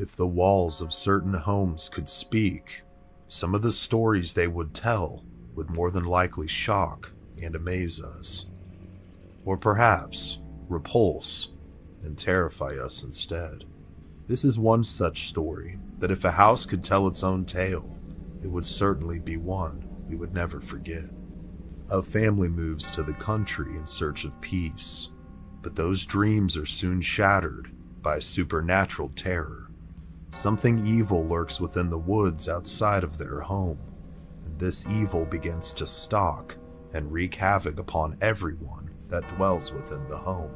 If the walls of certain homes could speak, some of the stories they would tell would more than likely shock and amaze us. Or perhaps repulse and terrify us instead. This is one such story that if a house could tell its own tale, it would certainly be one we would never forget. A family moves to the country in search of peace, but those dreams are soon shattered by supernatural terror. Something evil lurks within the woods outside of their home, and this evil begins to stalk and wreak havoc upon everyone that dwells within the home.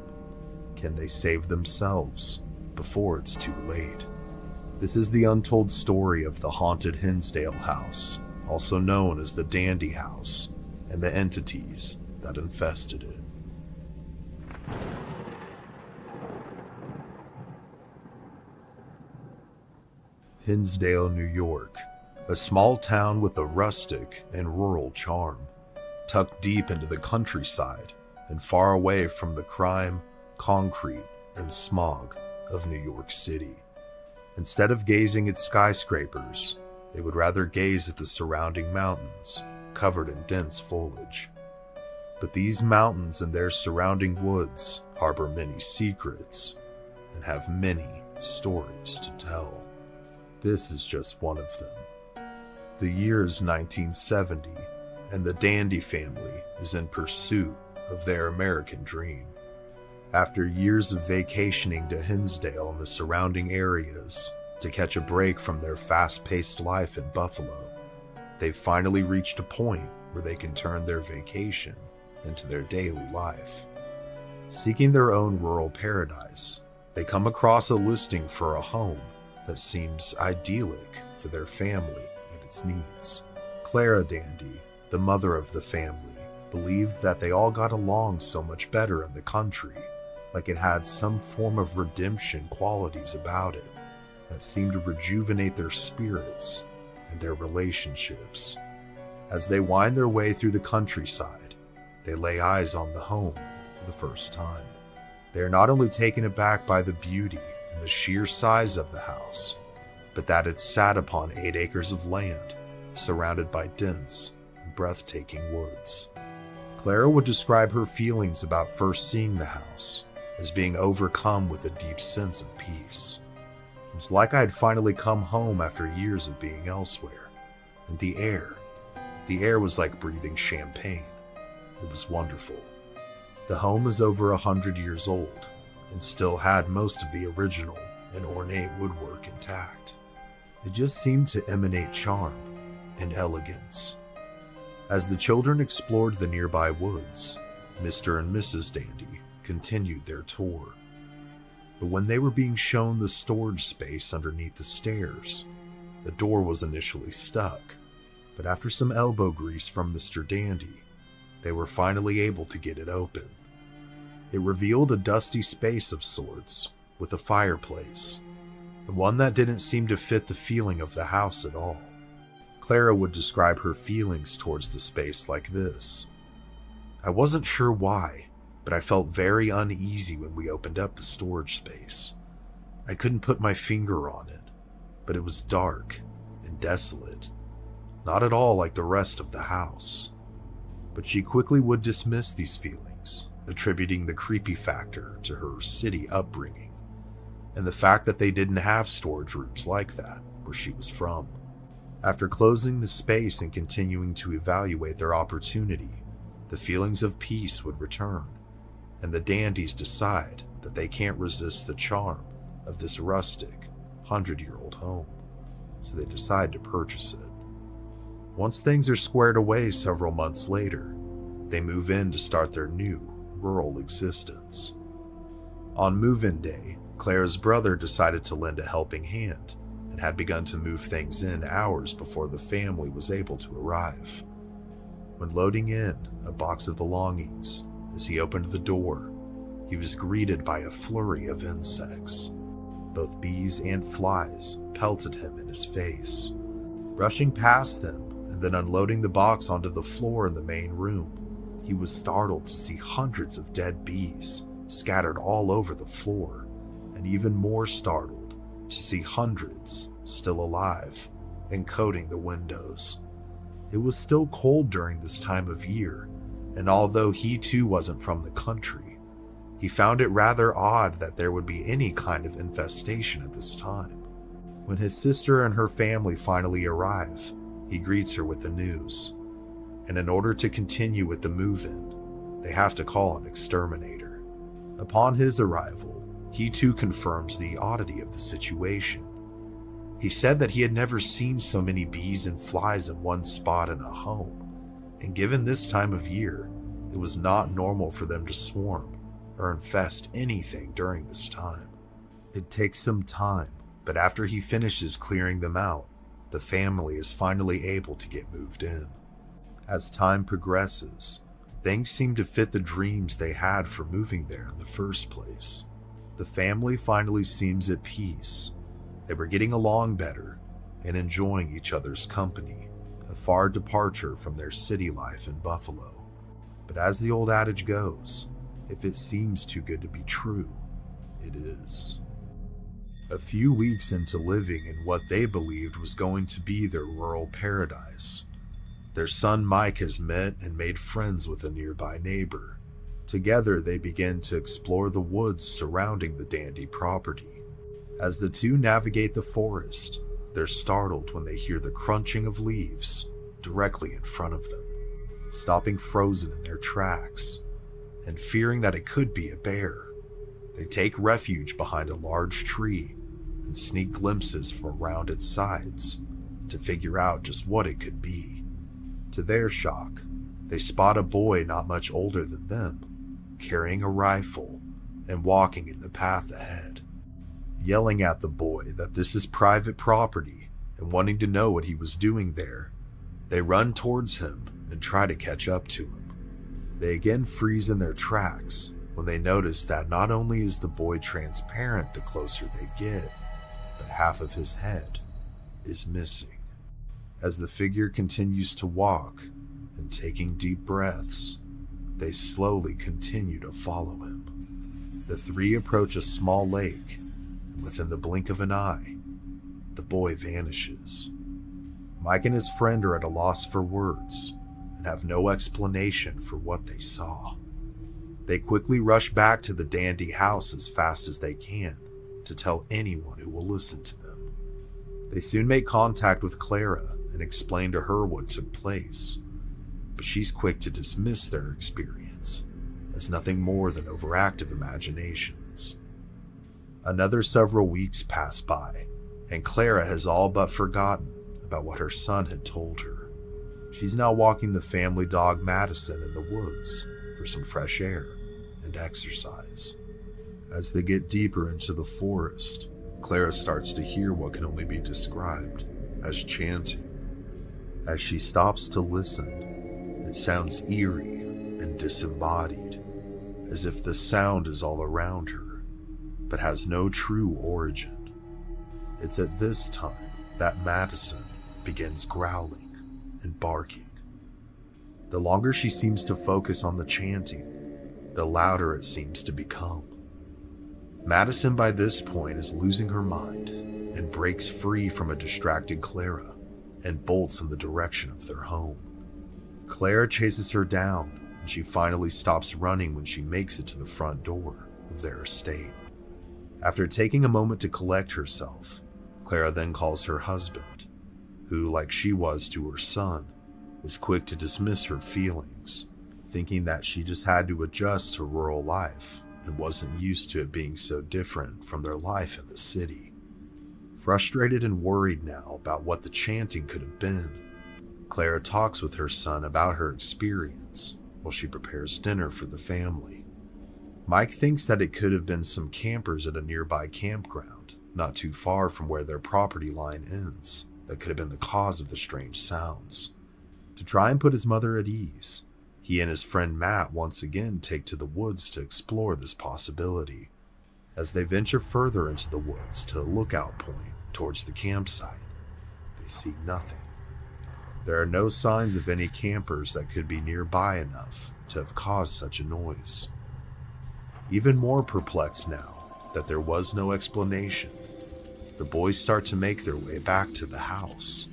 Can they save themselves before it's too late? This is the untold story of the haunted Hinsdale house, also known as the Dandy House, and the entities that infested it. Hinsdale, New York, a small town with a rustic and rural charm, tucked deep into the countryside and far away from the crime, concrete, and smog of New York City. Instead of gazing at skyscrapers, they would rather gaze at the surrounding mountains, covered in dense foliage. But these mountains and their surrounding woods harbor many secrets and have many stories to tell. This is just one of them. The year is 1970, and the Dandy family is in pursuit of their American dream. After years of vacationing to Hinsdale and the surrounding areas to catch a break from their fast-paced life in Buffalo, they've finally reached a point where they can turn their vacation into their daily life. Seeking their own rural paradise, they come across a listing for a home that seems idyllic for their family and its needs. Clara Dandy, the mother of the family, believed that they all got along so much better in the country, like it had some form of redemption qualities about it that seemed to rejuvenate their spirits and their relationships. As they wind their way through the countryside, they lay eyes on the home for the first time. They are not only taken aback by the beauty and the sheer size of the house, but that it sat upon 8 acres of land, surrounded by dense and breathtaking woods. Clara would describe her feelings about first seeing the house as being overcome with a deep sense of peace. It was like I had finally come home after years of being elsewhere, and the air was like breathing champagne. It was wonderful. The home is over 100 years old, and still had most of the original and ornate woodwork intact. It just seemed to emanate charm and elegance. As the children explored the nearby woods, Mr. and Mrs. Dandy continued their tour. But when they were being shown the storage space underneath the stairs, the door was initially stuck. But after some elbow grease from Mr. Dandy, they were finally able to get it open. It revealed a dusty space of sorts, with a fireplace, and one that didn't seem to fit the feeling of the house at all. Clara would describe her feelings towards the space like this: I wasn't sure why, but I felt very uneasy when we opened up the storage space. I couldn't put my finger on it, but it was dark and desolate, not at all like the rest of the house. But she quickly would dismiss these feelings, attributing the creepy factor to her city upbringing, and the fact that they didn't have storage rooms like that where she was from. After closing the space and continuing to evaluate their opportunity, the feelings of peace would return, and the Dandies decide that they can't resist the charm of this rustic, 100-year-old home, so they decide to purchase it. Once things are squared away several months later, they move in to start their new rural existence. On move-in day, Clara's brother decided to lend a helping hand and had begun to move things in hours before the family was able to arrive. When loading in a box of belongings, as he opened the door, he was greeted by a flurry of insects. Both bees and flies pelted him in his face. Rushing past them and then unloading the box onto the floor in the main room, he was startled to see hundreds of dead bees scattered all over the floor, and even more startled to see hundreds still alive and coating the windows. It was still cold during this time of year, and although he too wasn't from the country, he found it rather odd that there would be any kind of infestation at this time. When his sister and her family finally arrive, he greets her with the news, and in order to continue with the move-in, they have to call an exterminator. Upon his arrival, he too confirms the oddity of the situation. He said that he had never seen so many bees and flies in one spot in a home, and given this time of year, it was not normal for them to swarm or infest anything during this time. It takes some time, but after he finishes clearing them out, the family is finally able to get moved in. As time progresses, things seem to fit the dreams they had for moving there in the first place. The family finally seems at peace. They were getting along better and enjoying each other's company, a far departure from their city life in Buffalo. But as the old adage goes, if it seems too good to be true, it is. A few weeks into living in what they believed was going to be their rural paradise, their son Mike has met and made friends with a nearby neighbor. Together they begin to explore the woods surrounding the Dandy property. As the two navigate the forest, they're startled when they hear the crunching of leaves directly in front of them, stopping frozen in their tracks, and fearing that it could be a bear. They take refuge behind a large tree and sneak glimpses from around its sides to figure out just what it could be. To their shock, they spot a boy not much older than them, carrying a rifle and walking in the path ahead. Yelling at the boy that this is private property and wanting to know what he was doing there, they run towards him and try to catch up to him. They again freeze in their tracks when they notice that not only is the boy transparent the closer they get, but half of his head is missing. As the figure continues to walk and taking deep breaths, they slowly continue to follow him. The three approach a small lake, and within the blink of an eye, the boy vanishes. Mike and his friend are at a loss for words and have no explanation for what they saw. They quickly rush back to the Dandy house as fast as they can to tell anyone who will listen to them. They soon make contact with Clara and explain to her what took place, but she's quick to dismiss their experience as nothing more than overactive imaginations. Another several weeks pass by, and Clara has all but forgotten about what her son had told her. She's now walking the family dog Madison in the woods for some fresh air and exercise. As they get deeper into the forest, Clara starts to hear what can only be described as chanting. As she stops to listen, it sounds eerie and disembodied, as if the sound is all around her, but has no true origin. It's at this time that Madison begins growling and barking. The longer she seems to focus on the chanting, the louder it seems to become. Madison by this point is losing her mind and breaks free from a distracted Clara and bolts in the direction of their home. Clara chases her down, and she finally stops running when she makes it to the front door of their estate. After taking a moment to collect herself, Clara then calls her husband, who, like she was to her son, was quick to dismiss her feelings, thinking that she just had to adjust to rural life and wasn't used to it being so different from their life in the city. Frustrated and worried now about what the chanting could have been, Clara talks with her son about her experience while she prepares dinner for the family. Mike thinks that it could have been some campers at a nearby campground, not too far from where their property line ends, that could have been the cause of the strange sounds. To try and put his mother at ease, he and his friend Matt once again take to the woods to explore this possibility. As they venture further into the woods to a lookout point towards the campsite, they see nothing. There are no signs of any campers that could be nearby enough to have caused such a noise. Even more perplexed now that there was no explanation, the the boys start to make their way back to the house,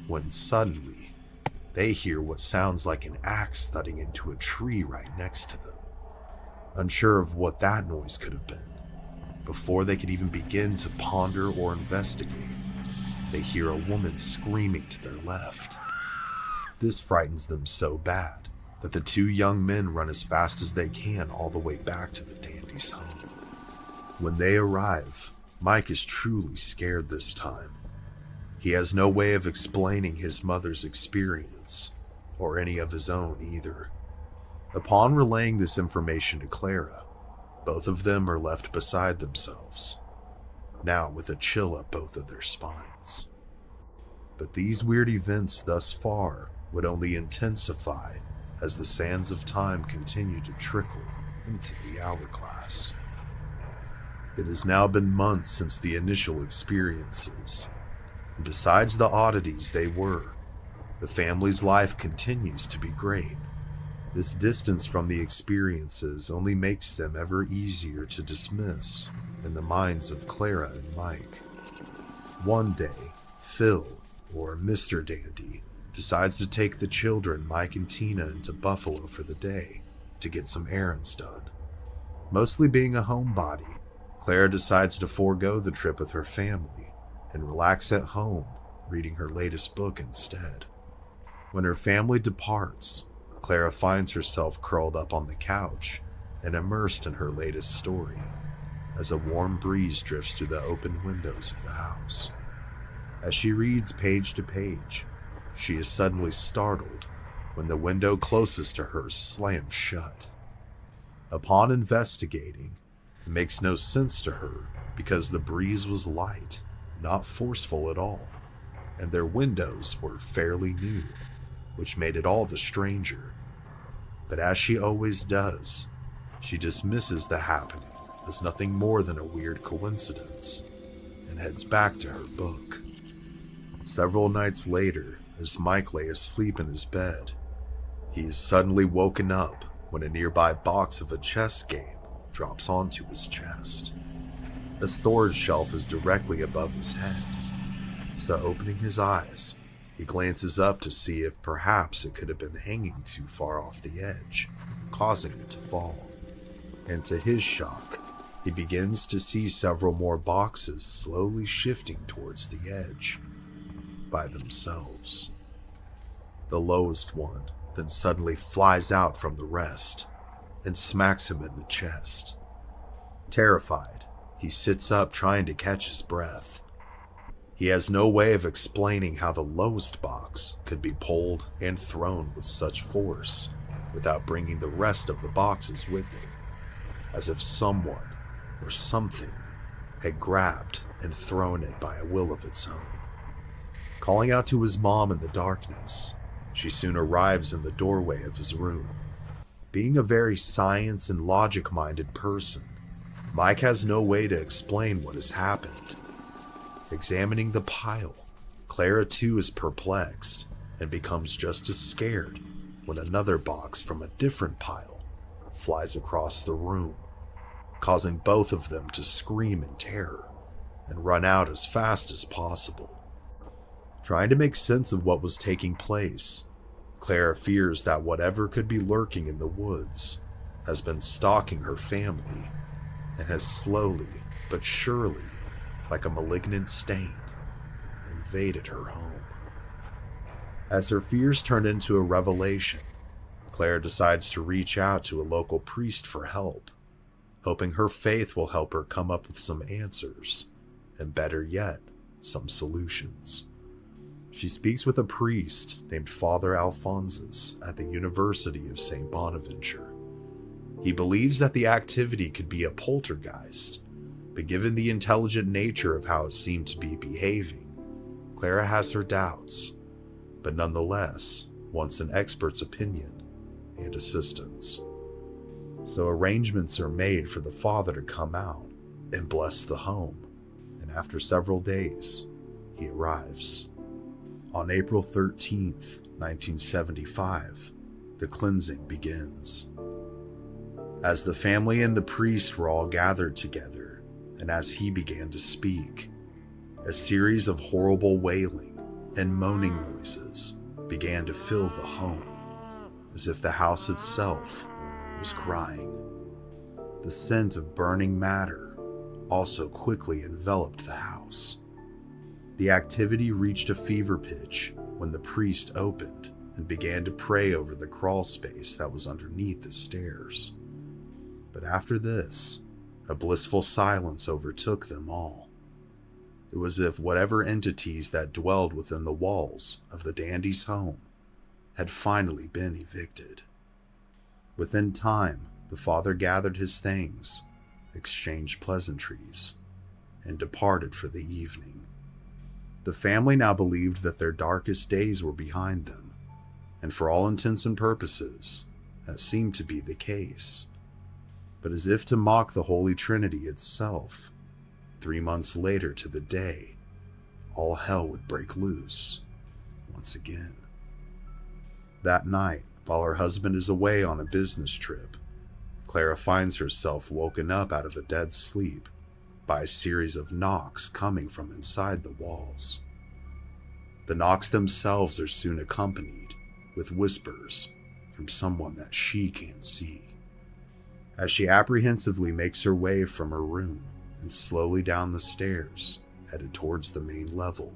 when suddenly they hear what sounds like an axe thudding into a tree right next to them. Unsure of what that noise could have been, before they could even begin to ponder or investigate, they hear a woman screaming to their left. This frightens them so bad that the two young men run as fast as they can all the way back to the dandy's home. When they arrive, Mike is truly scared this time. He has no way of explaining his mother's experience, or any of his own either. Upon relaying this information to Clara, both of them are left beside themselves, now with a chill up both of their spines. But these weird events thus far would only intensify as the sands of time continue to trickle into the hourglass. It has now been months since the initial experiences, and besides the oddities they were, the family's life continues to be great. This distance from the experiences only makes them ever easier to dismiss in the minds of Clara and Mike. One day, Phil, or Mr. Dandy, decides to take the children, Mike and Tina, into Buffalo for the day to get some errands done. Mostly being a homebody, Clara decides to forego the trip with her family and relax at home, reading her latest book instead. When her family departs, Clara finds herself curled up on the couch and immersed in her latest story, as a warm breeze drifts through the open windows of the house. As she reads page to page, she is suddenly startled when the window closest to her slams shut. Upon investigating, it makes no sense to her because the breeze was light, not forceful at all, and their windows were fairly new, which made it all the stranger. But as she always does, she dismisses the happening as nothing more than a weird coincidence and heads back to her book. Several nights later, as Mike lay asleep in his bed, he is suddenly woken up when a nearby box of a chess game drops onto his chest. A storage shelf is directly above his head, so opening his eyes, he glances up to see if perhaps it could have been hanging too far off the edge, causing it to fall. And to his shock, he begins to see several more boxes slowly shifting towards the edge by themselves. The lowest one then suddenly flies out from the rest and smacks him in the chest. Terrified, he sits up trying to catch his breath. He has no way of explaining how the lowest box could be pulled and thrown with such force without bringing the rest of the boxes with it, as if someone or something had grabbed and thrown it by a will of its own. Calling out to his mom in the darkness, she soon arrives in the doorway of his room. Being a very science and logic-minded person, Mike has no way to explain what has happened. Examining the pile, Clara too is perplexed and becomes just as scared when another box from a different pile flies across the room, causing both of them to scream in terror and run out as fast as possible. Trying to make sense of what was taking place, Clara fears that whatever could be lurking in the woods has been stalking her family and has slowly but surely, like a malignant stain, invaded her home. As her fears turn into a revelation, Clara decides to reach out to a local priest for help, hoping her faith will help her come up with some answers, and better yet, some solutions. She speaks with a priest named Father Alphonsus at the University of St. Bonaventure. He believes that the activity could be a poltergeist, but given the intelligent nature of how it seemed to be behaving, Clara has her doubts, but nonetheless wants an expert's opinion and assistance. So arrangements are made for the father to come out and bless the home, and after several days, he arrives. On April 13th, 1975, the cleansing begins. As the family and the priest were all gathered together, and as he began to speak, A series of horrible wailing and moaning noises began to fill the home, as if the house itself was crying. The scent of burning matter also quickly enveloped the house. The activity reached a fever pitch when the priest opened and began to pray over the crawl space that was underneath the stairs. But after this, a blissful silence overtook them all. It was as if whatever entities that dwelled within the walls of the dandy's home had finally been evicted. Within time, the father gathered his things, exchanged pleasantries, and departed for the evening. The family now believed that their darkest days were behind them, and for all intents and purposes, that seemed to be the case. But as if to mock the Holy Trinity itself, 3 months later to the day, all hell would break loose once again. That night, while her husband is away on a business trip, Clara finds herself woken up out of a dead sleep by a series of knocks coming from inside the walls. The knocks themselves are soon accompanied with whispers from someone that she can't see. As she apprehensively makes her way from her room and slowly down the stairs, headed towards the main level,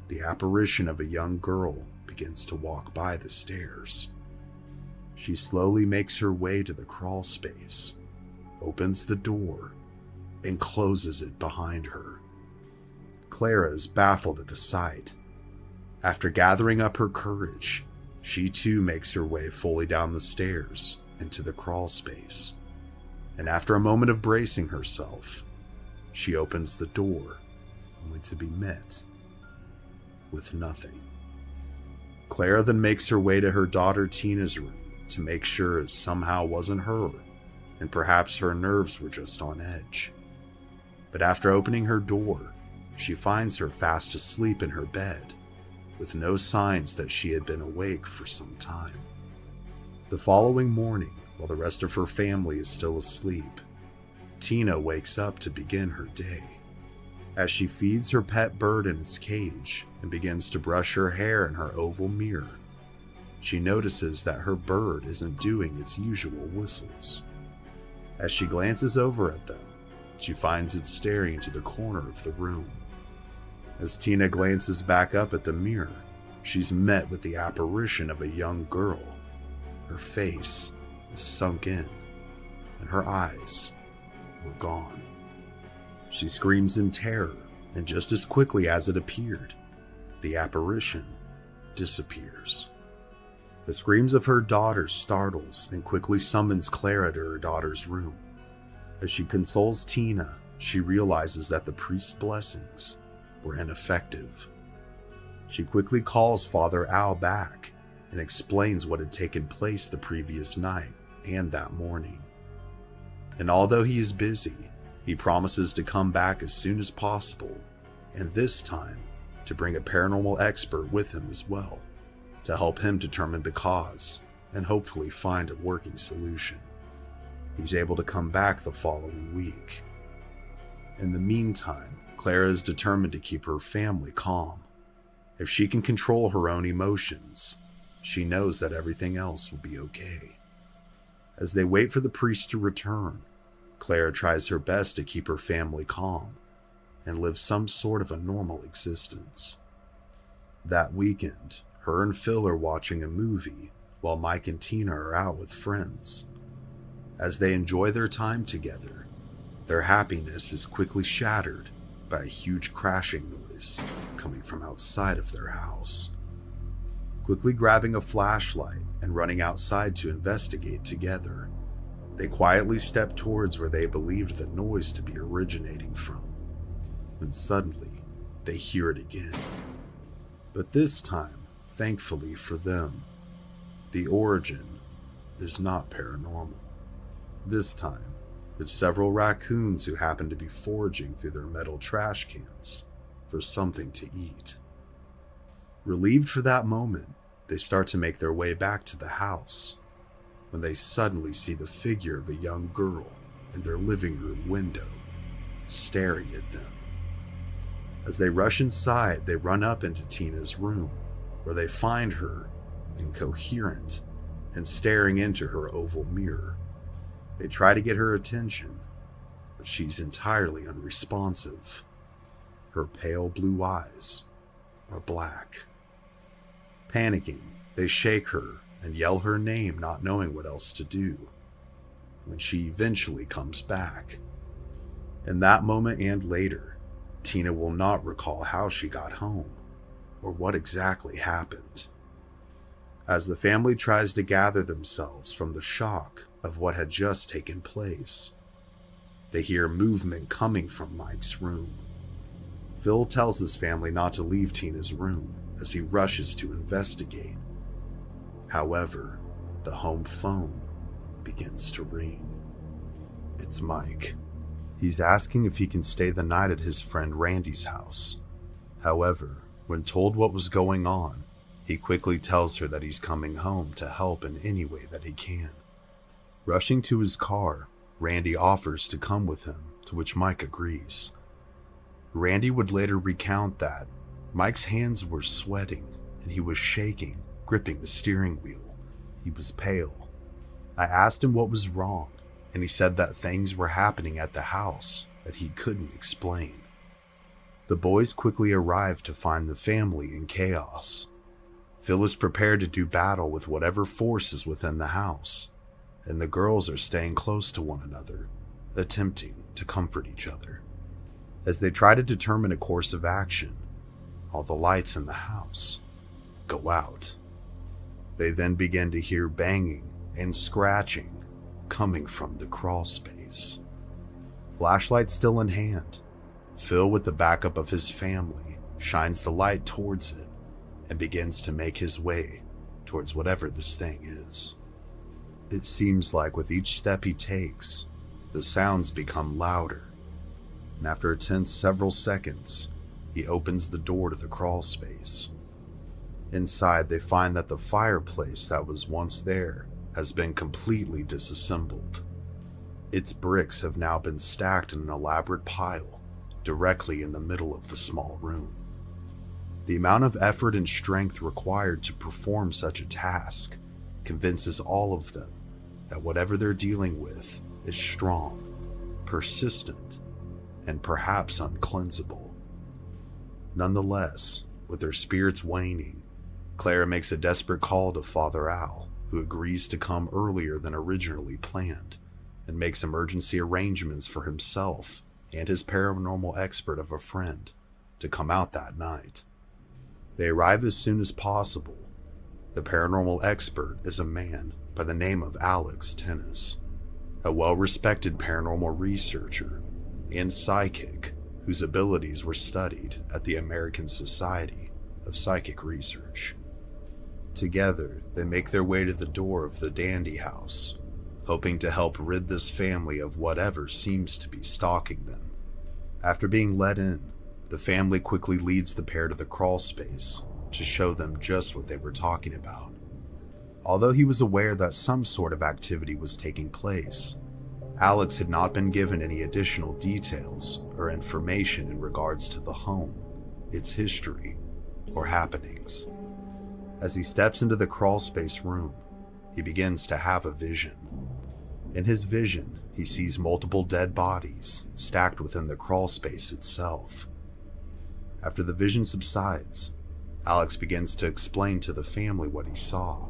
the apparition of a young girl begins to walk by the stairs. She slowly makes her way to the crawl space, opens the door, and closes it behind her. Clara is baffled at the sight. After gathering up her courage, she too makes her way fully down the stairs into the crawl space, and after a moment of bracing herself, she opens the door, only to be met with nothing. Clara then makes her way to her daughter Tina's room to make sure it somehow wasn't her, and perhaps her nerves were just on edge. But after opening her door, she finds her fast asleep in her bed, with no signs that she had been awake for some time. The following morning, while the rest of her family is still asleep, Tina wakes up to begin her day. As she feeds her pet bird in its cage and begins to brush her hair in her oval mirror, she notices that her bird isn't doing its usual whistles. As she glances over at them, she finds it staring into the corner of the room. As Tina glances back up at the mirror, she's met with the apparition of a young girl. Her face is sunk in, and her eyes were gone. She screams in terror, and just as quickly as it appeared, the apparition disappears. The screams of her daughter startles and quickly summons Clara to her daughter's room. As she consoles Tina, she realizes that the priest's blessings were ineffective. She quickly calls Father Al back and explains what had taken place the previous night and that morning. And although he is busy, he promises to come back as soon as possible, and this time to bring a paranormal expert with him as well, to help him determine the cause and hopefully find a working solution. He's able to come back the following week. In the meantime, Clara is determined to keep her family calm. If she can control her own emotions, she knows that everything else will be okay. As they wait for the priest to return, Clara tries her best to keep her family calm and live some sort of a normal existence. That weekend, her and Phil are watching a movie while Mike and Tina are out with friends. As they enjoy their time together, their happiness is quickly shattered by a huge crashing noise coming from outside of their house. Quickly grabbing a flashlight and running outside to investigate together, they quietly step towards where they believed the noise to be originating from, when suddenly they hear it again. But this time, thankfully for them, the origin is not paranormal. This time, it's several raccoons who happen to be foraging through their metal trash cans for something to eat. Relieved for that moment, they start to make their way back to the house, when they suddenly see the figure of a young girl in their living room window, staring at them. As they rush inside, they run up into Tina's room, where they find her incoherent and staring into her oval mirror. They try to get her attention, but she's entirely unresponsive. Her pale blue eyes are black. Panicking, they shake her and yell her name, not knowing what else to do, when she eventually comes back. In that moment and later, Tina will not recall how she got home or what exactly happened. As the family tries to gather themselves from the shock of what had just taken place, they hear movement coming from Mike's room. Phil tells his family not to leave Tina's room as he rushes to investigate. However, the home phone begins to ring. It's Mike. He's asking if he can stay the night at his friend Randy's house. However, when told what was going on, he quickly tells her that he's coming home to help in any way that he can. Rushing to his car, Randy offers to come with him, to which Mike agrees. Randy would later recount that Mike's hands were sweating and he was shaking, gripping the steering wheel. He was pale. I asked him what was wrong, and he said that things were happening at the house that he couldn't explain. The boys quickly arrive to find the family in chaos. Phil is prepared to do battle with whatever force is within the house, and the girls are staying close to one another, attempting to comfort each other. As they try to determine a course of action, all the lights in the house go out. They then begin to hear banging and scratching coming from the crawl space. Flashlight still in hand, Phil, with the backup of his family, shines the light towards it and begins to make his way towards whatever this thing is. It seems like with each step he takes, the sounds become louder, and after a tense several seconds, he opens the door to the crawl space. Inside, they find that the fireplace that was once there has been completely disassembled. Its bricks have now been stacked in an elaborate pile directly in the middle of the small room. The amount of effort and strength required to perform such a task convinces all of them that whatever they're dealing with is strong, persistent, and perhaps uncleansable. Nonetheless, with their spirits waning, Clara makes a desperate call to Father Al, who agrees to come earlier than originally planned and makes emergency arrangements for himself and his paranormal expert of a friend to come out that night. They arrive as soon as possible. The paranormal expert is a man by the name of Alex Tennis, a well-respected paranormal researcher and psychic whose abilities were studied at the American Society of Psychic Research. Together, they make their way to the door of the Dandy House, hoping to help rid this family of whatever seems to be stalking them. After being let in, the family quickly leads the pair to the crawl space to show them just what they were talking about. Although he was aware that some sort of activity was taking place, Alex had not been given any additional details or information in regards to the home, its history, or happenings. As he steps into the crawlspace room, he begins to have a vision. In his vision, he sees multiple dead bodies stacked within the crawlspace itself. After the vision subsides, Alex begins to explain to the family what he saw.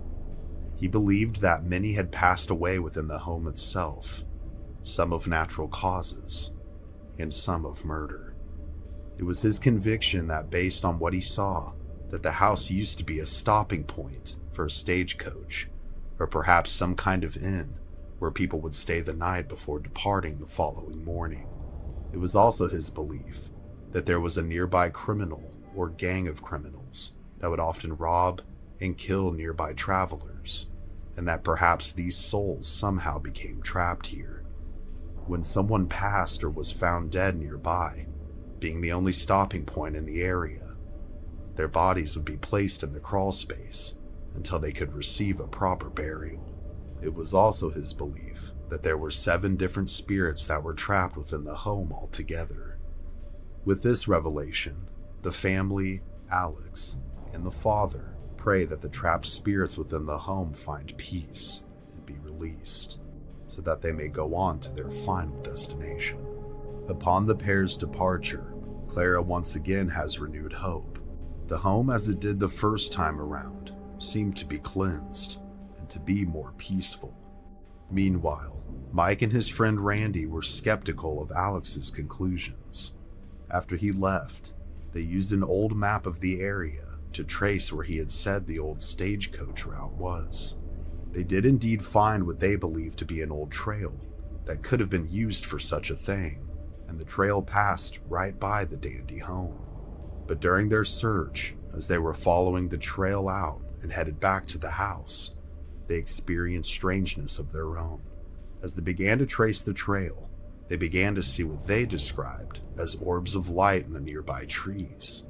He believed that many had passed away within the home itself, some of natural causes, and some of murder. It was his conviction that based on what he saw, that the house used to be a stopping point for a stagecoach, or perhaps some kind of inn where people would stay the night before departing the following morning. It was also his belief that there was a nearby criminal or gang of criminals that would often rob and kill nearby travelers, and that perhaps these souls somehow became trapped here. When someone passed or was found dead nearby, being the only stopping point in the area, their bodies would be placed in the crawl space until they could receive a proper burial. It was also his belief that there were 7 different spirits that were trapped within the home altogether. With this revelation, the family, Alex, and the father pray that the trapped spirits within the home find peace and be released, so that they may go on to their final destination. Upon the pair's departure, Clara once again has renewed hope. The home, as it did the first time around, seemed to be cleansed and to be more peaceful. Meanwhile, Mike and his friend Randy were skeptical of Alex's conclusions. After he left, they used an old map of the area to trace where he had said the old stagecoach route was. They did indeed find what they believed to be an old trail that could have been used for such a thing, and the trail passed right by the dandy home. But during their search, as they were following the trail out and headed back to the house, they experienced strangeness of their own. As they began to trace the trail, they began to see what they described as orbs of light in the nearby trees,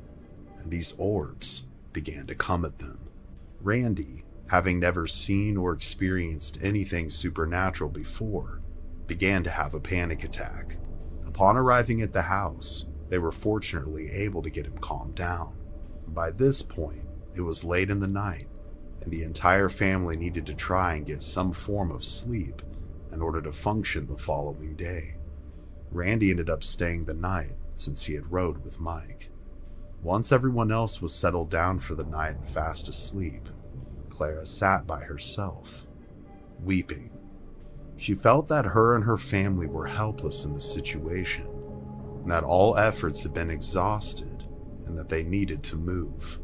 and these orbs began to come at them. Randy, having never seen or experienced anything supernatural before, began to have a panic attack. Upon arriving at the house, they were fortunately able to get him calmed down. By this point, it was late in the night, and the entire family needed to try and get some form of sleep in order to function the following day. Randy ended up staying the night since he had rode with Mike. Once everyone else was settled down for the night and fast asleep, Clara sat by herself, weeping. She felt that her and her family were helpless in the situation, and that all efforts had been exhausted, and that they needed to move.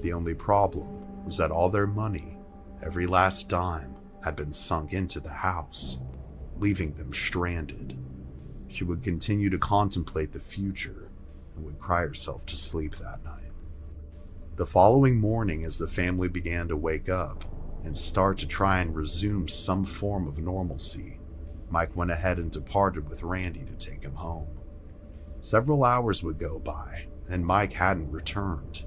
The only problem was that all their money, every last dime, had been sunk into the house, leaving them stranded. She would continue to contemplate the future and would cry herself to sleep that night. The following morning, as the family began to wake up and start to try and resume some form of normalcy, Mike went ahead and departed with Randy to take him home. Several hours would go by, and Mike hadn't returned.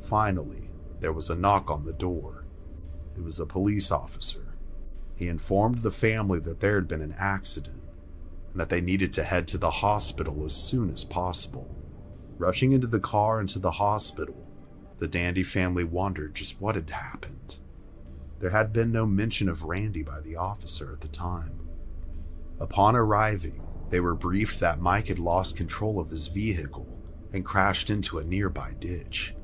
Finally, there was a knock on the door. It was a police officer. He informed the family that there had been an accident, and that they needed to head to the hospital as soon as possible. Rushing into the car and to the hospital, the Dandy family wondered just what had happened. There had been no mention of Randy by the officer at the time. Upon arriving, they were briefed that Mike had lost control of his vehicle and crashed into a nearby ditch.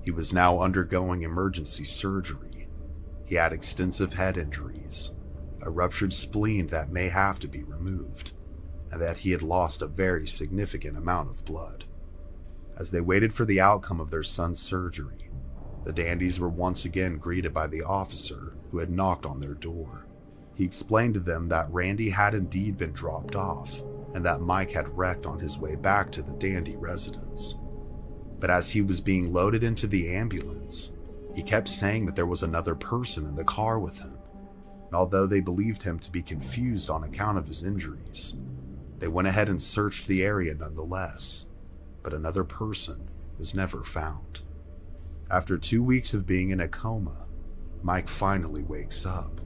He was now undergoing emergency surgery. He had extensive head injuries, a ruptured spleen that may have to be removed, and that he had lost a very significant amount of blood. As they waited for the outcome of their son's surgery, the Dandies were once again greeted by the officer who had knocked on their door. He explained to them that Randy had indeed been dropped off, and that Mike had wrecked on his way back to the Dandy residence. But as he was being loaded into the ambulance, he kept saying that there was another person in the car with him. And although they believed him to be confused on account of his injuries, they went ahead and searched the area nonetheless, but another person was never found. After 2 weeks of being in a coma, Mike finally wakes up,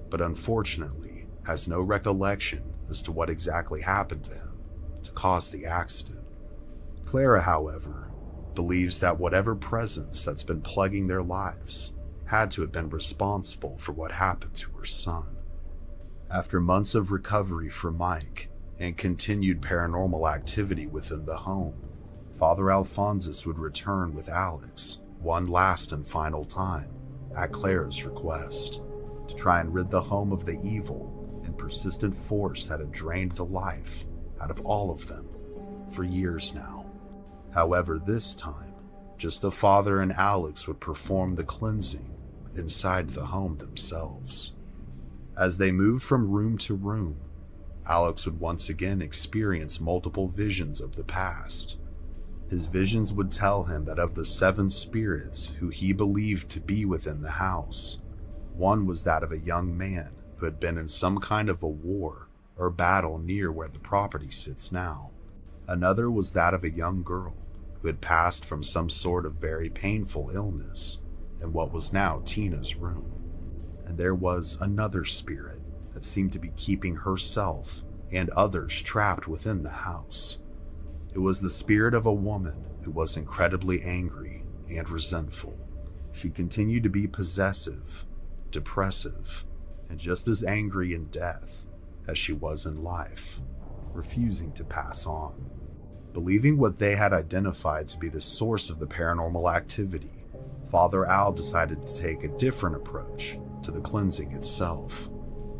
but unfortunately has no recollection as to what exactly happened to him to cause the accident. Clara, however, believes that whatever presence that's been plaguing their lives had to have been responsible for what happened to her son. After months of recovery for Mike and continued paranormal activity within the home, Father Alphonsus would return with Alex one last and final time at Clara's request to try and rid the home of the evil and persistent force that had drained the life out of all of them for years now. However, this time, just the father and Alex would perform the cleansing inside the home themselves. As they moved from room to room, Alex would once again experience multiple visions of the past. His visions would tell him that of the 7 spirits who he believed to be within the house, one was that of a young man who had been in some kind of a war or battle near where the property sits now. Another was that of a young girl who had passed from some sort of very painful illness in what was now Tina's room. And there was another spirit that seemed to be keeping herself and others trapped within the house. It was the spirit of a woman who was incredibly angry and resentful. She continued to be possessive, depressive, and just as angry in death as she was in life, refusing to pass on. Believing what they had identified to be the source of the paranormal activity, Father Al decided to take a different approach to the cleansing itself.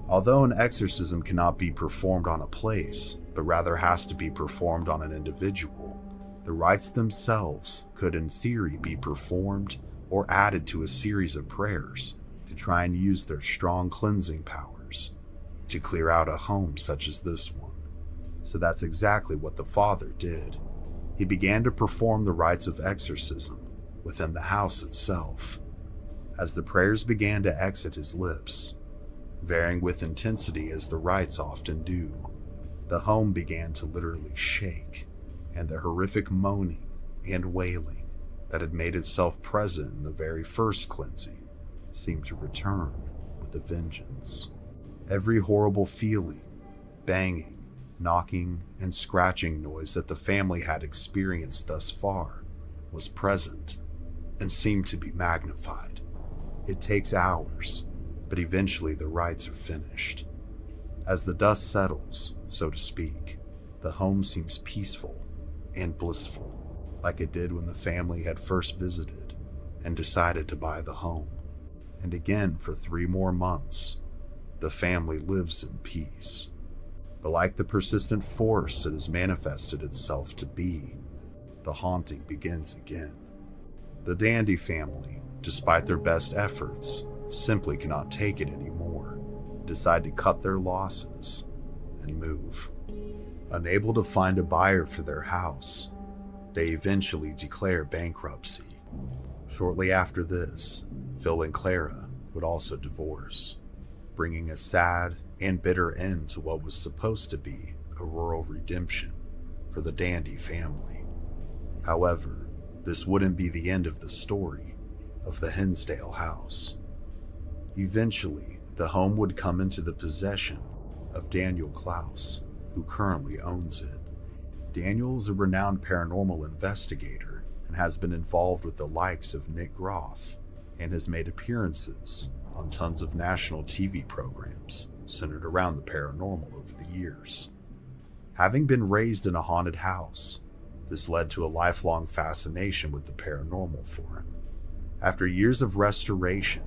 Although an exorcism cannot be performed on a place, but rather has to be performed on an individual, the rites themselves could in theory be performed or added to a series of prayers to try and use their strong cleansing powers to clear out a home such as this one. So that's exactly what the father did. He began to perform the rites of exorcism within the house itself. As the prayers began to exit his lips, varying with intensity as the rites often do, the home began to literally shake, and the horrific moaning and wailing that had made itself present in the very first cleansing seemed to return with a vengeance. Every horrible feeling, banging, knocking, and scratching noise that the family had experienced thus far was present and seemed to be magnified. It takes hours, but eventually the rites are finished. As the dust settles, so to speak, the home seems peaceful and blissful, like it did when the family had first visited and decided to buy the home. And again, for 3 more months, the family lives in peace. But like the persistent force it has manifested itself to be, the haunting begins again. The Dandy family, despite their best efforts, simply cannot take it anymore, decide to cut their losses and move. Unable to find a buyer for their house, they eventually declare bankruptcy. Shortly after this, Phil and Clara would also divorce, bringing a sad and bitter end to what was supposed to be a rural redemption for the Dandy family. However, this wouldn't be the end of the story of the Hinsdale house. Eventually, the home would come into the possession of Daniel Klaus, who currently owns it. Daniel is a renowned paranormal investigator and has been involved with the likes of Nick Groff and has made appearances on tons of national TV programs centered around the paranormal over the years. Having been raised in a haunted house, this led to a lifelong fascination with the paranormal for him. After years of restoration,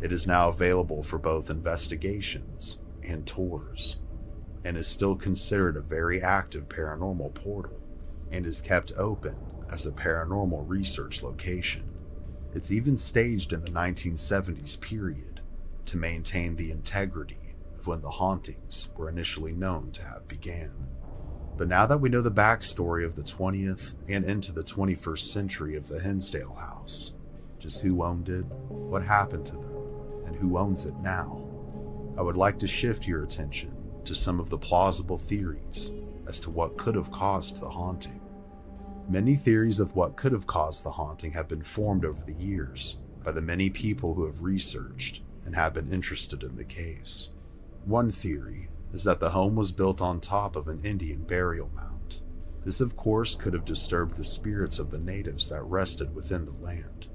it is now available for both investigations and tours, and is still considered a very active paranormal portal, and is kept open as a paranormal research location. It's even staged in the 1970s period to maintain the integrity of when the hauntings were initially known to have began. But now that we know the backstory of the 20th and into the 21st century of the Hinsdale house, just who owned it, what happened to them, and who owns it now, I would like to shift your attention to some of the plausible theories as to what could have caused the haunting. Many theories of what could have caused the haunting have been formed over the years by the many people who have researched and have been interested in the case. One theory is that the home was built on top of an Indian burial mound. This, of course, could have disturbed the spirits of the natives that rested within the land.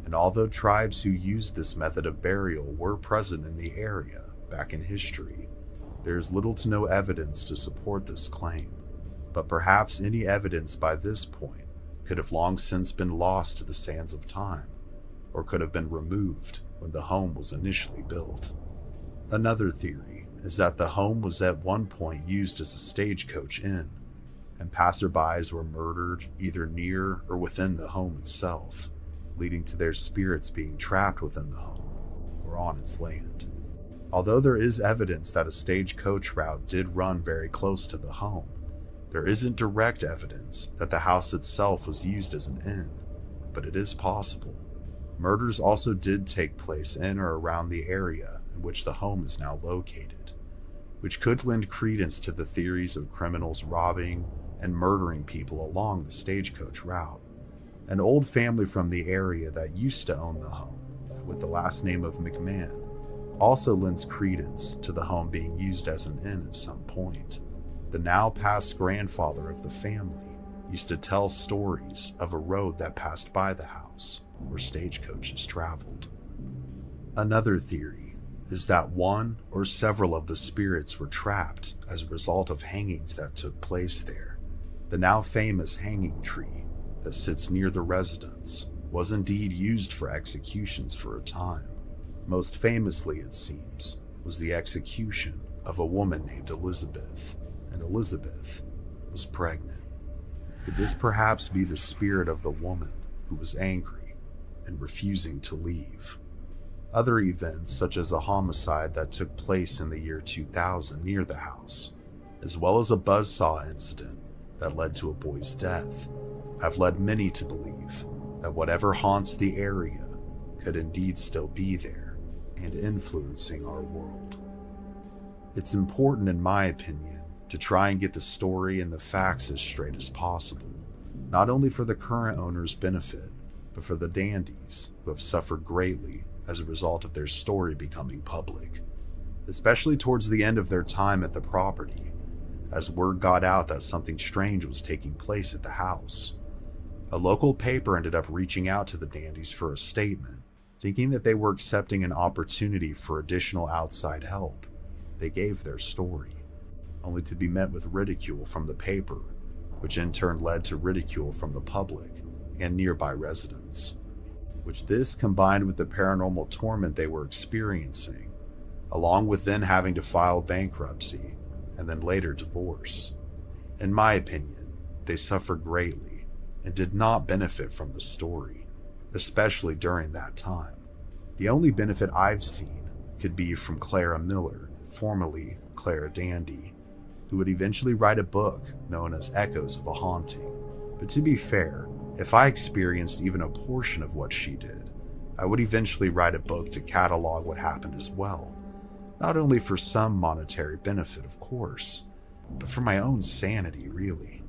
And although tribes who used this method of burial were present in the area back in history, there is little to no evidence to support this claim. But perhaps any evidence by this point could have long since been lost to the sands of time, or could have been removed when the home was initially built. Another theory is that the home was at one point used as a stagecoach inn, and passerbys were murdered either near or within the home itself, leading to their spirits being trapped within the home or on its land. Although there is evidence that a stagecoach route did run very close to the home, there isn't direct evidence that the house itself was used as an inn, but it is possible. Murders also did take place in or around the area in which the home is now located, which could lend credence to the theories of criminals robbing and murdering people along the stagecoach route. An old family from the area that used to own the home, with the last name of McMahon, also lends credence to the home being used as an inn at some point. The now passed grandfather of the family used to tell stories of a road that passed by the house where stagecoaches traveled. Another theory is that one or several of the spirits were trapped as a result of hangings that took place there. The now famous hanging tree that sits near the residence was indeed used for executions for a time. Most famously, it seems, was the execution of a woman named Elizabeth, and Elizabeth was pregnant. Could this perhaps be the spirit of the woman who was angry and refusing to leave? Other events, such as a homicide that took place in the year 2000 near the house, as well as a buzzsaw incident that led to a boy's death, have led many to believe that whatever haunts the area could indeed still be there and influencing our world. It's important, in my opinion, to try and get the story and the facts as straight as possible, not only for the current owner's benefit, but for the dandies who have suffered greatly as a result of their story becoming public, especially towards the end of their time at the property, as word got out that something strange was taking place at the house. A local paper ended up reaching out to the dandies for a statement, thinking that they were accepting an opportunity for additional outside help. They gave their story, only to be met with ridicule from the paper, which in turn led to ridicule from the public and nearby residents. Which this, combined with the paranormal torment they were experiencing, along with then having to file bankruptcy and then later divorce. In my opinion, they suffered greatly and did not benefit from the story, especially during that time. The only benefit I've seen could be from Clara Miller, formerly Clara Dandy, who would eventually write a book known as Echoes of a Haunting. But to be fair, if I experienced even a portion of what she did, I would eventually write a book to catalog what happened as well. Not only for some monetary benefit, of course, but for my own sanity, really.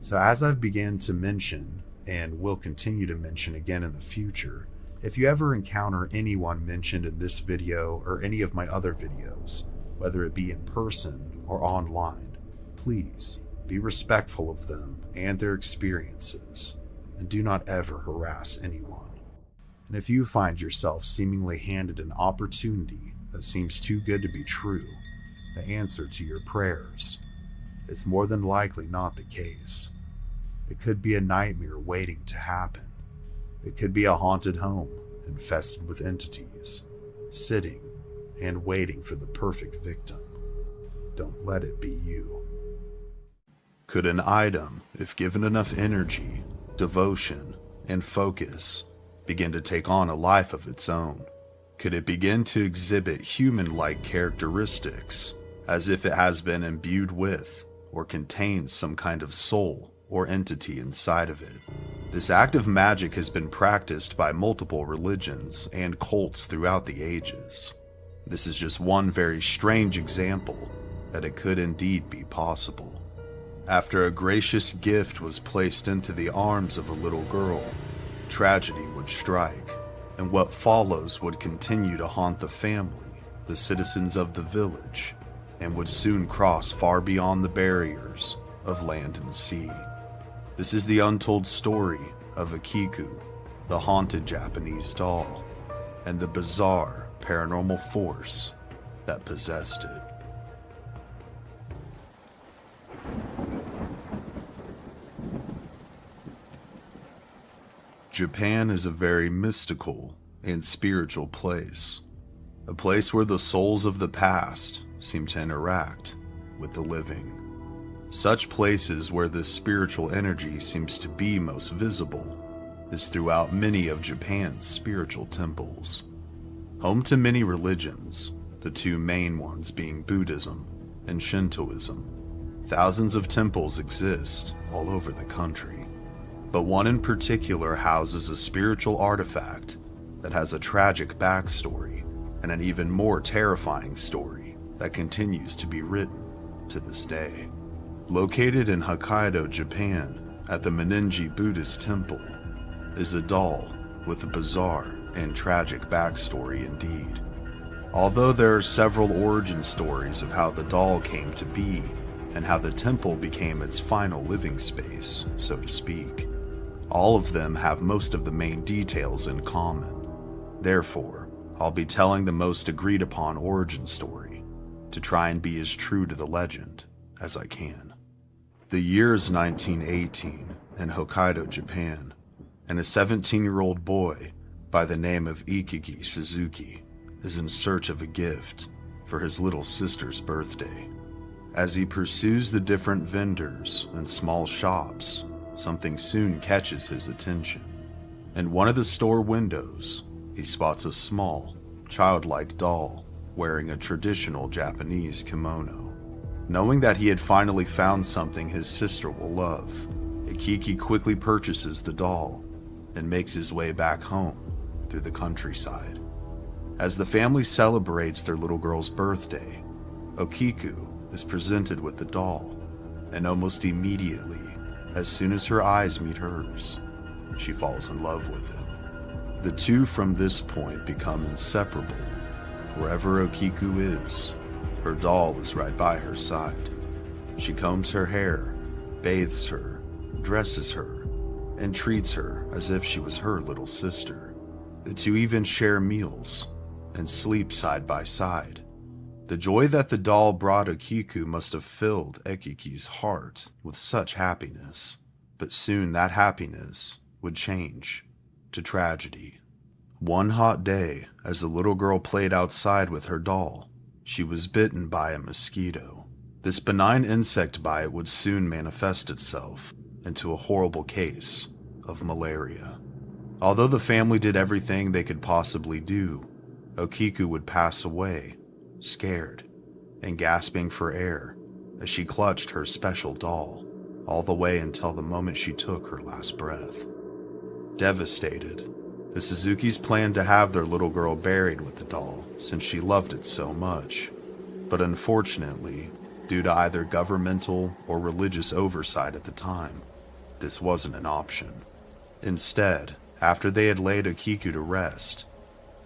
So as I've begun to mention, and will continue to mention again in the future, if you ever encounter anyone mentioned in this video or any of my other videos, whether it be in person or online, please be respectful of them and their experiences, and do not ever harass anyone. And if you find yourself seemingly handed an opportunity that seems too good to be true, the answer to your prayers, it's more than likely not the case. It could be a nightmare waiting to happen. It could be a haunted home infested with entities, sitting and waiting for the perfect victim. Don't let it be you. Could an item, if given enough energy, devotion, and focus, begin to take on a life of its own? Could it begin to exhibit human-like characteristics, as if it has been imbued with or contains some kind of soul or entity inside of it? This act of magic has been practiced by multiple religions and cults throughout the ages. This is just one very strange example that it could indeed be possible. After a gracious gift was placed into the arms of a little girl, tragedy would strike, and what follows would continue to haunt the family, the citizens of the village, and would soon cross far beyond the barriers of land and sea. This is the untold story of Okiku, the haunted Japanese doll, and the bizarre paranormal force that possessed it. Japan is a very mystical and spiritual place, a place where the souls of the past seem to interact with the living. Such places where this spiritual energy seems to be most visible is throughout many of Japan's spiritual temples. Home to many religions, the two main ones being Buddhism and Shintoism, thousands of temples exist all over the country. But one in particular houses a spiritual artifact that has a tragic backstory and an even more terrifying story that continues to be written to this day. Located in Hokkaido, Japan, at the Meninji Buddhist Temple, is a doll with a bizarre and tragic backstory indeed. Although there are several origin stories of how the doll came to be and how the temple became its final living space, so to speak. All of them have most of the main details in common. Therefore, I'll be telling the most agreed upon origin story to try and be as true to the legend as I can. The year is 1918 in Hokkaido, Japan, and a 17-year-old boy by the name of Okiku Suzuki is in search of a gift for his little sister's birthday. As he pursues the different vendors and small shops, something soon catches his attention. In one of the store windows, he spots a small, childlike doll wearing a traditional Japanese kimono. Knowing that he had finally found something his sister will love, Okiku quickly purchases the doll and makes his way back home through the countryside. As the family celebrates their little girl's birthday, Okiku is presented with the doll, and almost immediately, as soon as her eyes meet hers, she falls in love with him. The two from this point become inseparable. Wherever Okiku is, her doll is right by her side. She combs her hair, bathes her, dresses her, and treats her as if she was her little sister. The two even share meals and sleep side by side. The joy that the doll brought Okiku must have filled Okiku's heart with such happiness, but soon that happiness would change to tragedy. One hot day, as the little girl played outside with her doll, she was bitten by a mosquito. This benign insect bite would soon manifest itself into a horrible case of malaria. Although the family did everything they could possibly do, Okiku would pass away, scared and gasping for air as she clutched her special doll, all the way until the moment she took her last breath. Devastated, the Suzukis planned to have their little girl buried with the doll since she loved it so much, but unfortunately, due to either governmental or religious oversight at the time, this wasn't an option. Instead, after they had laid Okiku to rest,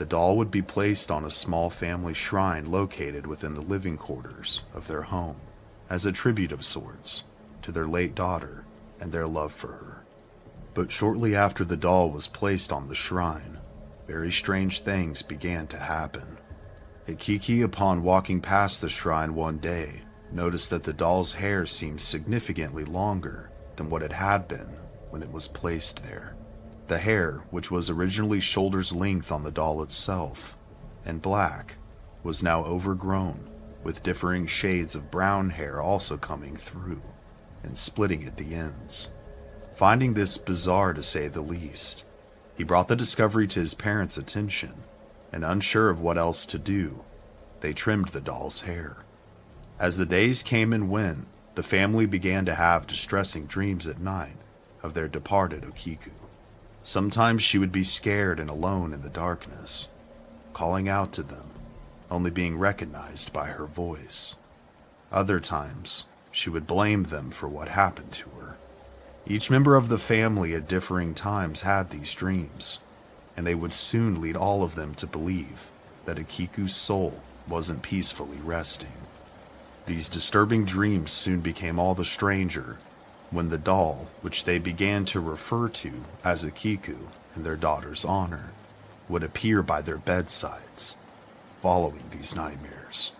the doll would be placed on a small family shrine located within the living quarters of their home, as a tribute of sorts to their late daughter and their love for her. But shortly after the doll was placed on the shrine, very strange things began to happen. Okiku, upon walking past the shrine one day, noticed that the doll's hair seemed significantly longer than what it had been when it was placed there. The hair, which was originally shoulder's length on the doll itself, and black, was now overgrown, with differing shades of brown hair also coming through and splitting at the ends. Finding this bizarre to say the least, he brought the discovery to his parents' attention, and unsure of what else to do, they trimmed the doll's hair. As the days came and went, the family began to have distressing dreams at night of their departed Okiku. Sometimes she would be scared and alone in the darkness, calling out to them, only being recognized by her voice. Other times, she would blame them for what happened to her. Each member of the family at differing times had these dreams, and they would soon lead all of them to believe that Okiku's soul wasn't peacefully resting. These disturbing dreams soon became all the stranger when the doll, which they began to refer to as Okiku in their daughter's honor, would appear by their bedsides, following these nightmares.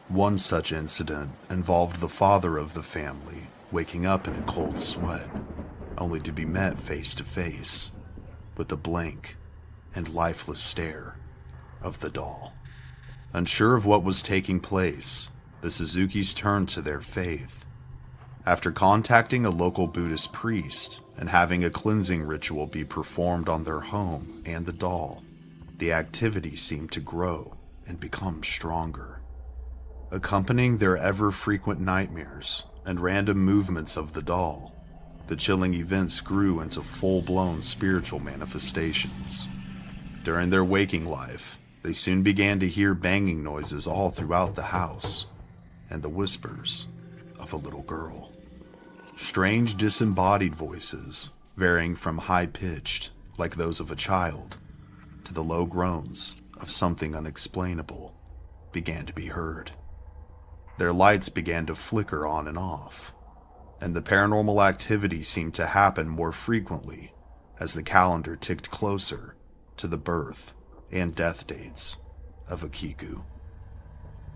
One such incident involved the father of the family waking up in a cold sweat, only to be met face to face with the blank and lifeless stare of the doll. Unsure of what was taking place, the Suzukis turned to their faith. After contacting a local Buddhist priest and having a cleansing ritual be performed on their home and the doll, the activity seemed to grow and become stronger. Accompanying their ever-frequent nightmares and random movements of the doll, the chilling events grew into full-blown spiritual manifestations. During their waking life, they soon began to hear banging noises all throughout the house and the whispers of a little girl. Strange disembodied voices, varying from high-pitched, like those of a child, to the low groans of something unexplainable, began to be heard. Their lights began to flicker on and off, and the paranormal activity seemed to happen more frequently as the calendar ticked closer to the birth and death dates of Okiku.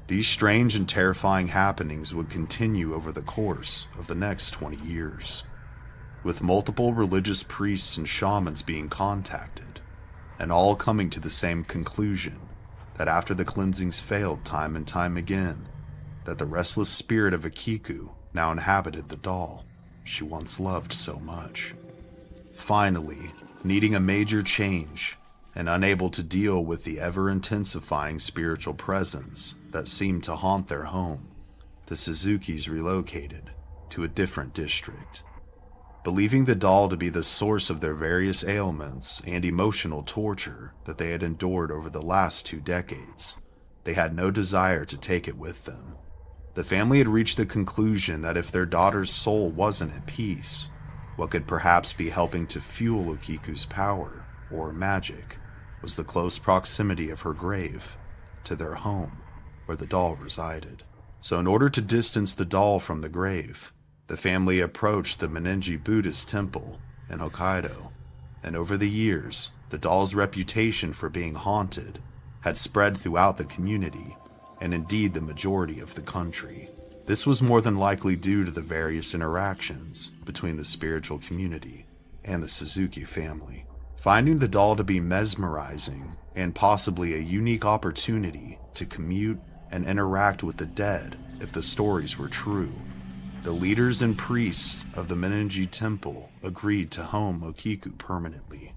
These strange and terrifying happenings would continue over the course of the next 20 years, with multiple religious priests and shamans being contacted, and all coming to the same conclusion that after the cleansings failed time and time again, that the restless spirit of Okiku now inhabited the doll she once loved so much. Finally, needing a major change and unable to deal with the ever-intensifying spiritual presence that seemed to haunt their home, the Suzukis relocated to a different district. Believing the doll to be the source of their various ailments and emotional torture that they had endured over the last 2 decades, they had no desire to take it with them. The family had reached the conclusion that if their daughter's soul wasn't at peace, what could perhaps be helping to fuel Okiku's power, or magic, was the close proximity of her grave to their home where the doll resided. So in order to distance the doll from the grave, the family approached the Meninji Buddhist temple in Hokkaido, and over the years, the doll's reputation for being haunted had spread throughout the community, and indeed the majority of the country. This was more than likely due to the various interactions between the spiritual community and the Suzuki family. Finding the doll to be mesmerizing and possibly a unique opportunity to commute and interact with the dead if the stories were true, the leaders and priests of the Meninji temple agreed to home Okiku permanently.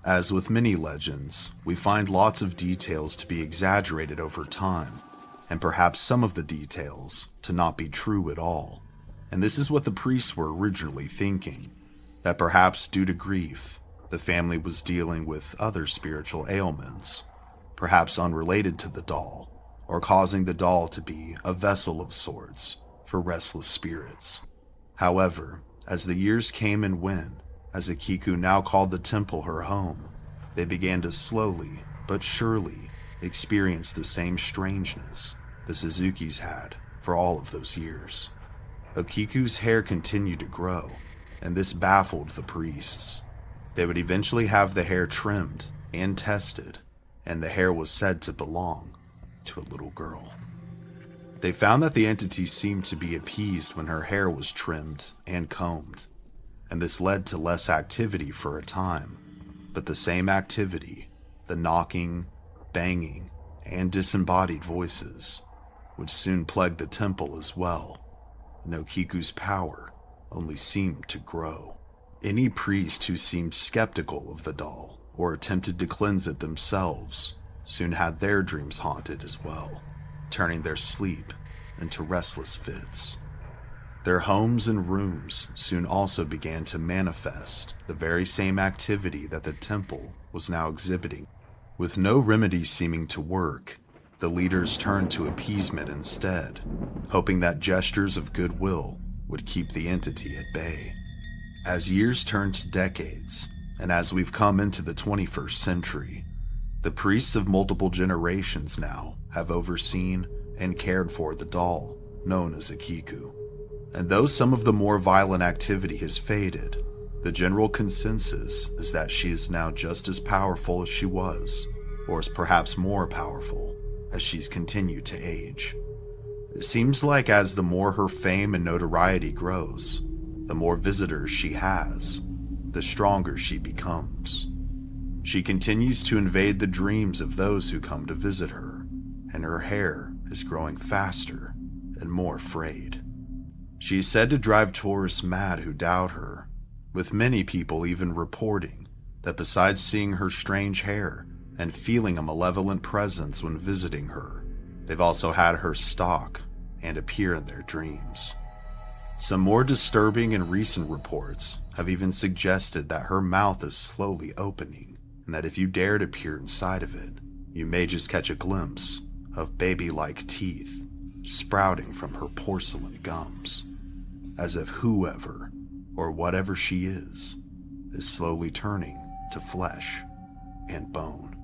As with many legends, we find lots of details to be exaggerated over time, and perhaps some of the details to not be true at all. And this is what the priests were originally thinking, that perhaps due to grief, the family was dealing with other spiritual ailments, perhaps unrelated to the doll, or causing the doll to be a vessel of sorts for restless spirits. However, as the years came and went, as Okiku now called the temple her home, they began to slowly but surely experience the same strangeness the Suzukis had for all of those years. Okiku's hair continued to grow, and this baffled the priests. They would eventually have the hair trimmed and tested, and the hair was said to belong to a little girl. They found that the entity seemed to be appeased when her hair was trimmed and combed, and this led to less activity for a time, but the same activity, the knocking, banging, and disembodied voices, would soon plague the temple as well, and Okiku's power only seemed to grow. Any priest who seemed skeptical of the doll or attempted to cleanse it themselves soon had their dreams haunted as well, turning their sleep into restless fits. Their homes and rooms soon also began to manifest the very same activity that the temple was now exhibiting. With no remedy seeming to work, the leaders turned to appeasement instead, hoping that gestures of goodwill would keep the entity at bay. As years turned to decades, and as we've come into the 21st century, the priests of multiple generations now have overseen and cared for the doll known as Okiku. And though some of the more violent activity has faded, the general consensus is that she is now just as powerful as she was, or is perhaps more powerful as she's continued to age. It seems like as the more her fame and notoriety grows, the more visitors she has, the stronger she becomes. She continues to invade the dreams of those who come to visit her, and her hair is growing faster and more frayed. She is said to drive tourists mad who doubt her, with many people even reporting that besides seeing her strange hair and feeling a malevolent presence when visiting her, they've also had her stalk and appear in their dreams. Some more disturbing and recent reports have even suggested that her mouth is slowly opening, and that if you dare to peer inside of it, you may just catch a glimpse of baby-like teeth sprouting from her porcelain gums, as if whoever or whatever she is slowly turning to flesh and bone.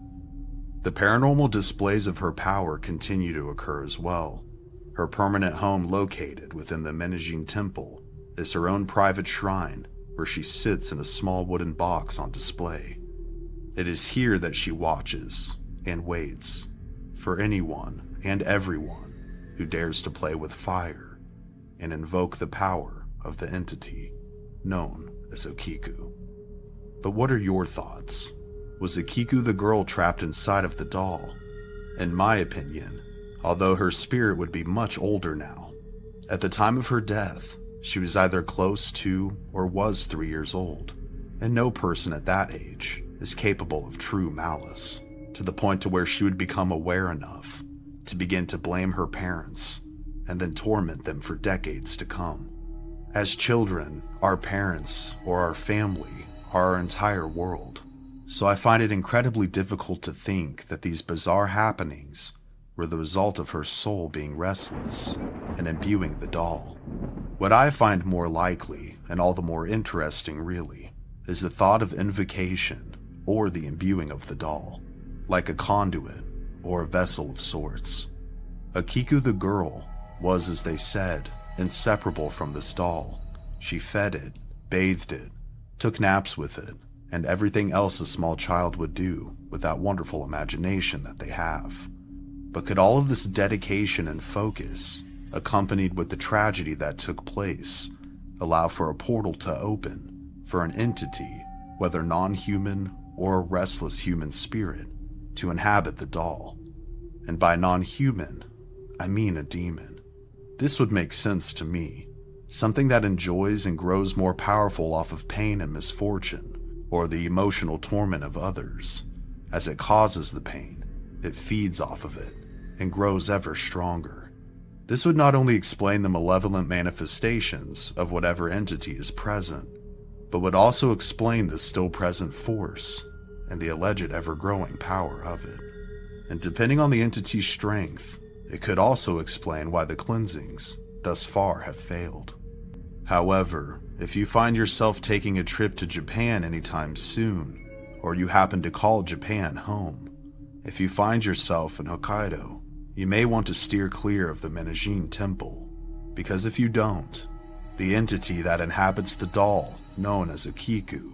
The paranormal displays of her power continue to occur as well, Her permanent home, located within the Menaging Temple, is her own private shrine where she sits in a small wooden box on display. It is here that she watches and waits for anyone and everyone who dares to play with fire and invoke the power of the entity known as Okiku. But what are your thoughts? Was Okiku the girl trapped inside of the doll? In my opinion, although her spirit would be much older now, at the time of her death, she was either close to or was 3 years old, and no person at that age is capable of true malice, to the point to where she would become aware enough to begin to blame her parents and then torment them for decades to come. As children, our parents or our family are our entire world, so I find it incredibly difficult to think that these bizarre happenings were the result of her soul being restless and imbuing the doll. What I find more likely, and all the more interesting really, is the thought of invocation or the imbuing of the doll, like a conduit or a vessel of sorts. Okiku the girl was, as they said, inseparable from this doll. She fed it, bathed it, took naps with it, and everything else a small child would do with that wonderful imagination that they have. But could all of this dedication and focus, accompanied with the tragedy that took place, allow for a portal to open for an entity, whether non-human or a restless human spirit, to inhabit the doll? And by non-human, I mean a demon. This would make sense to me. Something that enjoys and grows more powerful off of pain and misfortune, or the emotional torment of others. As it causes the pain, it feeds off of it and grows ever stronger. This would not only explain the malevolent manifestations of whatever entity is present, but would also explain the still present force and the alleged ever-growing power of it. And depending on the entity's strength, it could also explain why the cleansings thus far have failed. However, if you find yourself taking a trip to Japan anytime soon, or you happen to call Japan home, if you find yourself in Hokkaido, you may want to steer clear of the Menaging Temple, because if you don't, the entity that inhabits the doll, known as Okiku,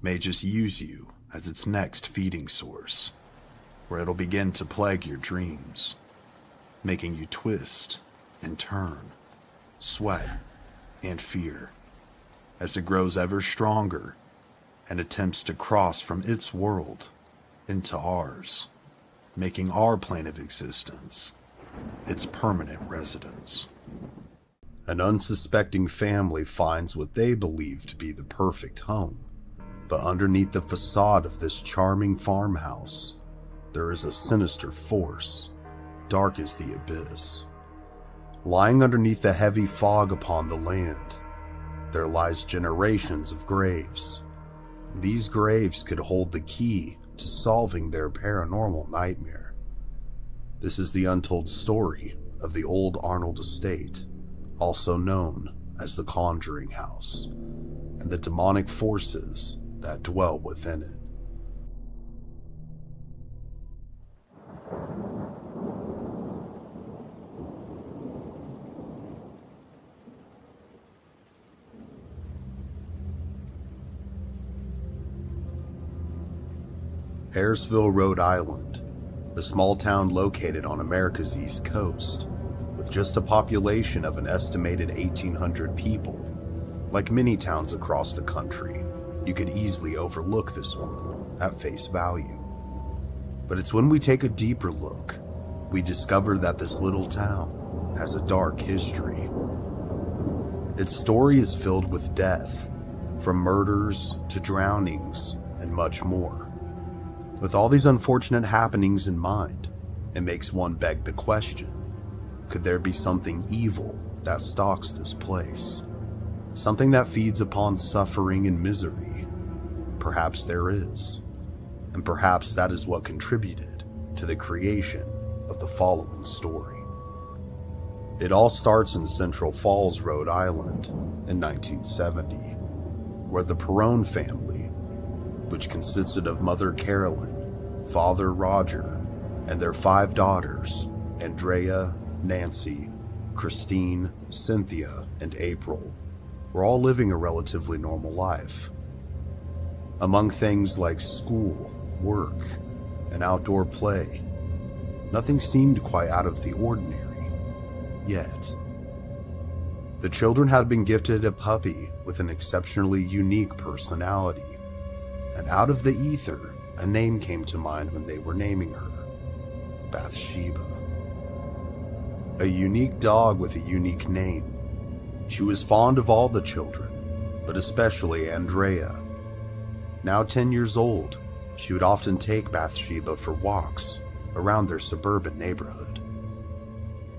may just use you as its next feeding source, where it'll begin to plague your dreams, making you twist and turn, sweat and fear, as it grows ever stronger and attempts to cross from its world into ours, making our plane of existence its permanent residence. An unsuspecting family finds what they believe to be the perfect home, but underneath the facade of this charming farmhouse, there is a sinister force, dark as the abyss. Lying underneath the heavy fog upon the land, there lies generations of graves. These graves could hold the key to solving their paranormal nightmare. This is the untold story of the old Arnold estate, also known as the Conjuring House, and the demonic forces that dwell within it. Harrisville, Rhode Island, a small town located on America's East Coast, with just a population of an estimated 1,800 people. Like many towns across the country, you could easily overlook this one at face value. But it's when we take a deeper look, we discover that this little town has a dark history. Its story is filled with death, from murders to drownings and much more. With all these unfortunate happenings in mind, it makes one beg the question, could there be something evil that stalks this place? Something that feeds upon suffering and misery? Perhaps there is. And perhaps that is what contributed to the creation of the following story. It all starts in Central Falls, Rhode Island in 1970, where the Perone family, which consisted of Mother Carolyn, Father Roger, and their 5 daughters, Andrea, Nancy, Christine, Cynthia, and April were all living a relatively normal life. Among things like school, work, and outdoor play, nothing seemed quite out of the ordinary, yet. The children had been gifted a puppy with an exceptionally unique personality, and out of the ether, a name came to mind when they were naming her, Bathsheba. A unique dog with a unique name. She was fond of all the children, but especially Andrea. Now 10 years old, she would often take Bathsheba for walks around their suburban neighborhood.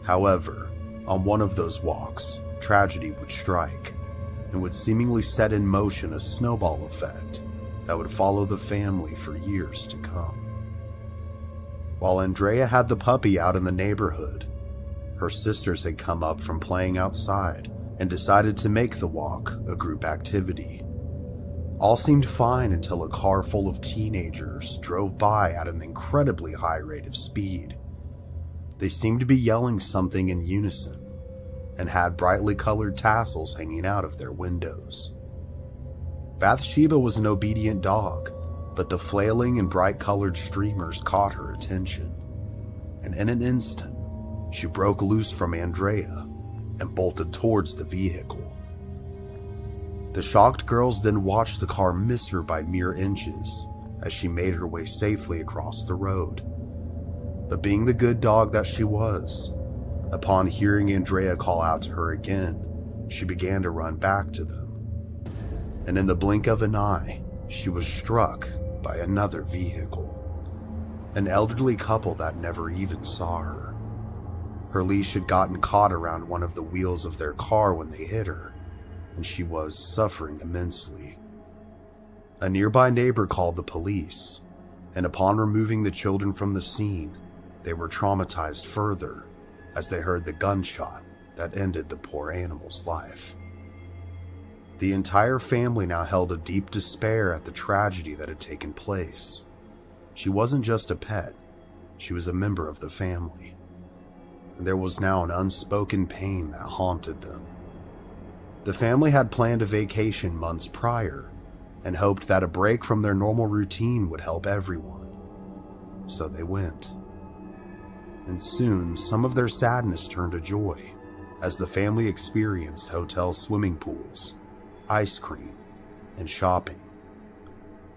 However, on one of those walks, tragedy would strike and would seemingly set in motion a snowball effect that would follow the family for years to come. While Andrea had the puppy out in the neighborhood, her sisters had come up from playing outside and decided to make the walk a group activity. All seemed fine until a car full of teenagers drove by at an incredibly high rate of speed. They seemed to be yelling something in unison and had brightly colored tassels hanging out of their windows. Bathsheba was an obedient dog, but the flailing and bright-colored streamers caught her attention, and in an instant, she broke loose from Andrea and bolted towards the vehicle. The shocked girls then watched the car miss her by mere inches as she made her way safely across the road. But being the good dog that she was, upon hearing Andrea call out to her again, she began to run back to them. And in the blink of an eye, she was struck by another vehicle. An elderly couple that never even saw her. Her leash had gotten caught around one of the wheels of their car when they hit her, and she was suffering immensely. A nearby neighbor called the police, and upon removing the children from the scene, they were traumatized further as they heard the gunshot that ended the poor animal's life. The entire family now held a deep despair at the tragedy that had taken place. She wasn't just a pet, she was a member of the family. And there was now an unspoken pain that haunted them. The family had planned a vacation months prior and hoped that a break from their normal routine would help everyone. So they went. And soon, some of their sadness turned to joy as the family experienced hotel swimming pools, ice cream, and shopping.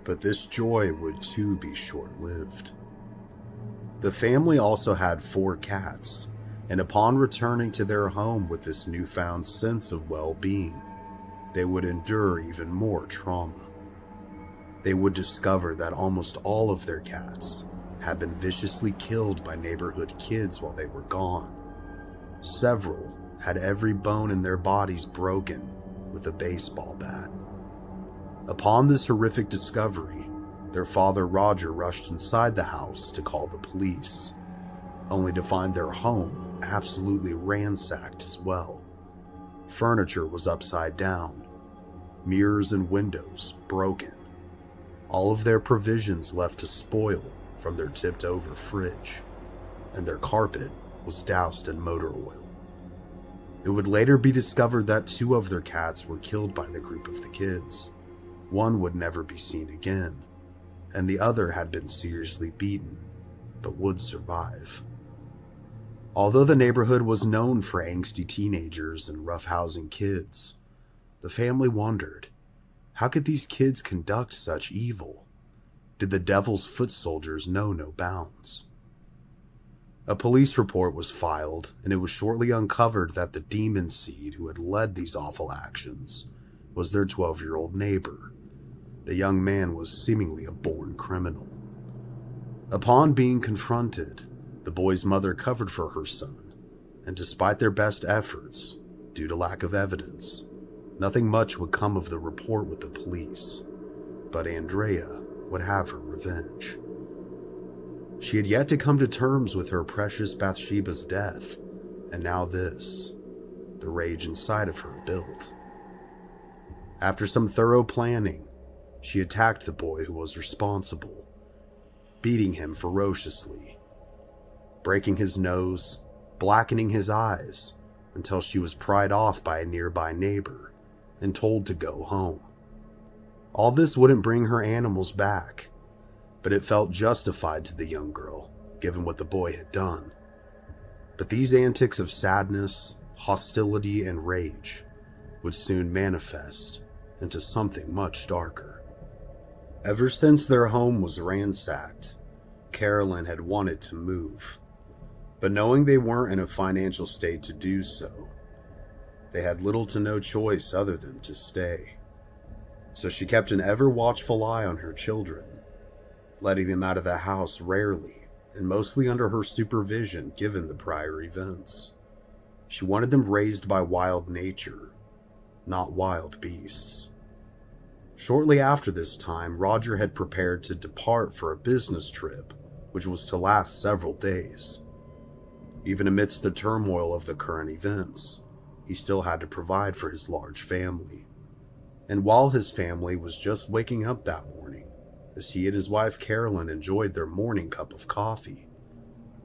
But this joy would too be short-lived. The family also had 4 cats, and upon returning to their home with this newfound sense of well-being, they would endure even more trauma. They would discover that almost all of their cats had been viciously killed by neighborhood kids while they were gone. Several had every bone in their bodies broken with a baseball bat. Upon this horrific discovery, their father Roger rushed inside the house to call the police, only to find their home absolutely ransacked as well. Furniture was upside down, mirrors and windows broken, all of their provisions left to spoil from their tipped-over fridge, and their carpet was doused in motor oil. It would later be discovered that 2 of their cats were killed by the group of the kids. One would never be seen again, and the other had been seriously beaten, but would survive. Although the neighborhood was known for angsty teenagers and roughhousing kids, the family wondered, how could these kids conduct such evil? Did the devil's foot soldiers know no bounds? A police report was filed, and it was shortly uncovered that the demon seed who had led these awful actions was their 12-year-old neighbor. The young man was seemingly a born criminal. Upon being confronted, the boy's mother covered for her son, and despite their best efforts, due to lack of evidence, nothing much would come of the report with the police. But Andrea would have her revenge. She had yet to come to terms with her precious Bathsheba's death, and now this, the rage inside of her built. After some thorough planning, she attacked the boy who was responsible, beating him ferociously, breaking his nose, blackening his eyes, until she was pried off by a nearby neighbor and told to go home. All this wouldn't bring her animals back, but it felt justified to the young girl, given what the boy had done. But these antics of sadness, hostility, and rage would soon manifest into something much darker. Ever since their home was ransacked, Carolyn had wanted to move, but knowing they weren't in a financial state to do so, they had little to no choice other than to stay. So she kept an ever-watchful eye on her children, letting them out of the house rarely and mostly under her supervision given the prior events. She wanted them raised by wild nature, not wild beasts. Shortly after this time, Roger had prepared to depart for a business trip, which was to last several days. Even amidst the turmoil of the current events, he still had to provide for his large family. And while his family was just waking up that morning, as he and his wife Carolyn enjoyed their morning cup of coffee,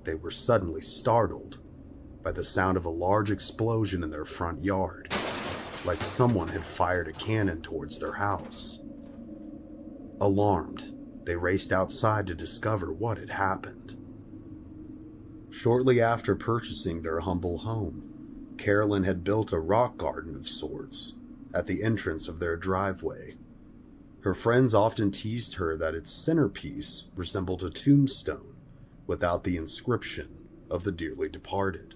they were suddenly startled by the sound of a large explosion in their front yard, like someone had fired a cannon towards their house. Alarmed, they raced outside to discover what had happened. Shortly after purchasing their humble home, Carolyn had built a rock garden of sorts at the entrance of their driveway. Her friends often teased her that its centerpiece resembled a tombstone without the inscription of the dearly departed.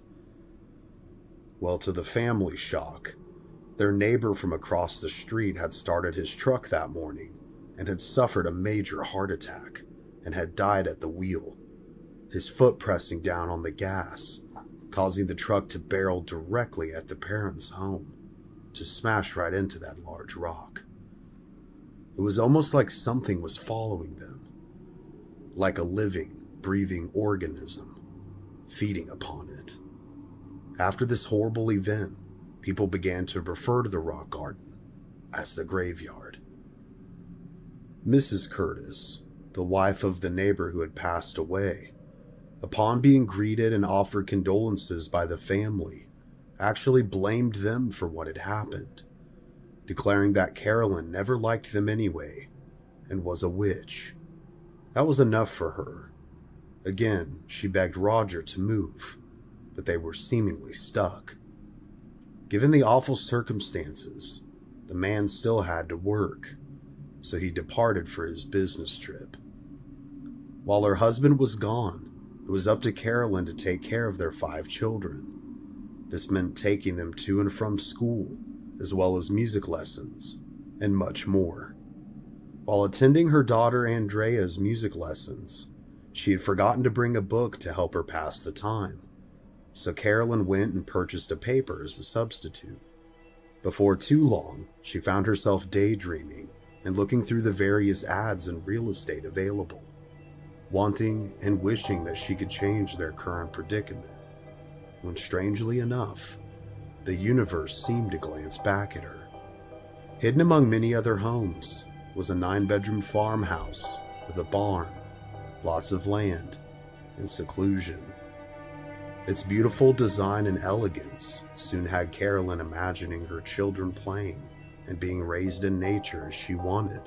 Well, to the family's shock, their neighbor from across the street had started his truck that morning and had suffered a major heart attack and had died at the wheel, his foot pressing down on the gas, causing the truck to barrel directly at the parents' home, to smash right into that large rock. It was almost like something was following them, like a living, breathing organism, feeding upon it. After this horrible event, people began to refer to the rock garden as the graveyard. Mrs. Curtis, the wife of the neighbor who had passed away, upon being greeted and offered condolences by the family, actually blamed them for what had happened, declaring that Carolyn never liked them anyway and was a witch. That was enough for her. Again, she begged Roger to move, but they were seemingly stuck. Given the awful circumstances, the man still had to work, so he departed for his business trip. While her husband was gone, it was up to Carolyn to take care of their 5 children. This meant taking them to and from school, as well as music lessons, and much more. While attending her daughter Andrea's music lessons, she had forgotten to bring a book to help her pass the time, so Carolyn went and purchased a paper as a substitute. Before too long, she found herself daydreaming and looking through the various ads in real estate available, wanting and wishing that she could change their current predicament, when strangely enough, the universe seemed to glance back at her. Hidden among many other homes was a 9-bedroom farmhouse with a barn, lots of land, and seclusion. Its beautiful design and elegance soon had Carolyn imagining her children playing and being raised in nature as she wanted,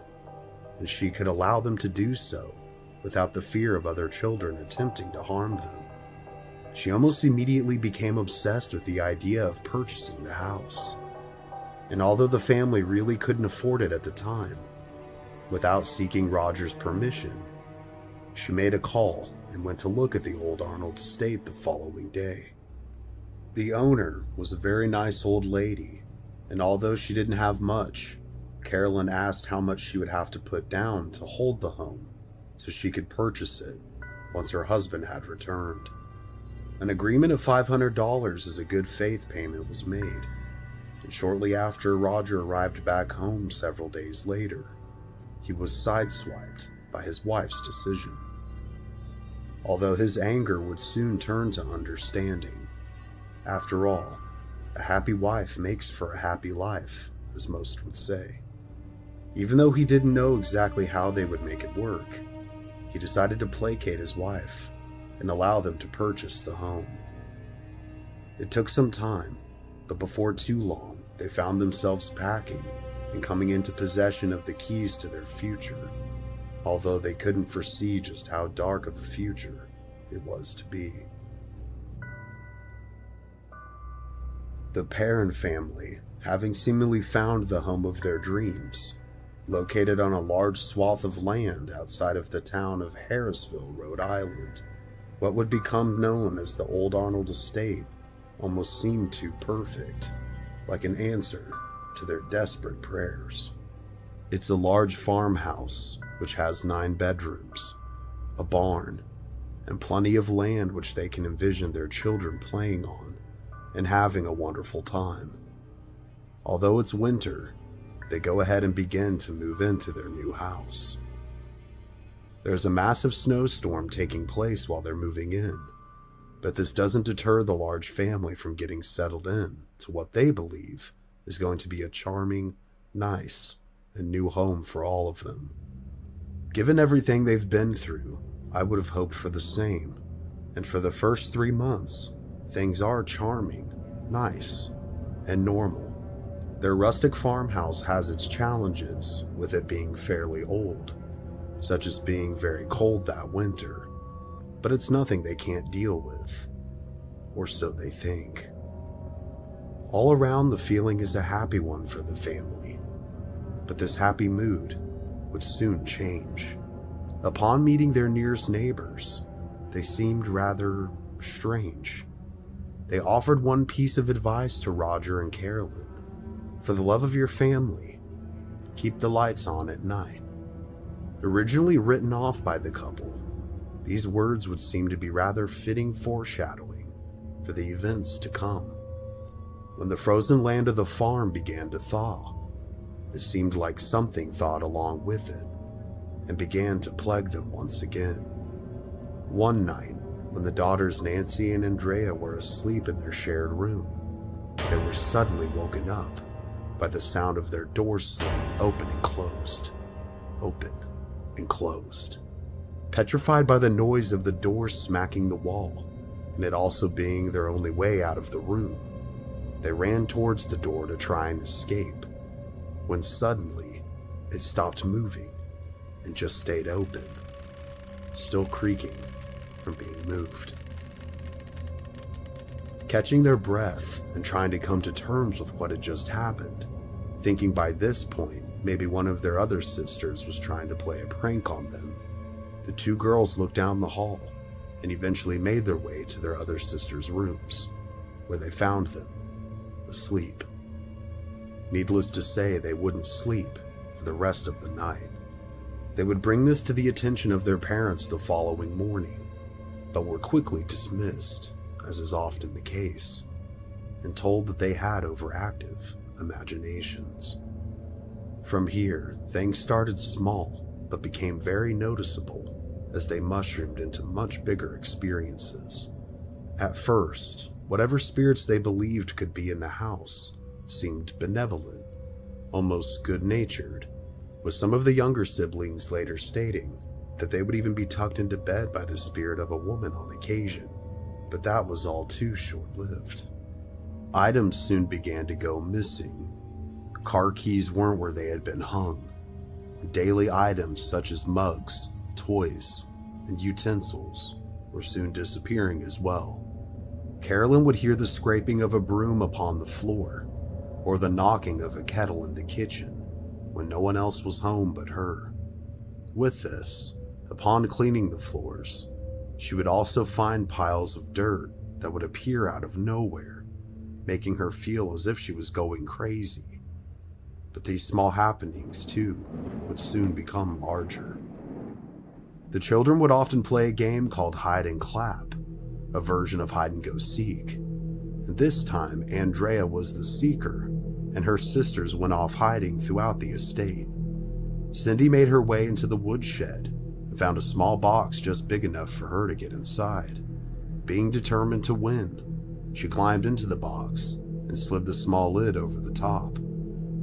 and she could allow them to do so without the fear of other children attempting to harm them. She almost immediately became obsessed with the idea of purchasing the house. And although the family really couldn't afford it at the time, without seeking Roger's permission, she made a call and went to look at the old Arnold estate the following day. The owner was a very nice old lady, and although she didn't have much, Carolyn asked how much she would have to put down to hold the home so she could purchase it once her husband had returned. An agreement of $500 as a good faith payment was made, and shortly after Roger arrived back home several days later, he was sideswiped by his wife's decision. Although his anger would soon turn to understanding. After all, a happy wife makes for a happy life, as most would say. Even though he didn't know exactly how they would make it work, he decided to placate his wife and allow them to purchase the home. It took some time, but before too long, they found themselves packing and coming into possession of the keys to their future, although they couldn't foresee just how dark of a future it was to be. The Perrin family, having seemingly found the home of their dreams, located on a large swath of land outside of the town of Harrisville, Rhode Island, what would become known as the Old Arnold Estate almost seemed too perfect, like an answer to their desperate prayers. It's a large farmhouse which has 9 bedrooms, a barn, and plenty of land which they can envision their children playing on and having a wonderful time. Although it's winter, they go ahead and begin to move into their new house. There's a massive snowstorm taking place while they're moving in, but this doesn't deter the large family from getting settled in to what they believe is going to be a charming, nice, and new home for all of them. Given everything they've been through, I would have hoped for the same, and for the first 3 months, things are charming, nice, and normal. Their rustic farmhouse has its challenges, with it being fairly old, such as being very cold that winter, but it's nothing they can't deal with, or so they think. All around, the feeling is a happy one for the family, but this happy mood would soon change. Upon meeting their nearest neighbors, they seemed rather strange. They offered one piece of advice to Roger and Carolyn. For the love of your family, keep the lights on at night. Originally written off by the couple, these words would seem to be rather fitting foreshadowing for the events to come. When the frozen land of the farm began to thaw, it seemed like something thawed along with it and began to plague them once again. One night, when the daughters Nancy and Andrea were asleep in their shared room, they were suddenly woken up by the sound of their doors slowly open and closed, open and closed. Petrified by the noise of the door smacking the wall, and it also being their only way out of the room, they ran towards the door to try and escape, when suddenly it stopped moving and just stayed open, still creaking from being moved. Catching their breath and trying to come to terms with what had just happened, thinking by this point maybe one of their other sisters was trying to play a prank on them, the 2 girls looked down the hall and eventually made their way to their other sisters' rooms, where they found them asleep. Needless to say, they wouldn't sleep for the rest of the night. They would bring this to the attention of their parents the following morning, but were quickly dismissed, as is often the case, and told that they had overactive imaginations. From here, things started small, but became very noticeable as they mushroomed into much bigger experiences. At first, whatever spirits they believed could be in the house seemed benevolent, almost good-natured, with some of the younger siblings later stating that they would even be tucked into bed by the spirit of a woman on occasion, but that was all too short-lived. Items soon began to go missing. Car keys weren't where they had been hung. Daily items such as mugs, toys, and utensils were soon disappearing as well. Carolyn would hear the scraping of a broom upon the floor, or the knocking of a kettle in the kitchen when no one else was home but her. With this, upon cleaning the floors, she would also find piles of dirt that would appear out of nowhere, making her feel as if she was going crazy. But these small happenings, too, would soon become larger. The children would often play a game called hide and clap, a version of hide and go seek. And this time, Andrea was the seeker, and her sisters went off hiding throughout the estate. Cindy made her way into the woodshed and found a small box just big enough for her to get inside. Being determined to win, she climbed into the box and slid the small lid over the top,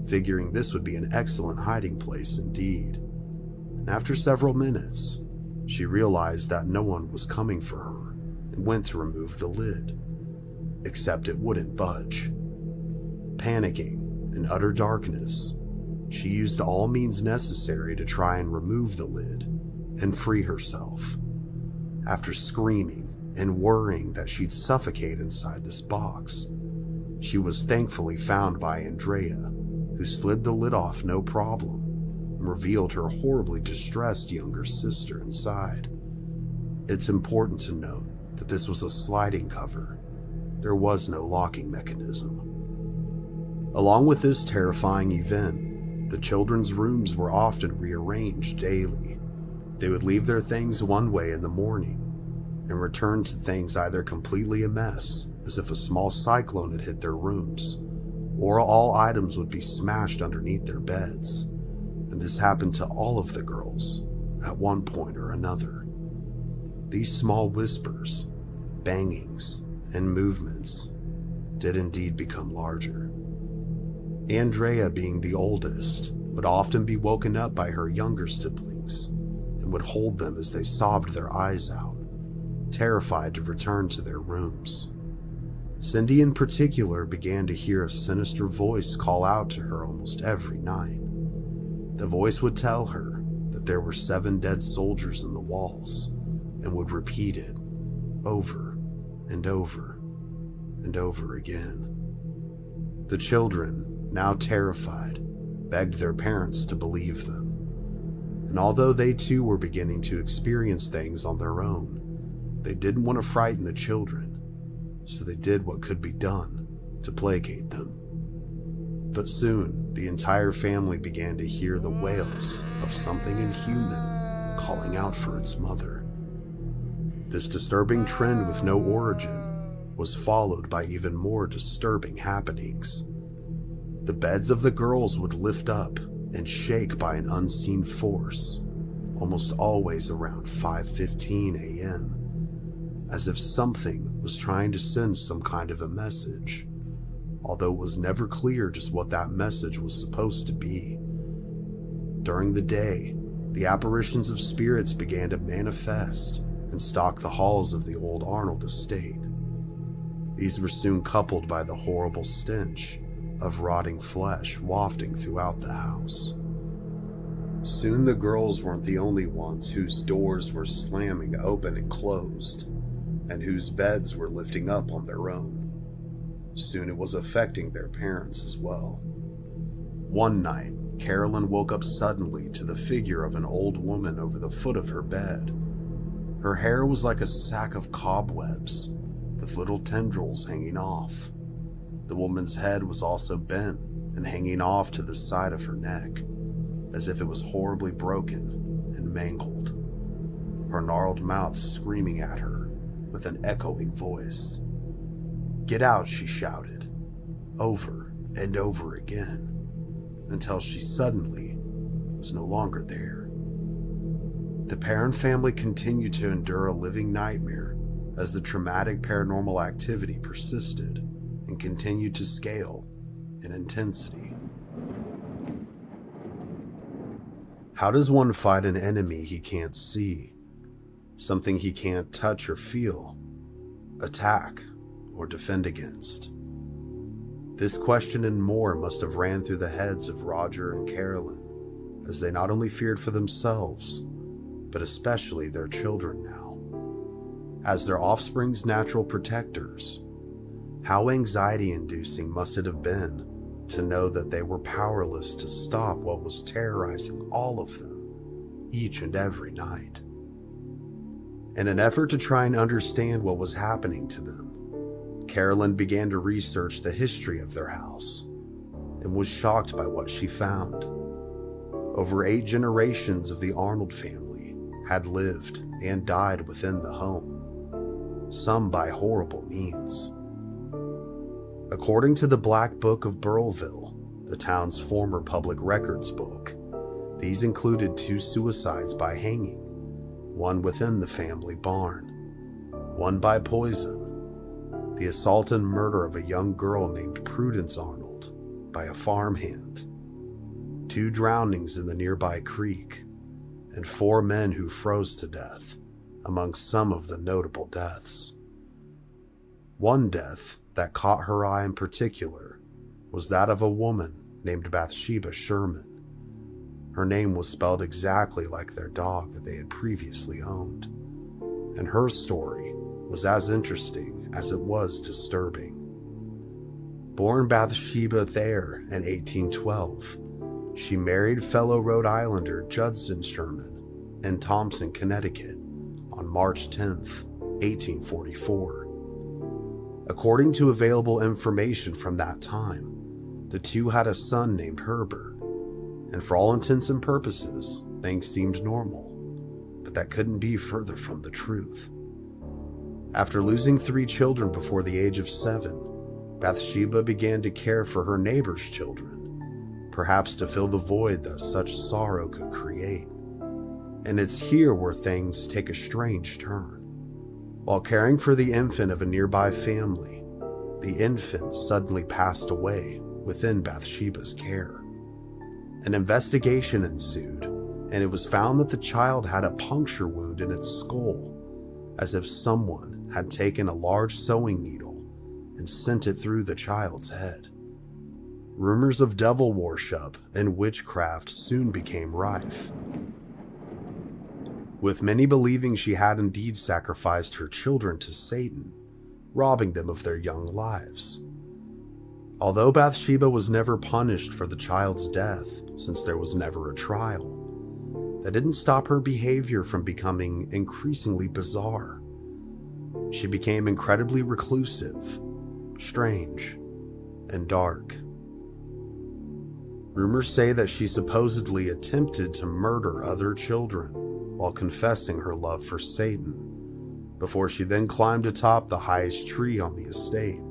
figuring this would be an excellent hiding place indeed. And after several minutes, she realized that no one was coming for her and went to remove the lid. Except it wouldn't budge. Panicking, in utter darkness, she used all means necessary to try and remove the lid and free herself. After screaming and worrying that she'd suffocate inside this box, she was thankfully found by Andrea, who slid the lid off no problem and revealed her horribly distressed younger sister inside. It's important to note that this was a sliding cover. There was no locking mechanism. Along with this terrifying event, the children's rooms were often rearranged daily. They would leave their things one way in the morning and return to things either completely a mess, as if a small cyclone had hit their rooms, or all items would be smashed underneath their beds. And this happened to all of the girls at one point or another. These small whispers, bangings, and movements did indeed become larger. Andrea, being the oldest, would often be woken up by her younger siblings and would hold them as they sobbed their eyes out, terrified to return to their rooms. Cindy in particular began to hear a sinister voice call out to her almost every night. The voice would tell her that there were 7 dead soldiers in the walls and would repeat it over and over and over again. The children, now terrified, begged their parents to believe them. And although they too were beginning to experience things on their own, they didn't want to frighten the children, so they did what could be done to placate them. But soon, the entire family began to hear the wails of something inhuman calling out for its mother. This disturbing trend with no origin was followed by even more disturbing happenings. The beds of the girls would lift up and shake by an unseen force, almost always around 5:15 a.m., as if something was trying to send some kind of a message, although it was never clear just what that message was supposed to be. During the day, the apparitions of spirits began to manifest and stalk the halls of the old Arnold estate. These were soon coupled by the horrible stench of rotting flesh wafting throughout the house. Soon the girls weren't the only ones whose doors were slamming open and closed, and whose beds were lifting up on their own. Soon it was affecting their parents as well. One night, Carolyn woke up suddenly to the figure of an old woman over the foot of her bed. Her hair was like a sack of cobwebs, with little tendrils hanging off. The woman's head was also bent and hanging off to the side of her neck, as if it was horribly broken and mangled. Her gnarled mouth screaming at her with an echoing voice. "Get out," she shouted, over and over again, until she suddenly was no longer there. The Perron family continued to endure a living nightmare as the traumatic paranormal activity persisted and continued to scale in intensity. How does one fight an enemy he can't see? Something he can't touch or feel, attack, or defend against? This question and more must have ran through the heads of Roger and Carolyn, as they not only feared for themselves, but especially their children now. As their offspring's natural protectors, how anxiety-inducing must it have been to know that they were powerless to stop what was terrorizing all of them each and every night. In an effort to try and understand what was happening to them, Carolyn began to research the history of their house and was shocked by what she found. Over 8 generations of the Arnold family had lived and died within the home, some by horrible means. According to the Black Book of Burrillville, the town's former public records book, these included 2 suicides by hanging, one within the family barn, one by poison, the assault and murder of a young girl named Prudence Arnold by a farmhand, 2 drownings in the nearby creek, and 4 men who froze to death, among some of the notable deaths. One death that caught her eye in particular was that of a woman named Bathsheba Sherman. Her name was spelled exactly like their dog that they had previously owned, and her story was as interesting as it was disturbing. Born Bathsheba Thayer in 1812, she married fellow Rhode Islander Judson Sherman in Thompson, Connecticut on March 10, 1844. According to available information from that time, the two had a son named Herbert, and for all intents and purposes, things seemed normal, but that couldn't be further from the truth. After losing 3 children before the age of 7, Bathsheba began to care for her neighbor's children, perhaps to fill the void that such sorrow could create. And it's here where things take a strange turn. While caring for the infant of a nearby family, the infant suddenly passed away within Bathsheba's care. An investigation ensued, and it was found that the child had a puncture wound in its skull, as if someone had taken a large sewing needle and sent it through the child's head. Rumors of devil worship and witchcraft soon became rife, with many believing she had indeed sacrificed her children to Satan, robbing them of their young lives. Although Bathsheba was never punished for the child's death, since there was never a trial, that didn't stop her behavior from becoming increasingly bizarre. She became incredibly reclusive, strange, and dark. Rumors say that she supposedly attempted to murder other children while confessing her love for Satan, before she then climbed atop the highest tree on the estate,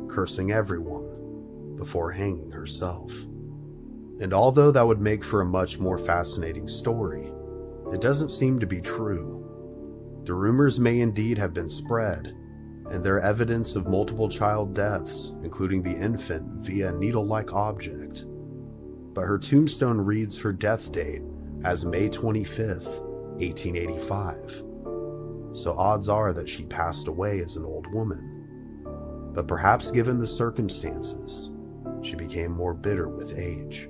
cursing everyone before hanging herself. And although that would make for a much more fascinating story, it doesn't seem to be true. The rumors may indeed have been spread, and there are evidence of multiple child deaths, including the infant via a needle-like object. But her tombstone reads her death date as May 25th, 1885. So odds are that she passed away as an old woman. But perhaps given the circumstances, she became more bitter with age.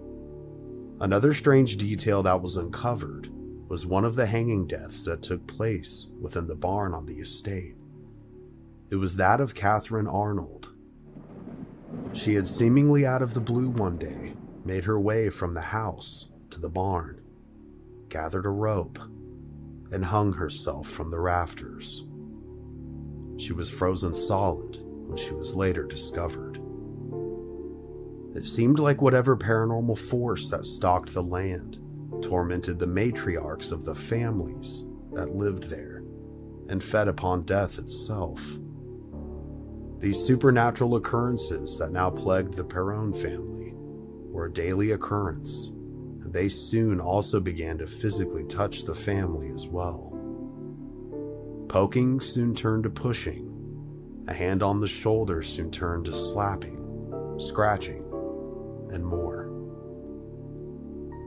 Another strange detail that was uncovered was one of the hanging deaths that took place within the barn on the estate. It was that of Catherine Arnold. She had seemingly out of the blue one day made her way from the house to the barn, gathered a rope, and hung herself from the rafters. She was frozen solid when she was later discovered. It seemed like whatever paranormal force that stalked the land tormented the matriarchs of the families that lived there and fed upon death itself. These supernatural occurrences that now plagued the Perron family were a daily occurrence, and they soon also began to physically touch the family as well. Poking soon turned to pushing. A hand on the shoulder soon turned to slapping, scratching, and more.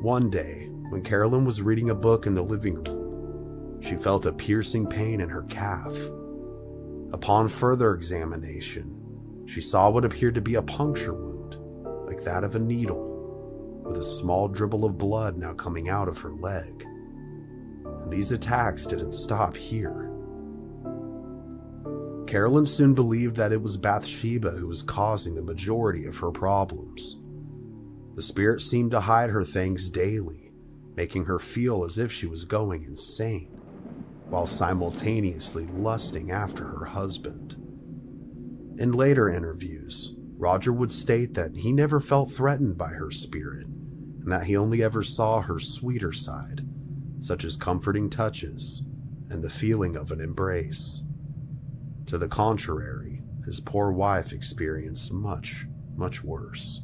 One day, when Carolyn was reading a book in the living room, she felt a piercing pain in her calf. Upon further examination, she saw what appeared to be a puncture wound, like that of a needle, with a small dribble of blood now coming out of her leg. And these attacks didn't stop here. Carolyn soon believed that it was Bathsheba who was causing the majority of her problems. The spirit seemed to hide her things daily, making her feel as if she was going insane, while simultaneously lusting after her husband. In later interviews, Roger would state that he never felt threatened by her spirit, and that he only ever saw her sweeter side, such as comforting touches and the feeling of an embrace. To the contrary, his poor wife experienced much, much worse.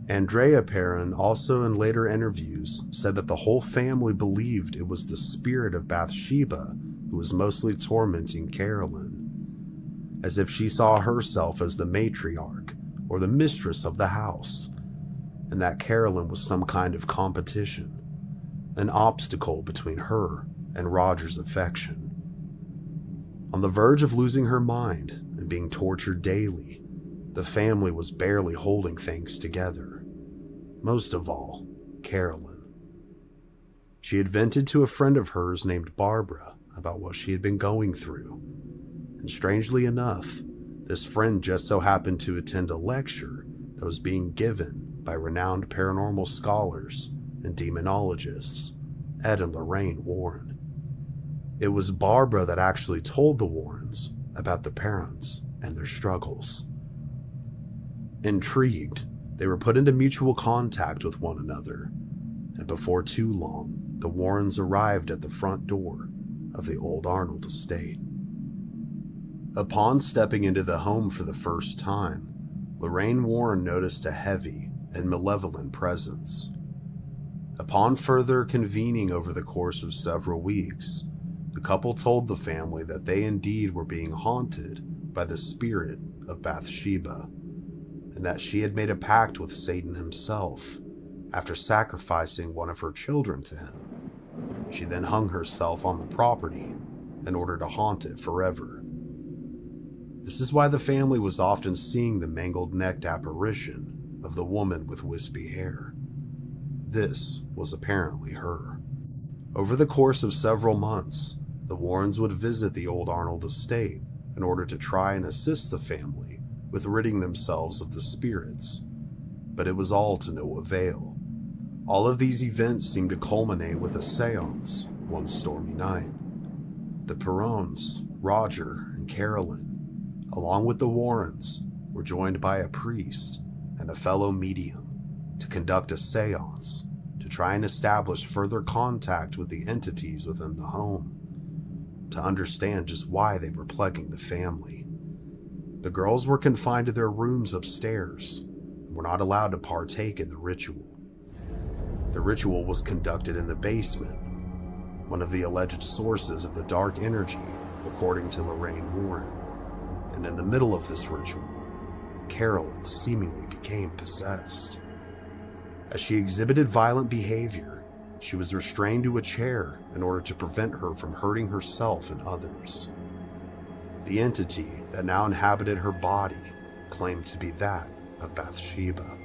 Andrea Perron also in later interviews said that the whole family believed it was the spirit of Bathsheba who was mostly tormenting Carolyn, as if she saw herself as the matriarch or the mistress of the house, and that Carolyn was some kind of competition, an obstacle between her and Roger's affection. On the verge of losing her mind and being tortured daily, The family was barely holding things together. Most of all, Carolyn. She had vented to a friend of hers named Barbara about what she had been going through. And strangely enough, this friend just so happened to attend a lecture that was being given by renowned paranormal scholars and demonologists, Ed and Lorraine Warren. It was Barbara that actually told the Warrens about the parents and their struggles. Intrigued, they were put into mutual contact with one another, and before too long, the Warrens arrived at the front door of the old Arnold estate. Upon stepping into the home for the first time, Lorraine Warren noticed a heavy and malevolent presence. Upon further convening over the course of several weeks, the couple told the family that they indeed were being haunted by the spirit of Bathsheba, and that she had made a pact with Satan himself after sacrificing one of her children to him. She then hung herself on the property in order to haunt it forever. This is why the family was often seeing the mangled-necked apparition of the woman with wispy hair. This was apparently her. Over the course of several months, the Warrens would visit the old Arnold estate in order to try and assist the family with ridding themselves of the spirits, but it was all to no avail. All of these events seemed to culminate with a seance one stormy night. The Perrons, Roger, and Carolyn, along with the Warrens, were joined by a priest and a fellow medium to conduct a seance to try and establish further contact with the entities within the home, to understand just why they were plaguing the family. The girls were confined to their rooms upstairs and were not allowed to partake in the ritual. The ritual was conducted in the basement, one of the alleged sources of the dark energy, according to Lorraine Warren. And in the middle of this ritual, Carolyn seemingly became possessed. As she exhibited violent behavior, she was restrained to a chair in order to prevent her from hurting herself and others. The entity that now inhabited her body claimed to be that of Bathsheba.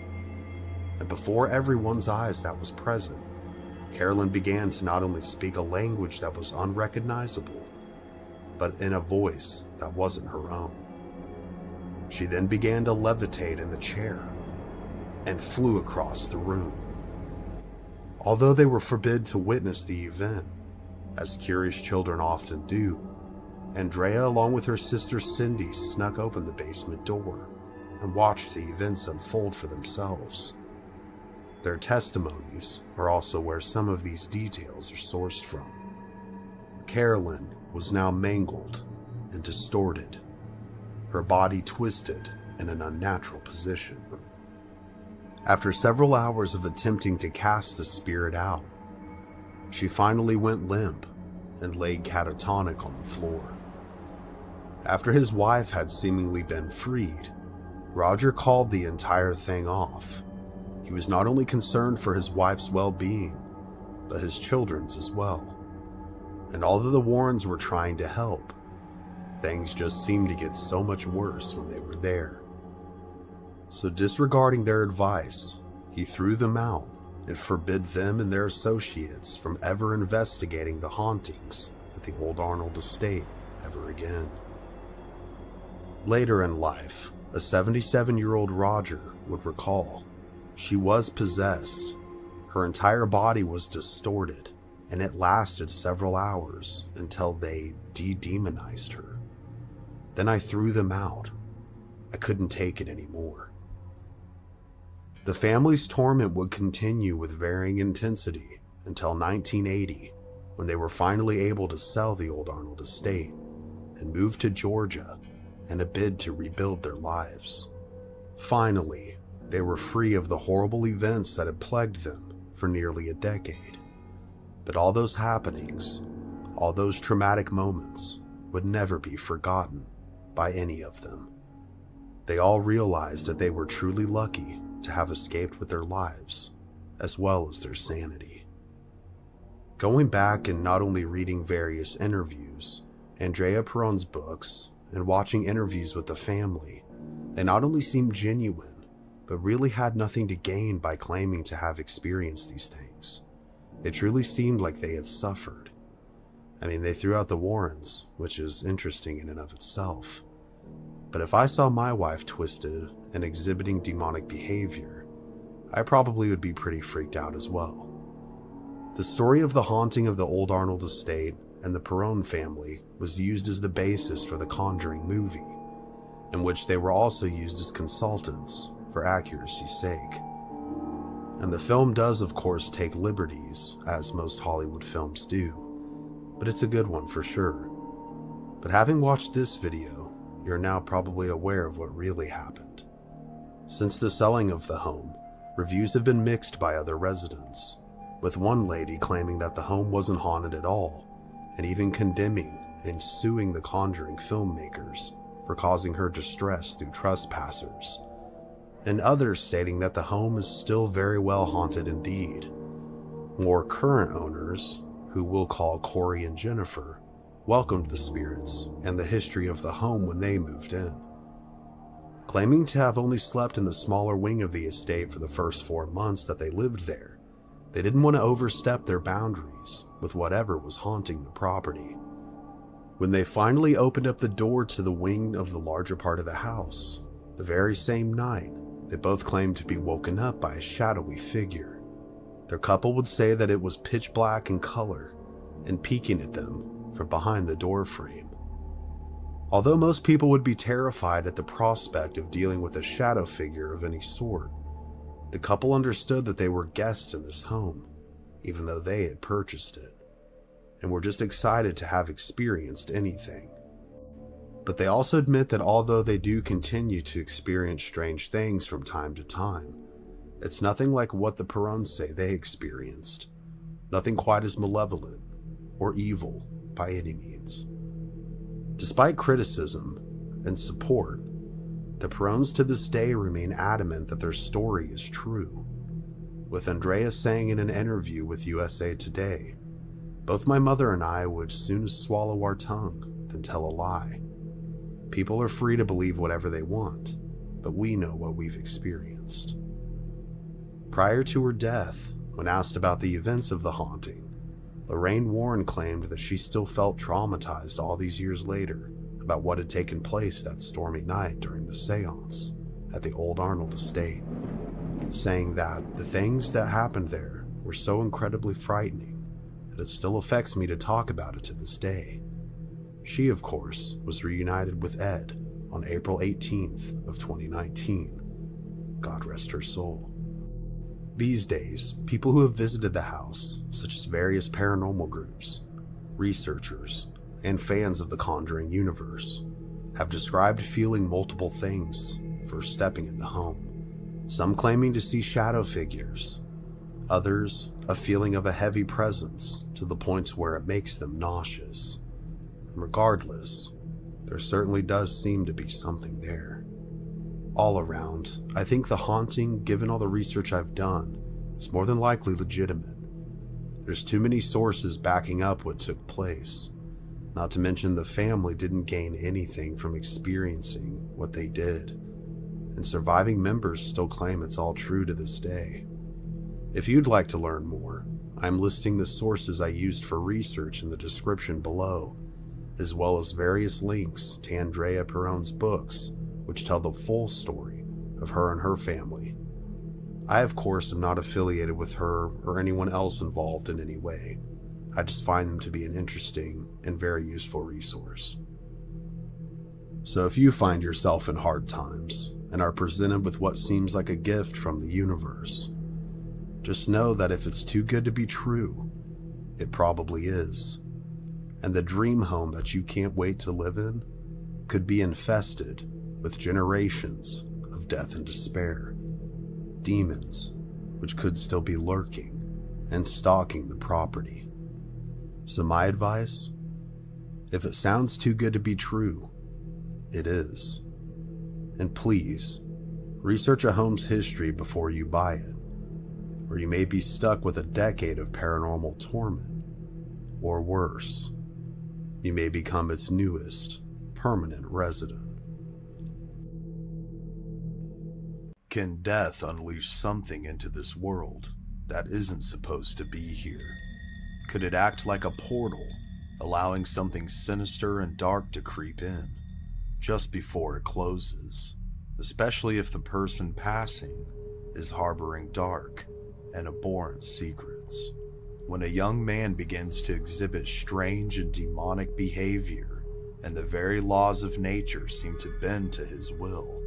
And before everyone's eyes that was present, Carolyn began to not only speak a language that was unrecognizable, but in a voice that wasn't her own. She then began to levitate in the chair and flew across the room. Although they were forbid to witness the event, as curious children often do, Andrea, along with her sister Cindy, snuck open the basement door and watched the events unfold for themselves. Their testimonies are also where some of these details are sourced from. Carolyn was now mangled and distorted, her body twisted in an unnatural position. After several hours of attempting to cast the spirit out, she finally went limp and lay catatonic on the floor. After his wife had seemingly been freed, Roger called the entire thing off. He was not only concerned for his wife's well-being, but his children's as well. And although the Warrens were trying to help, things just seemed to get so much worse when they were there. So disregarding their advice, he threw them out and forbid them and their associates from ever investigating the hauntings at the old Arnold estate ever again. Later in life, a 77-year-old Roger would recall, she was possessed. Her entire body was distorted, and it lasted several hours until they de-demonized her. Then I threw them out. I couldn't take it anymore. The family's torment would continue with varying intensity until 1980, when they were finally able to sell the old Arnold estate and move to Georgia in a bid to rebuild their lives. Finally, they were free of the horrible events that had plagued them for nearly a decade. But all those happenings, all those traumatic moments, would never be forgotten by any of them. They all realized that they were truly lucky to have escaped with their lives, as well as their sanity. Going back and not only reading various interviews, Andrea Perron's books, and watching interviews with the family, They not only seemed genuine, but really had nothing to gain by claiming to have experienced these things. It truly seemed like they had suffered. I mean, they threw out the Warrens, which is interesting in and of itself. But if I saw my wife twisted and exhibiting demonic behavior, I probably would be pretty freaked out as well. The story of the haunting of the old Arnold estate and the Perron family was used as the basis for the Conjuring movie, in which they were also used as consultants for accuracy's sake. And the film does, of course, take liberties, as most Hollywood films do, but it's a good one for sure. But having watched this video, you're now probably aware of what really happened. Since the selling of the home, reviews have been mixed by other residents, with one lady claiming that the home wasn't haunted at all, and even condemning and suing the Conjuring filmmakers for causing her distress through trespassers, and others stating that the home is still very well haunted indeed. More current owners, who we'll call Corey and Jennifer, welcomed the spirits and the history of the home when they moved in. Claiming to have only slept in the smaller wing of the estate for the first 4 months that they lived there, they didn't want to overstep their boundaries with whatever was haunting the property. When they finally opened up the door to the wing of the larger part of the house, the very same night, they both claimed to be woken up by a shadowy figure. Their couple would say that it was pitch black in color and peeking at them from behind the door frame. Although most people would be terrified at the prospect of dealing with a shadow figure of any sort, the couple understood that they were guests in this home, even though they had purchased it, and were just excited to have experienced anything. But they also admit that although they do continue to experience strange things from time to time, it's nothing like what the Perrons say they experienced. Nothing quite as malevolent or evil by any means. Despite criticism and support, the Perrons to this day remain adamant that their story is true, with Andrea saying in an interview with USA Today, "Both my mother and I would sooner swallow our tongue than tell a lie. People are free to believe whatever they want, but we know what we've experienced." Prior to her death, when asked about the events of the haunting, Lorraine Warren claimed that she still felt traumatized all these years later about what had taken place that stormy night during the seance at the old Arnold estate, saying that the things that happened there were so incredibly frightening that it still affects me to talk about it to this day. She, of course, was reunited with Ed on April 18th of 2019. God rest her soul. These days, people who have visited the house, such as various paranormal groups, researchers, and fans of the Conjuring universe, have described feeling multiple things first stepping in the home. Some claiming to see shadow figures, others a feeling of a heavy presence to the point where it makes them nauseous. And regardless, there certainly does seem to be something there. All around, I think the haunting, given all the research I've done, is more than likely legitimate. There's too many sources backing up what took place. Not to mention the family didn't gain anything from experiencing what they did, and surviving members still claim it's all true to this day. If you'd like to learn more, I'm listing the sources I used for research in the description below, as well as various links to Andrea Perron's books, which tell the full story of her and her family. I, of course, am not affiliated with her or anyone else involved in any way. I just find them to be an interesting and very useful resource. So if you find yourself in hard times and are presented with what seems like a gift from the universe, just know that if it's too good to be true, it probably is. And the dream home that you can't wait to live in could be infested with generations of death and despair, demons which could still be lurking and stalking the property. So my advice, if it sounds too good to be true, it is. And please, research a home's history before you buy it, or you may be stuck with a decade of paranormal torment, or worse, you may become its newest permanent resident. Can death unleash something into this world that isn't supposed to be here? Could it act like a portal, allowing something sinister and dark to creep in just before it closes, especially if the person passing is harboring dark and abhorrent secrets? When a young man begins to exhibit strange and demonic behavior, and the very laws of nature seem to bend to his will,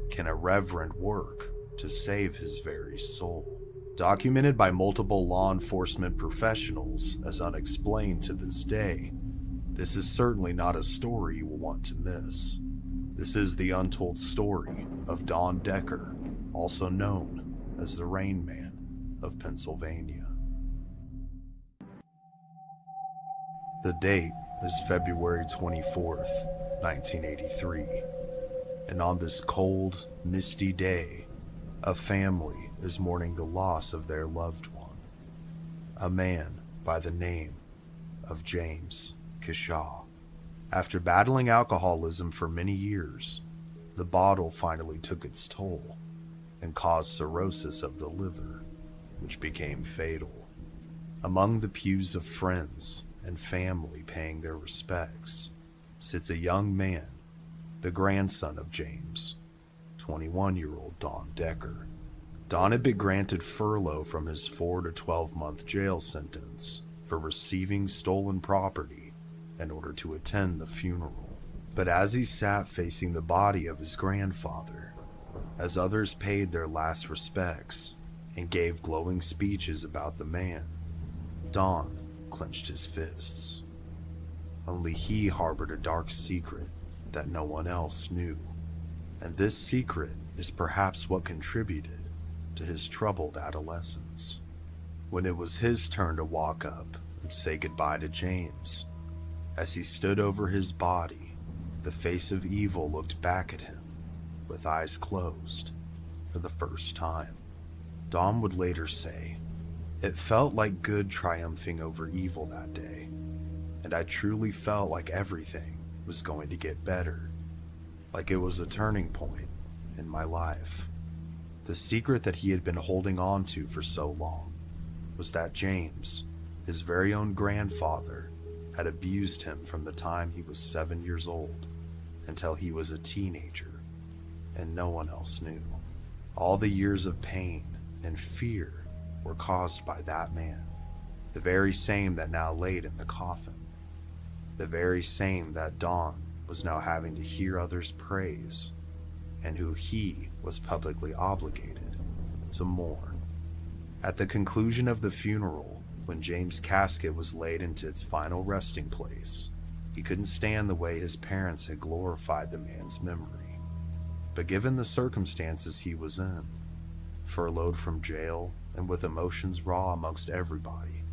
can a reverend work to save his very soul? Documented by multiple law enforcement professionals as unexplained to this day, this is certainly not a story you will want to miss. This is the untold story of Don Decker, also known as the Rainman of Pennsylvania. The date is February 24th, 1983, and on this cold, misty day, a family is mourning the loss of their loved one, a man by the name of James Kishaw. After battling alcoholism for many years, the bottle finally took its toll and caused cirrhosis of the liver, which became fatal. Among the pews of friends and family paying their respects sits a young man, the grandson of James, 21-year-old Don Decker. Don had been granted furlough from his 4 to 12-month jail sentence for receiving stolen property in order to attend the funeral. But as he sat facing the body of his grandfather, as others paid their last respects and gave glowing speeches about the man, Don clenched his fists. Only he harbored a dark secret that no one else knew, and this secret is perhaps what contributed to his troubled adolescence. When it was his turn to walk up and say goodbye to James, as he stood over his body, the face of evil looked back at him with eyes closed for the first time. Don would later say, "It felt like good triumphing over evil that day, and I truly felt like everything was going to get better, like it was a turning point in my life." The secret that he had been holding on to for so long was that James, his very own grandfather, had abused him from the time he was 7 years old until he was a teenager, and no one else knew. All the years of pain and fear were caused by that man, the very same that now laid in the coffin, the very same that Don was now having to hear others praise, and who he was publicly obligated to mourn. At the conclusion of the funeral, when James' casket was laid into its final resting place, he couldn't stand the way his parents had glorified the man's memory. But given the circumstances he was in, furloughed from jail and with emotions raw amongst everybody,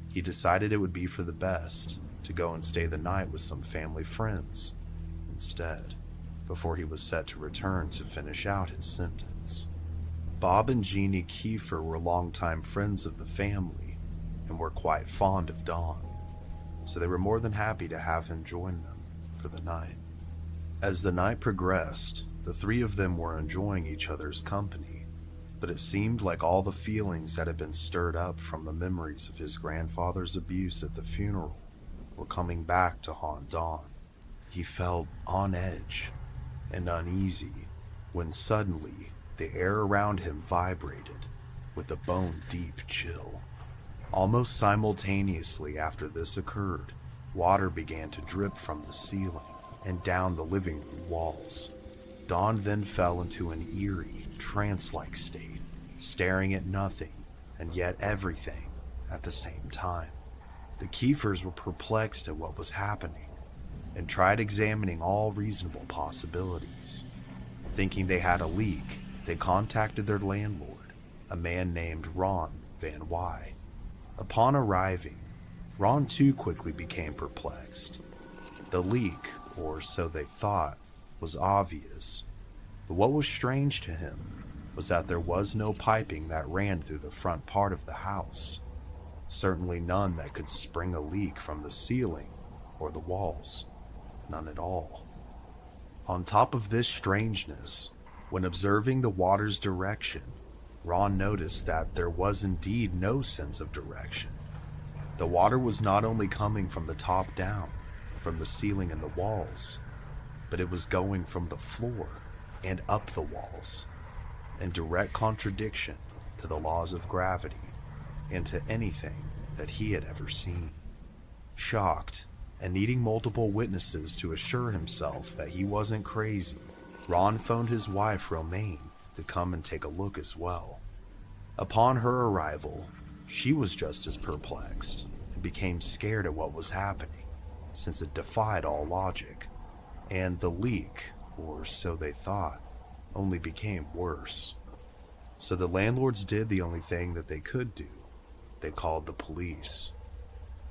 he decided it would be for the best to go and stay the night with some family friends instead, before he was set to return to finish out his sentence. Bob and Jeannie Kiefer were longtime friends of the family and were quite fond of Don, so they were more than happy to have him join them for the night. As the night progressed, the three of them were enjoying each other's company, but it seemed like all the feelings that had been stirred up from the memories of his grandfather's abuse at the funeral were coming back to haunt Don. He felt on edge and uneasy when suddenly the air around him vibrated with a bone-deep chill. Almost simultaneously after this occurred, water began to drip from the ceiling and down the living room walls. Don then fell into an eerie, trance-like state, staring at nothing and yet everything at the same time. The Kiefers were perplexed at what was happening and tried examining all reasonable possibilities. Thinking they had a leak, they contacted their landlord, a man named Ron Van Wy. Upon arriving, Ron too quickly became perplexed. The leak, or so they thought, was obvious, but what was strange to him was that there was no piping that ran through the front part of the house, certainly none that could spring a leak from the ceiling or the walls, none at all. On top of this strangeness, When observing the water's direction, Ron noticed that there was indeed no sense of direction. The water was not only coming from the top down, from the ceiling and the walls, but it was going from the floor and up the walls, in direct contradiction to the laws of gravity and to anything that he had ever seen. Shocked and needing multiple witnesses to assure himself that he wasn't crazy, Ron phoned his wife Romaine to come and take a look as well. Upon her arrival, she was just as perplexed and became scared at what was happening, since it defied all logic, and the leak, or so they thought, only became worse. So the landlords did the only thing that they could do. They called the police.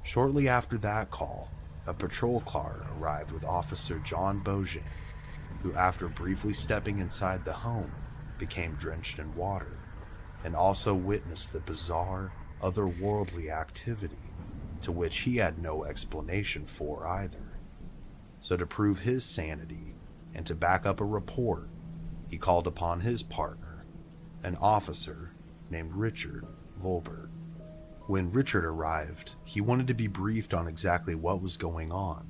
Shortly after that call, a patrol car arrived with Officer John Beaujean, who, after briefly stepping inside the home, became drenched in water, and also witnessed the bizarre, otherworldly activity to which he had no explanation for either. So to prove his sanity and to back up a report, he called upon his partner, an officer named Richard Volbert. When Richard arrived, he wanted to be briefed on exactly what was going on,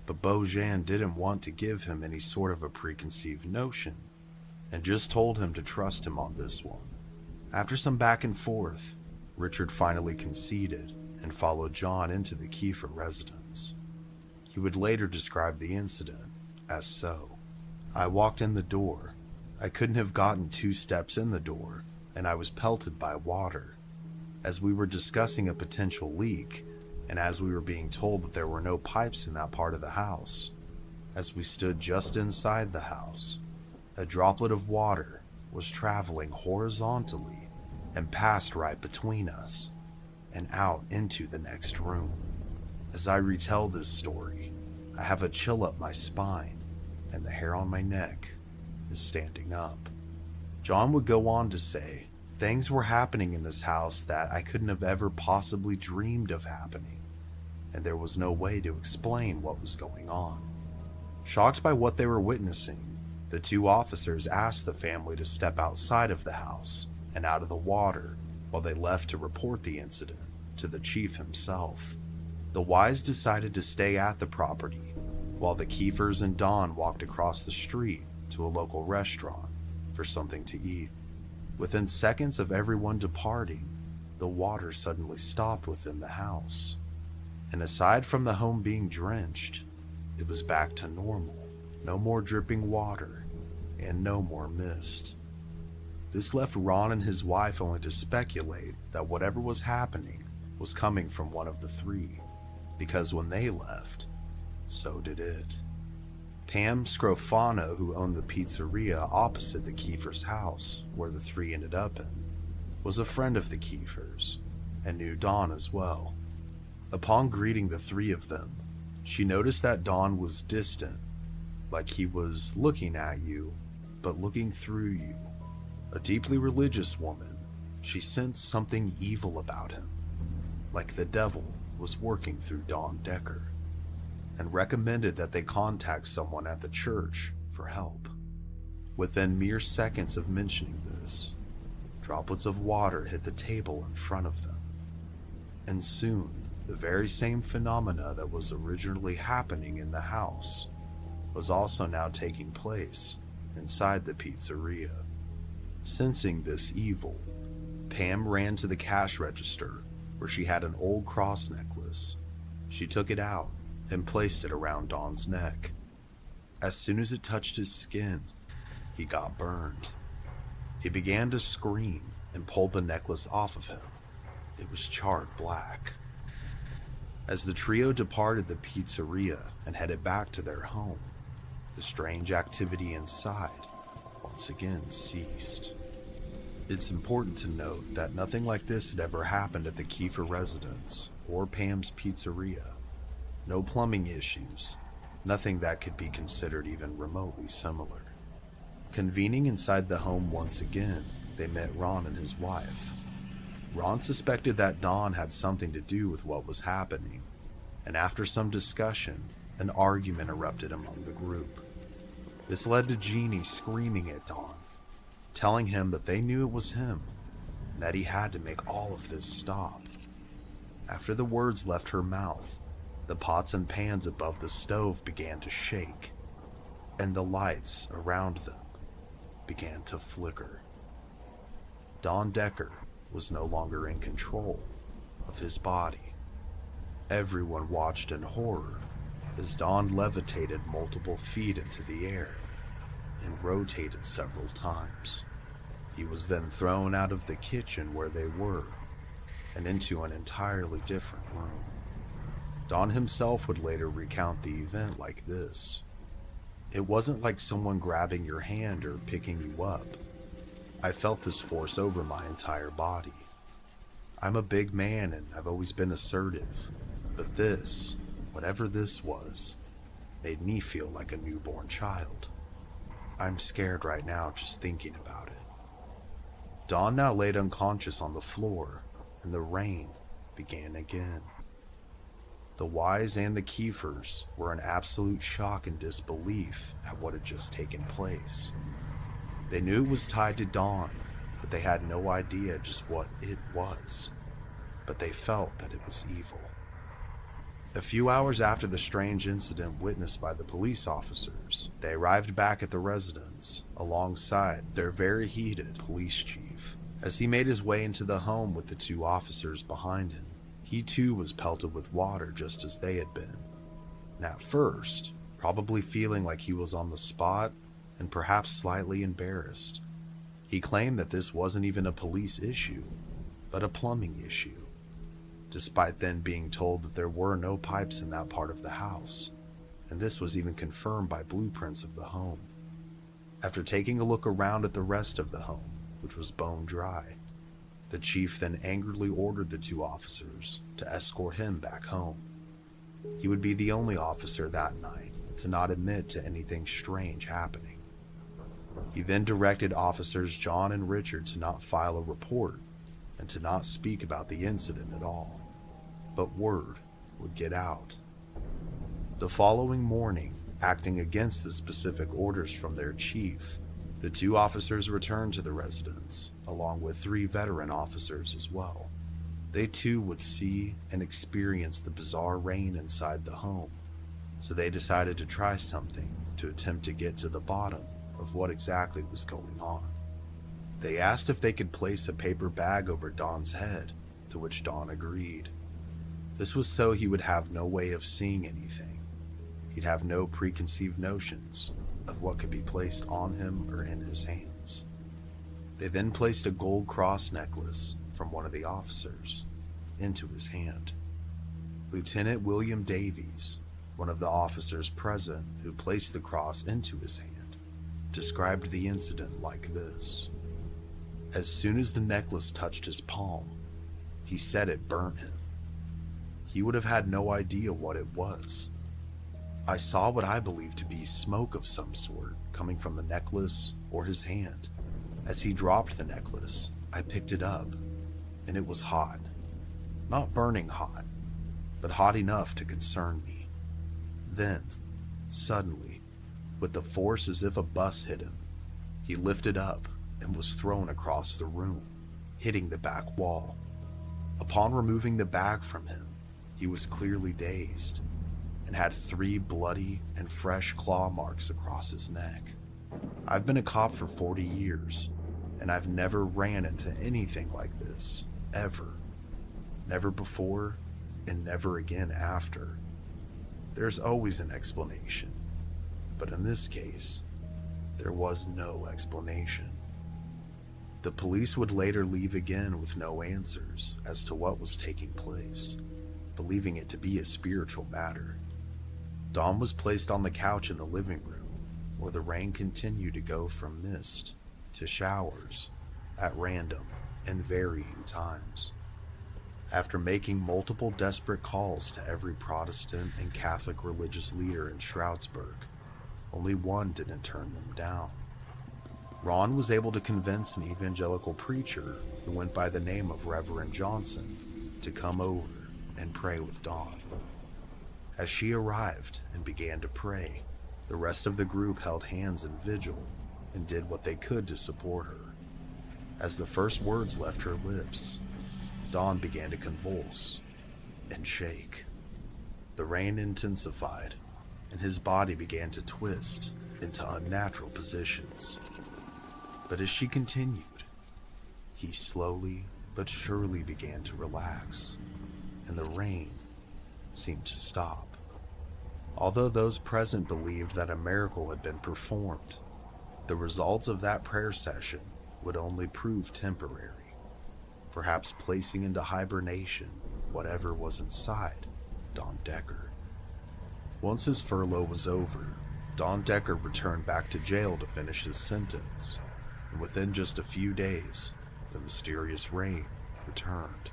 but Beaujean didn't want to give him any sort of a preconceived notion, and just told him to trust him on this one. After some back and forth, Richard finally conceded and followed John into the Kiefer residence. He would later describe the incident as so. I walked in the door. I couldn't have gotten 2 steps in the door, and I was pelted by water. As we were discussing a potential leak, and as we were being told that there were no pipes in that part of the house, as we stood just inside the house, a droplet of water was traveling horizontally and passed right between us and out into the next room. As I retell this story, I have a chill up my spine, and the hair on my neck is standing up. John would go on to say, things were happening in this house that I couldn't have ever possibly dreamed of happening, and there was no way to explain what was going on. Shocked by what they were witnessing, the 2 officers asked the family to step outside of the house and out of the water while they left to report the incident to the chief himself. The Wise decided to stay at the property while the Kiefers and Don walked across the street to a local restaurant for something to eat. Within seconds of everyone departing, the water suddenly stopped within the house. And aside from the home being drenched, it was back to normal. No more dripping water and no more mist. This left Ron and his wife only to speculate that whatever was happening was coming from one of the 3, because when they left, so did it. Pam Scrofano, who owned the pizzeria opposite the Kiefers' house, where the 3 ended up in, was a friend of the Kiefers and knew Don as well. Upon greeting the 3 of them, she noticed that Don was distant, like he was looking at you, but looking through you. A deeply religious woman, she sensed something evil about him, like the devil was working through Don Decker, and recommended that they contact someone at the church for help. Within mere seconds of mentioning this, droplets of water hit the table in front of them, and soon the very same phenomena that was originally happening in the house was also now taking place inside the pizzeria. Sensing this evil, Pam ran to the cash register where she had an old cross necklace. She took it out and placed it around Don's neck. As soon as it touched his skin, he got burned. He began to scream and pulled the necklace off of him. It was charred black. As the trio departed the pizzeria and headed back to their home, the strange activity inside once again ceased. It's important to note that nothing like this had ever happened at the Kiefer residence or Pam's pizzeria. No plumbing issues, nothing that could be considered even remotely similar. Convening inside the home once again, they met Ron and his wife. Ron suspected that Don had something to do with what was happening, and after some discussion, an argument erupted among the group. This led to Jeannie screaming at Don, telling him that they knew it was him and that he had to make all of this stop. After the words left her mouth, the pots and pans above the stove began to shake, and the lights around them began to flicker. Don Decker was no longer in control of his body. Everyone watched in horror as Don levitated multiple feet into the air and rotated several times. He was then thrown out of the kitchen where they were and into an entirely different room. Don himself would later recount the event like this. It wasn't like someone grabbing your hand or picking you up. I felt this force over my entire body. I'm a big man and I've always been assertive, but this, whatever this was, made me feel like a newborn child. I'm scared right now just thinking about it. Don now laid unconscious on the floor, and the rain began again. The Wise and the Kiefers were in absolute shock and disbelief at what had just taken place. They knew it was tied to Don, but they had no idea just what it was. But they felt that it was evil. A few hours after the strange incident witnessed by the police officers, they arrived back at the residence alongside their very heated police chief. As he made his way into the home with the two officers behind him, he too was pelted with water just as they had been. And at first, probably feeling like he was on the spot and perhaps slightly embarrassed, he claimed that this wasn't even a police issue, but a plumbing issue, despite then being told that there were no pipes in that part of the house, and this was even confirmed by blueprints of the home. After taking a look around at the rest of the home, which was bone dry, the chief then angrily ordered the two officers to escort him back home. He would be the only officer that night to not admit to anything strange happening. He then directed officers John and Richard to not file a report and to not speak about the incident at all, but word would get out. The following morning, acting against the specific orders from their chief, the two officers returned to the residence, along with 3 veteran officers as well. They too would see and experience the bizarre rain inside the home, so they decided to try something to attempt to get to the bottom of what exactly was going on. They asked if they could place a paper bag over Don's head, to which Don agreed. This was so he would have no way of seeing anything. He'd have no preconceived notions of what could be placed on him or in his hands. They then placed a gold cross necklace from one of the officers into his hand. Lieutenant William Davies, one of the officers present who placed the cross into his hand, described the incident like this. As soon as the necklace touched his palm, he said it burnt him. He would have had no idea what it was. I saw what I believed to be smoke of some sort coming from the necklace or his hand. As he dropped the necklace, I picked it up, and it was hot. Not burning hot, but hot enough to concern me. Then, suddenly, with the force as if a bus hit him, he lifted up and was thrown across the room, hitting the back wall. Upon removing the bag from him, he was clearly dazed and had 3 bloody and fresh claw marks across his neck. I've been a cop for 40 years, and I've never ran into anything like this, ever. Never before, and never again after. There's always an explanation, but in this case, there was no explanation. The police would later leave again with no answers as to what was taking place, believing it to be a spiritual matter. Don was placed on the couch in the living room, where the rain continued to go from mist to showers at random and varying times. After making multiple desperate calls to every Protestant and Catholic religious leader in Stroudsburg, only one didn't turn them down. Ron was able to convince an evangelical preacher who went by the name of Reverend Johnson to come over and pray with Dawn. As she arrived and began to pray, The rest of the group held hands in vigil and did what they could to support her. As the first words left her lips, Dawn began to convulse and shake. The rain intensified, and his body began to twist into unnatural positions. But as she continued, he slowly but surely began to relax, and the rain seemed to stop. Although those present believed that a miracle had been performed, the results of that prayer session would only prove temporary, perhaps placing into hibernation whatever was inside Don Decker. Once his furlough was over, Don Decker returned back to jail to finish his sentence, and within just a few days, the mysterious rain returned.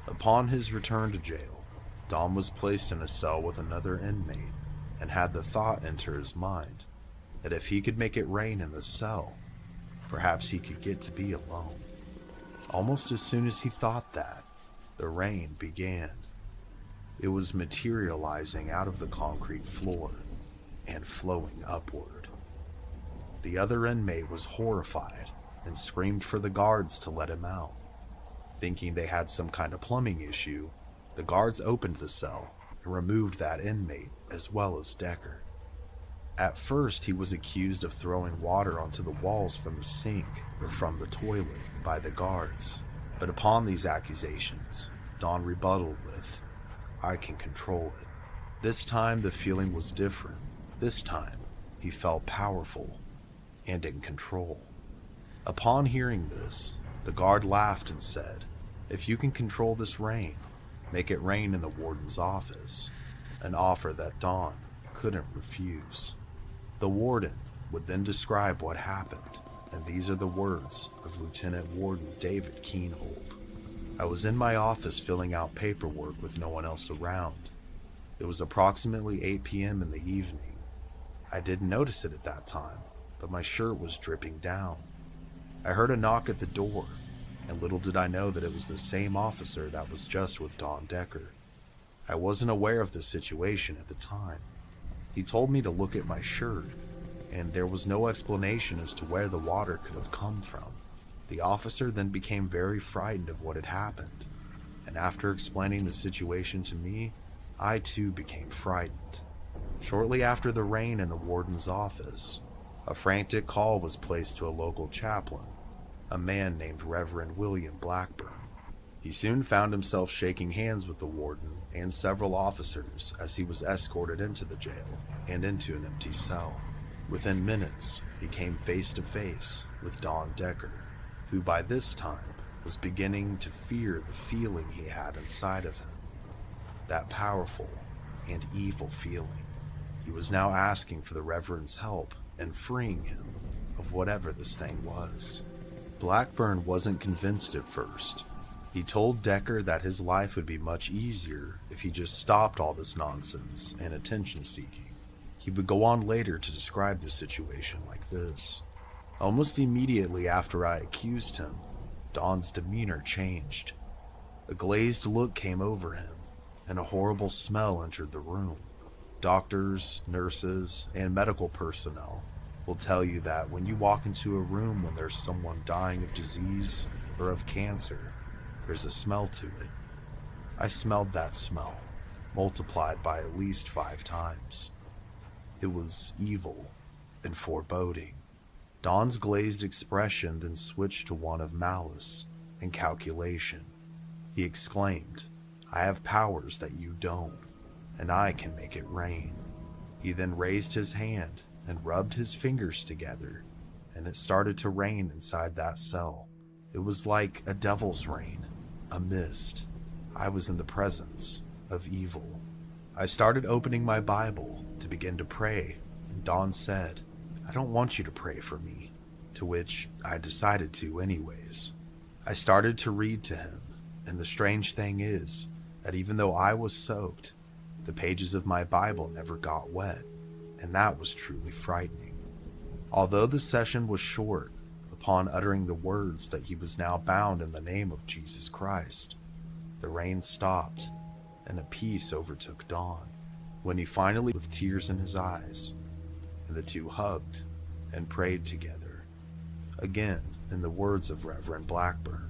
Upon his return to jail, Don was placed in a cell with another inmate and had the thought enter his mind that if he could make it rain in the cell, perhaps he could get to be alone. Almost as soon as he thought that, the rain began. It was materializing out of the concrete floor and flowing upward. The other inmate was horrified and screamed for the guards to let him out. Thinking they had some kind of plumbing issue, the guards opened the cell and removed that inmate as well as Decker. At first, he was accused of throwing water onto the walls from the sink or from the toilet by the guards, but upon these accusations, Don rebutted with, "I can control it." This time the feeling was different. This time he felt powerful and in control. Upon hearing this, the guard laughed and said, "If you can control this rain, make it rain in the warden's office," an offer that Don couldn't refuse. The warden would then describe what happened, and these are the words of Lieutenant Warden David Keenhold. "I was in my office filling out paperwork with no one else around. It was approximately 8 p.m. in the evening. I didn't notice it at that time, but my shirt was dripping down. I heard a knock at the door, and little did I know that it was the same officer that was just with Don Decker. I wasn't aware of the situation at the time. He told me to look at my shirt, and there was no explanation as to where the water could have come from. The officer then became very frightened of what had happened, and after explaining the situation to me, I too became frightened. Shortly after the rain in the warden's office, a frantic call was placed to a local chaplain, a man named Reverend William Blackburn. He soon found himself shaking hands with the warden and several officers as he was escorted into the jail and into an empty cell. Within minutes, he came face to face with Don Decker, who by this time was beginning to fear the feeling he had inside of him. That powerful and evil feeling. He was now asking for the Reverend's help in freeing him of whatever this thing was. Blackburn wasn't convinced at first. He told Decker that his life would be much easier if he just stopped all this nonsense and attention-seeking. He would go on later to describe the situation like this. "Almost immediately after I accused him, Don's demeanor changed. A glazed look came over him, and a horrible smell entered the room. Doctors, nurses, and medical personnel will tell you that when you walk into a room when there's someone dying of disease or of cancer, there's a smell to it. I smelled that smell, multiplied by at least 5 times. It was evil and foreboding." Don's glazed expression then switched to one of malice and calculation. He exclaimed, "I have powers that you don't, and I can make it rain." He then raised his hand and rubbed his fingers together, and it started to rain inside that cell. It was like a devil's rain, a mist. I was in the presence of evil. I started opening my Bible to begin to pray, and Don said, "I don't want you to pray for me," to which I decided to anyways. I started to read to him, and the strange thing is that even though I was soaked, the pages of my Bible never got wet, and that was truly frightening. Although the session was short, upon uttering the words that he was now bound in the name of Jesus Christ, the rain stopped, and a peace overtook Don. When he finally, with tears in his eyes, and the two hugged and prayed together. Again, in the words of Reverend Blackburn,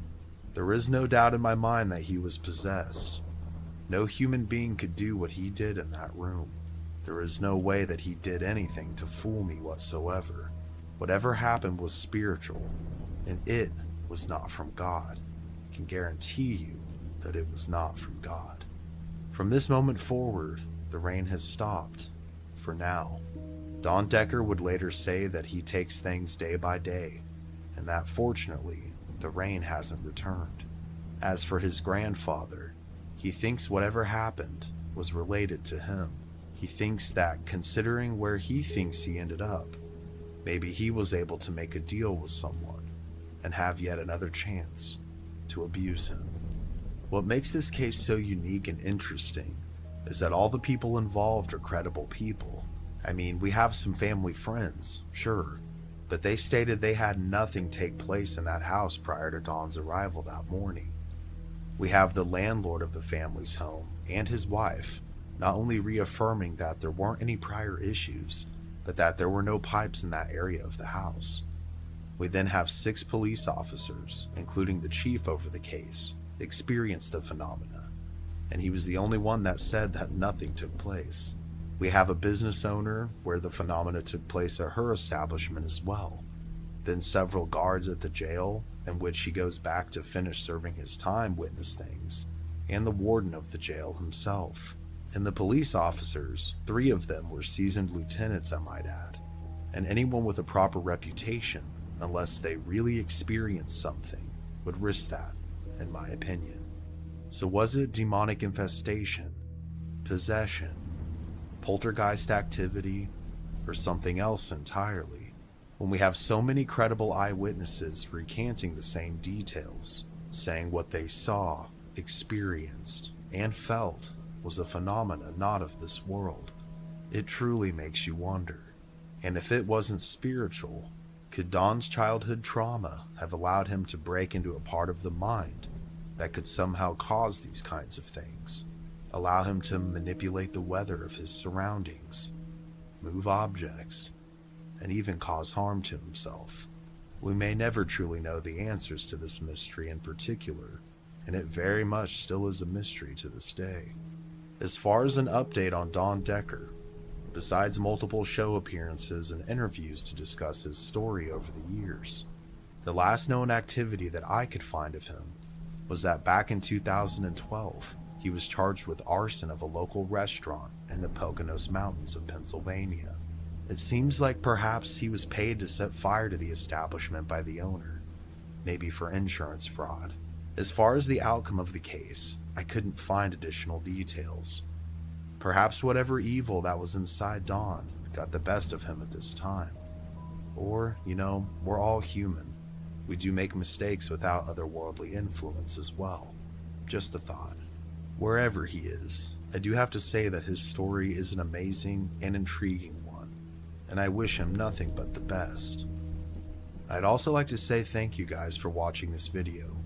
"There is no doubt in my mind that he was possessed. No human being could do what he did in that room. There is no way that he did anything to fool me whatsoever. Whatever happened was spiritual, and it was not from God. I can guarantee you that it was not from God." From this moment forward, the rain has stopped, for now. Don Decker would later say that he takes things day by day, and that fortunately, the rain hasn't returned. As for his grandfather, he thinks whatever happened was related to him. He thinks that, considering where he thinks he ended up, maybe he was able to make a deal with someone and have yet another chance to abuse him. What makes this case so unique and interesting is that all the people involved are credible people. I mean, we have some family friends, sure, but they stated they had nothing take place in that house prior to Don's arrival that morning. We have the landlord of the family's home and his wife not only reaffirming that there weren't any prior issues, but that there were no pipes in that area of the house. We then have 6 police officers, including the chief over the case, experience the phenomena, and he was the only one that said that nothing took place. We have a business owner where the phenomena took place at her establishment as well. Then several guards at the jail, in which he goes back to finish serving his time, witness things, and the warden of the jail himself. And the police officers, 3 of them were seasoned lieutenants, I might add, and anyone with a proper reputation, unless they really experienced something, would risk that, in my opinion. So was it demonic infestation, possession, poltergeist activity, or something else entirely? When we have so many credible eyewitnesses recanting the same details, saying what they saw, experienced, and felt was a phenomena not of this world, it truly makes you wonder. And if it wasn't spiritual, could Don's childhood trauma have allowed him to break into a part of the mind that could somehow cause these kinds of things? Allow him to manipulate the weather of his surroundings, move objects, and even cause harm to himself? We may never truly know the answers to this mystery in particular, and it very much still is a mystery to this day. As far as an update on Don Decker, besides multiple show appearances and interviews to discuss his story over the years, the last known activity that I could find of him was that back in 2012, he was charged with arson of a local restaurant in the Poconos Mountains of Pennsylvania. It seems like perhaps he was paid to set fire to the establishment by the owner, maybe for insurance fraud. As far as the outcome of the case, I couldn't find additional details. Perhaps whatever evil that was inside Don got the best of him at this time. Or, we're all human. We do make mistakes without otherworldly influence as well. Just a thought. Wherever he is, I do have to say that his story is an amazing and intriguing one, and I wish him nothing but the best. I'd also like to say thank you guys for watching this video.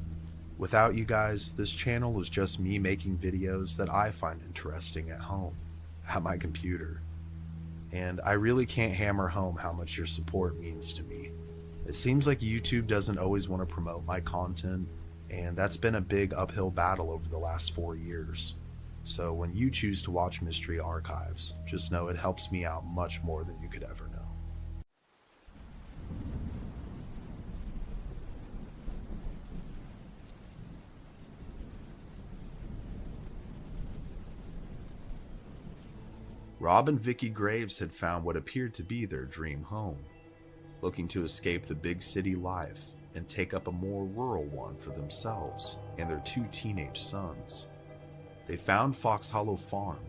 Without you guys, this channel is just me making videos that I find interesting at home, at my computer. And I really can't hammer home how much your support means to me. It seems like YouTube doesn't always want to promote my content, and that's been a big uphill battle over the last 4 years. So when you choose to watch Mystery Archives, just know it helps me out much more than you could ever know. Rob and Vicky Graves had found what appeared to be their dream home, looking to escape the big city life and take up a more rural one for themselves and their 2 teenage sons. They found Fox Hollow Farm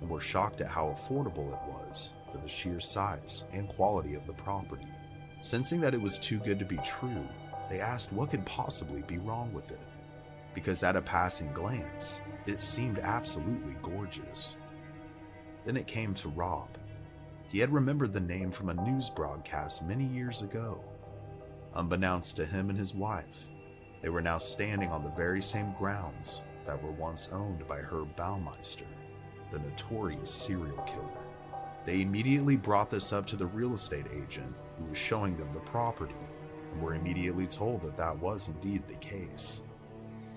and were shocked at how affordable it was for the sheer size and quality of the property. Sensing that it was too good to be true, they asked what could possibly be wrong with it, because at a passing glance, it seemed absolutely gorgeous. Then it came to Rob. He had remembered the name from a news broadcast many years ago. Unbeknownst to him and his wife, they were now standing on the very same grounds that were once owned by Herb Baumeister, the notorious serial killer. They immediately brought this up to the real estate agent who was showing them the property, and were immediately told that that was indeed the case.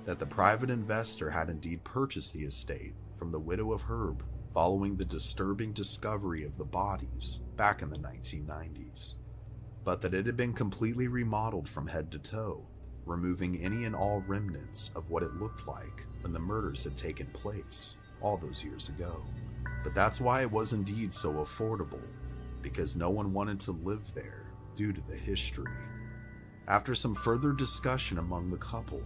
That the private investor had indeed purchased the estate from the widow of Herb following the disturbing discovery of the bodies back in the 1990s, but that it had been completely remodeled from head to toe, removing any and all remnants of what it looked like when the murders had taken place all those years ago. But that's why it was indeed so affordable, because no one wanted to live there due to the history. After some further discussion among the couple,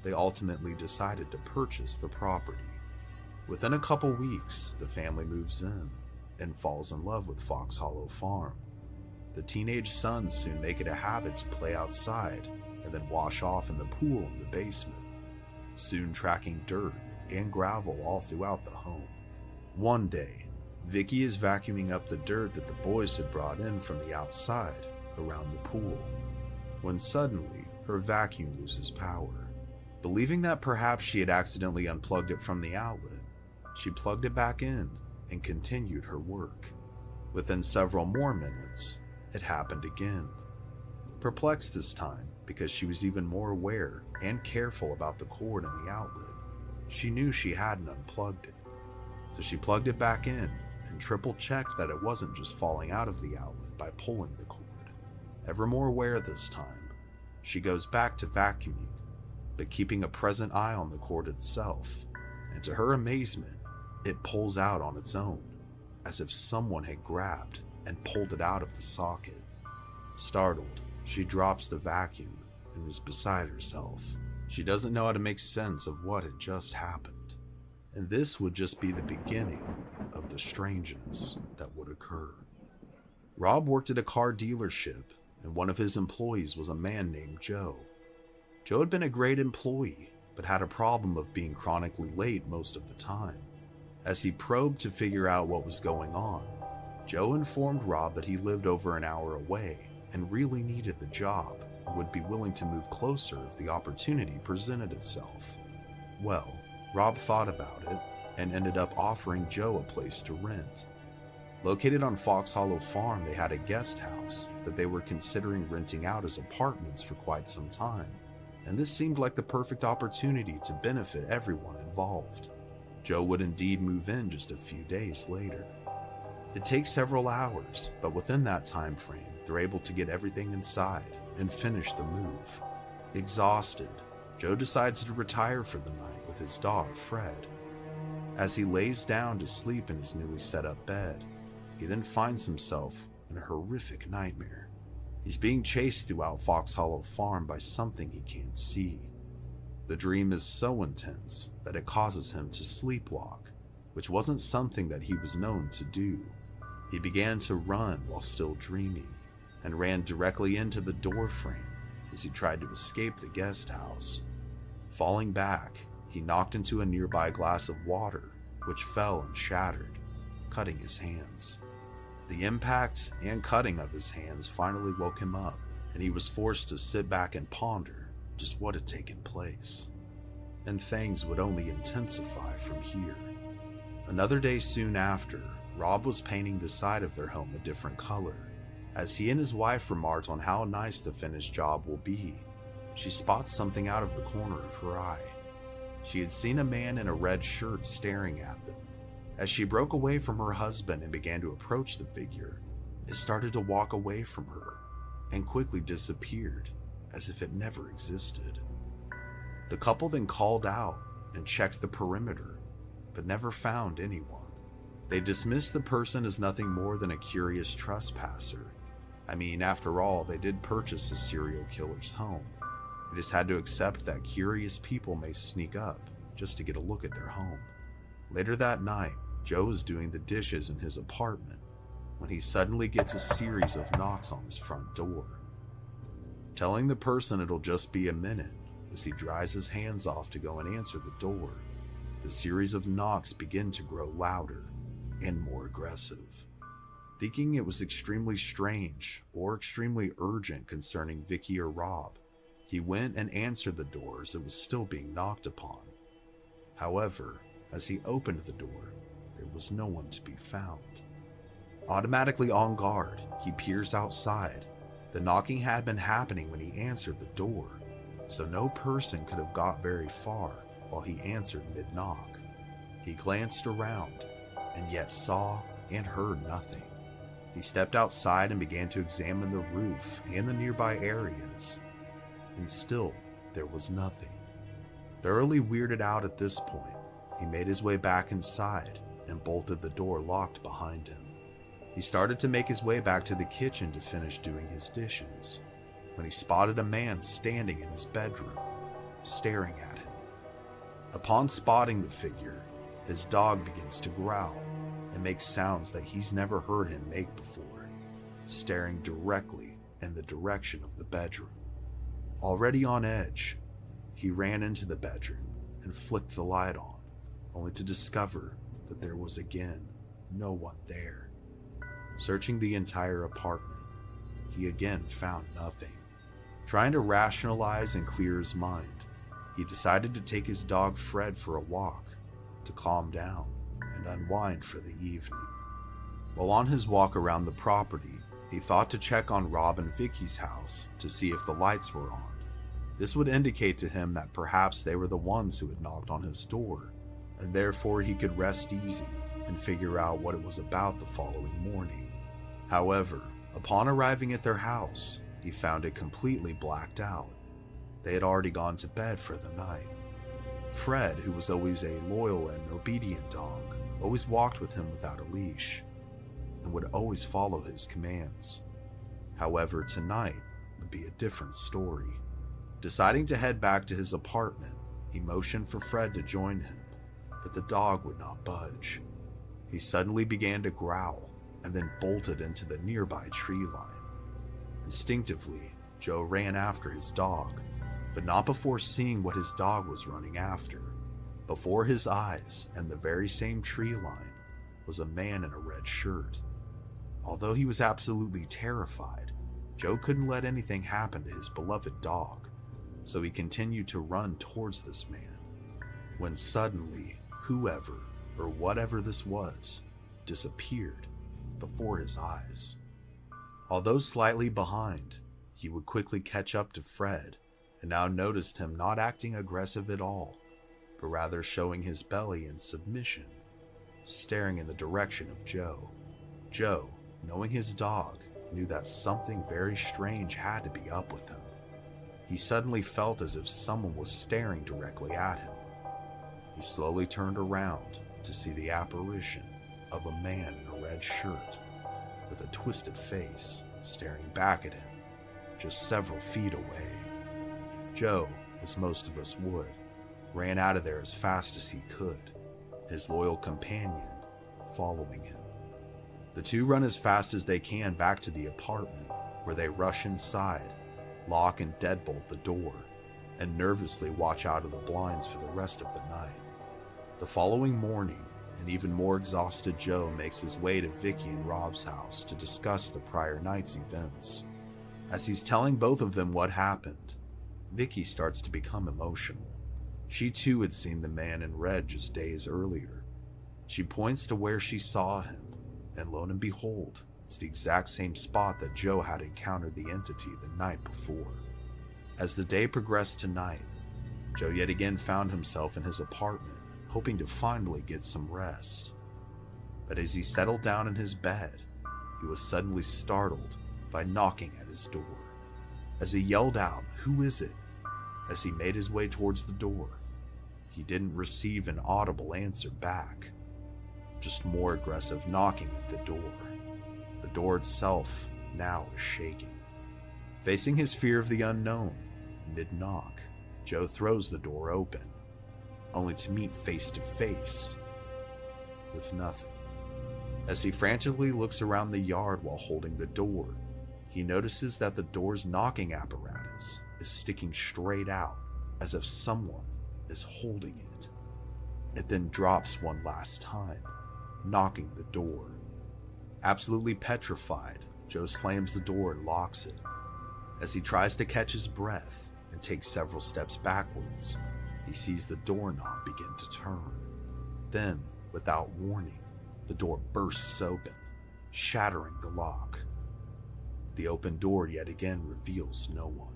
they ultimately decided to purchase the property. Within a couple weeks, the family moves in and falls in love with Fox Hollow Farm. The teenage sons soon make it a habit to play outside and then wash off in the pool in the basement, soon tracking dirt and gravel all throughout the home. One day, Vicky is vacuuming up the dirt that the boys had brought in from the outside around the pool, when suddenly her vacuum loses power. Believing that perhaps she had accidentally unplugged it from the outlet, she plugged it back in and continued her work. Within several more minutes, it happened again. Perplexed this time because she was even more aware and careful about the cord in the outlet, she knew she hadn't unplugged it. So she plugged it back in and triple-checked that it wasn't just falling out of the outlet by pulling the cord. Ever more aware this time, she goes back to vacuuming, but keeping a present eye on the cord itself, and to her amazement, it pulls out on its own, as if someone had grabbed and pulled it out of the socket. Startled, she drops the vacuum and is beside herself. She doesn't know how to make sense of what had just happened. And this would just be the beginning of the strangeness that would occur. Rob worked at a car dealership, and one of his employees was a man named Joe. Joe had been a great employee, but had a problem of being chronically late most of the time. As he probed to figure out what was going on, Joe informed Rob that he lived over an hour away and really needed the job and would be willing to move closer if the opportunity presented itself. Well, Rob thought about it and ended up offering Joe a place to rent. Located on Fox Hollow Farm, they had a guest house that they were considering renting out as apartments for quite some time, and this seemed like the perfect opportunity to benefit everyone involved. Joe would indeed move in just a few days later. It takes several hours, but within that time frame, they're able to get everything inside and finish the move. Exhausted, Joe decides to retire for the night with his dog, Fred. As he lays down to sleep in his newly set up bed, he then finds himself in a horrific nightmare. He's being chased throughout Fox Hollow Farm by something he can't see. The dream is so intense that it causes him to sleepwalk, which wasn't something that he was known to do. He began to run while still dreaming, and ran directly into the door frame as he tried to escape the guest house. Falling back, he knocked into a nearby glass of water, which fell and shattered, cutting his hands. The impact and cutting of his hands finally woke him up, and he was forced to sit back and ponder just what had taken place. And things would only intensify from here. Another day soon after, Rob was painting the side of their home a different color. As he and his wife remarked on how nice the finished job will be, she spots something out of the corner of her eye. She had seen a man in a red shirt staring at them. As she broke away from her husband and began to approach the figure, it started to walk away from her and quickly disappeared as if it never existed. The couple then called out and checked the perimeter, but never found anyone. They dismissed the person as nothing more than a curious trespasser. I mean, after all, they did purchase a serial killer's home. They just had to accept that curious people may sneak up just to get a look at their home. Later that night, Joe was doing the dishes in his apartment when he suddenly gets a series of knocks on his front door. Telling the person it'll just be a minute, as he dries his hands off to go and answer the door, the series of knocks begin to grow louder and more aggressive. Thinking it was extremely strange or extremely urgent concerning Vicky or Rob, he went and answered the door as it was still being knocked upon. However, as he opened the door, there was no one to be found. Automatically on guard, he peers outside. The knocking had been happening when he answered the door, so no person could have got very far while he answered mid-knock. He glanced around, and yet saw and heard nothing. He stepped outside and began to examine the roof and the nearby areas, and still there was nothing. Thoroughly weirded out at this point, he made his way back inside and bolted the door locked behind him. He started to make his way back to the kitchen to finish doing his dishes, when he spotted a man standing in his bedroom, staring at him. Upon spotting the figure, his dog begins to growl and make sounds that he's never heard him make before, staring directly in the direction of the bedroom. Already on edge, he ran into the bedroom and flicked the light on, only to discover that there was again no one there. Searching the entire apartment, he again found nothing. Trying to rationalize and clear his mind, he decided to take his dog Fred for a walk to calm down and unwind for the evening. While on his walk around the property, he thought to check on Rob and Vicky's house to see if the lights were on. This would indicate to him that perhaps they were the ones who had knocked on his door, and therefore he could rest easy and figure out what it was about the following morning. However, upon arriving at their house, he found it completely blacked out. They had already gone to bed for the night. Fred, who was always a loyal and obedient dog, always walked with him without a leash and would always follow his commands. However, tonight would be a different story. Deciding to head back to his apartment, he motioned for Fred to join him, but the dog would not budge. He suddenly began to growl and then bolted into the nearby tree line. Instinctively, Joe ran after his dog, but not before seeing what his dog was running after. Before his eyes and the very same tree line was a man in a red shirt. Although he was absolutely terrified, Joe couldn't let anything happen to his beloved dog, so he continued to run towards this man, when suddenly, whoever or whatever this was disappeared before his eyes. Although slightly behind, he would quickly catch up to Fred and now noticed him not acting aggressive at all, but rather showing his belly in submission, staring in the direction of Joe. Joe, knowing his dog, knew that something very strange had to be up with him. He suddenly felt as if someone was staring directly at him. He slowly turned around to see the apparition of a man in a red shirt with a twisted face staring back at him just several feet away. Joe, as most of us would, ran out of there as fast as he could, his loyal companion following him. The two run as fast as they can back to the apartment, where they rush inside, lock and deadbolt the door, and nervously watch out of the blinds for the rest of the night. The following morning, an even more exhausted Joe makes his way to Vicky and Rob's house to discuss the prior night's events. As he's telling both of them what happened, Vicky starts to become emotional. She too had seen the man in red just days earlier. She points to where she saw him, and lo and behold, it's the exact same spot that Joe had encountered the entity the night before. As the day progressed to night, Joe yet again found himself in his apartment, hoping to finally get some rest. But as he settled down in his bed, he was suddenly startled by knocking at his door. As he yelled out, "Who is it?" as he made his way towards the door, he didn't receive an audible answer back, just more aggressive knocking at the door. The door itself now was shaking. Facing his fear of the unknown, mid-knock, Joe throws the door open, only to meet face to face with nothing. As he frantically looks around the yard while holding the door, he notices that the door's knocking apparatus is sticking straight out, as if someone is holding it. It then drops one last time, knocking the door. Absolutely petrified, Joe slams the door and locks it. As he tries to catch his breath and takes several steps backwards, he sees the doorknob begin to turn. Then, without warning, the door bursts open, shattering the lock. The open door yet again reveals no one.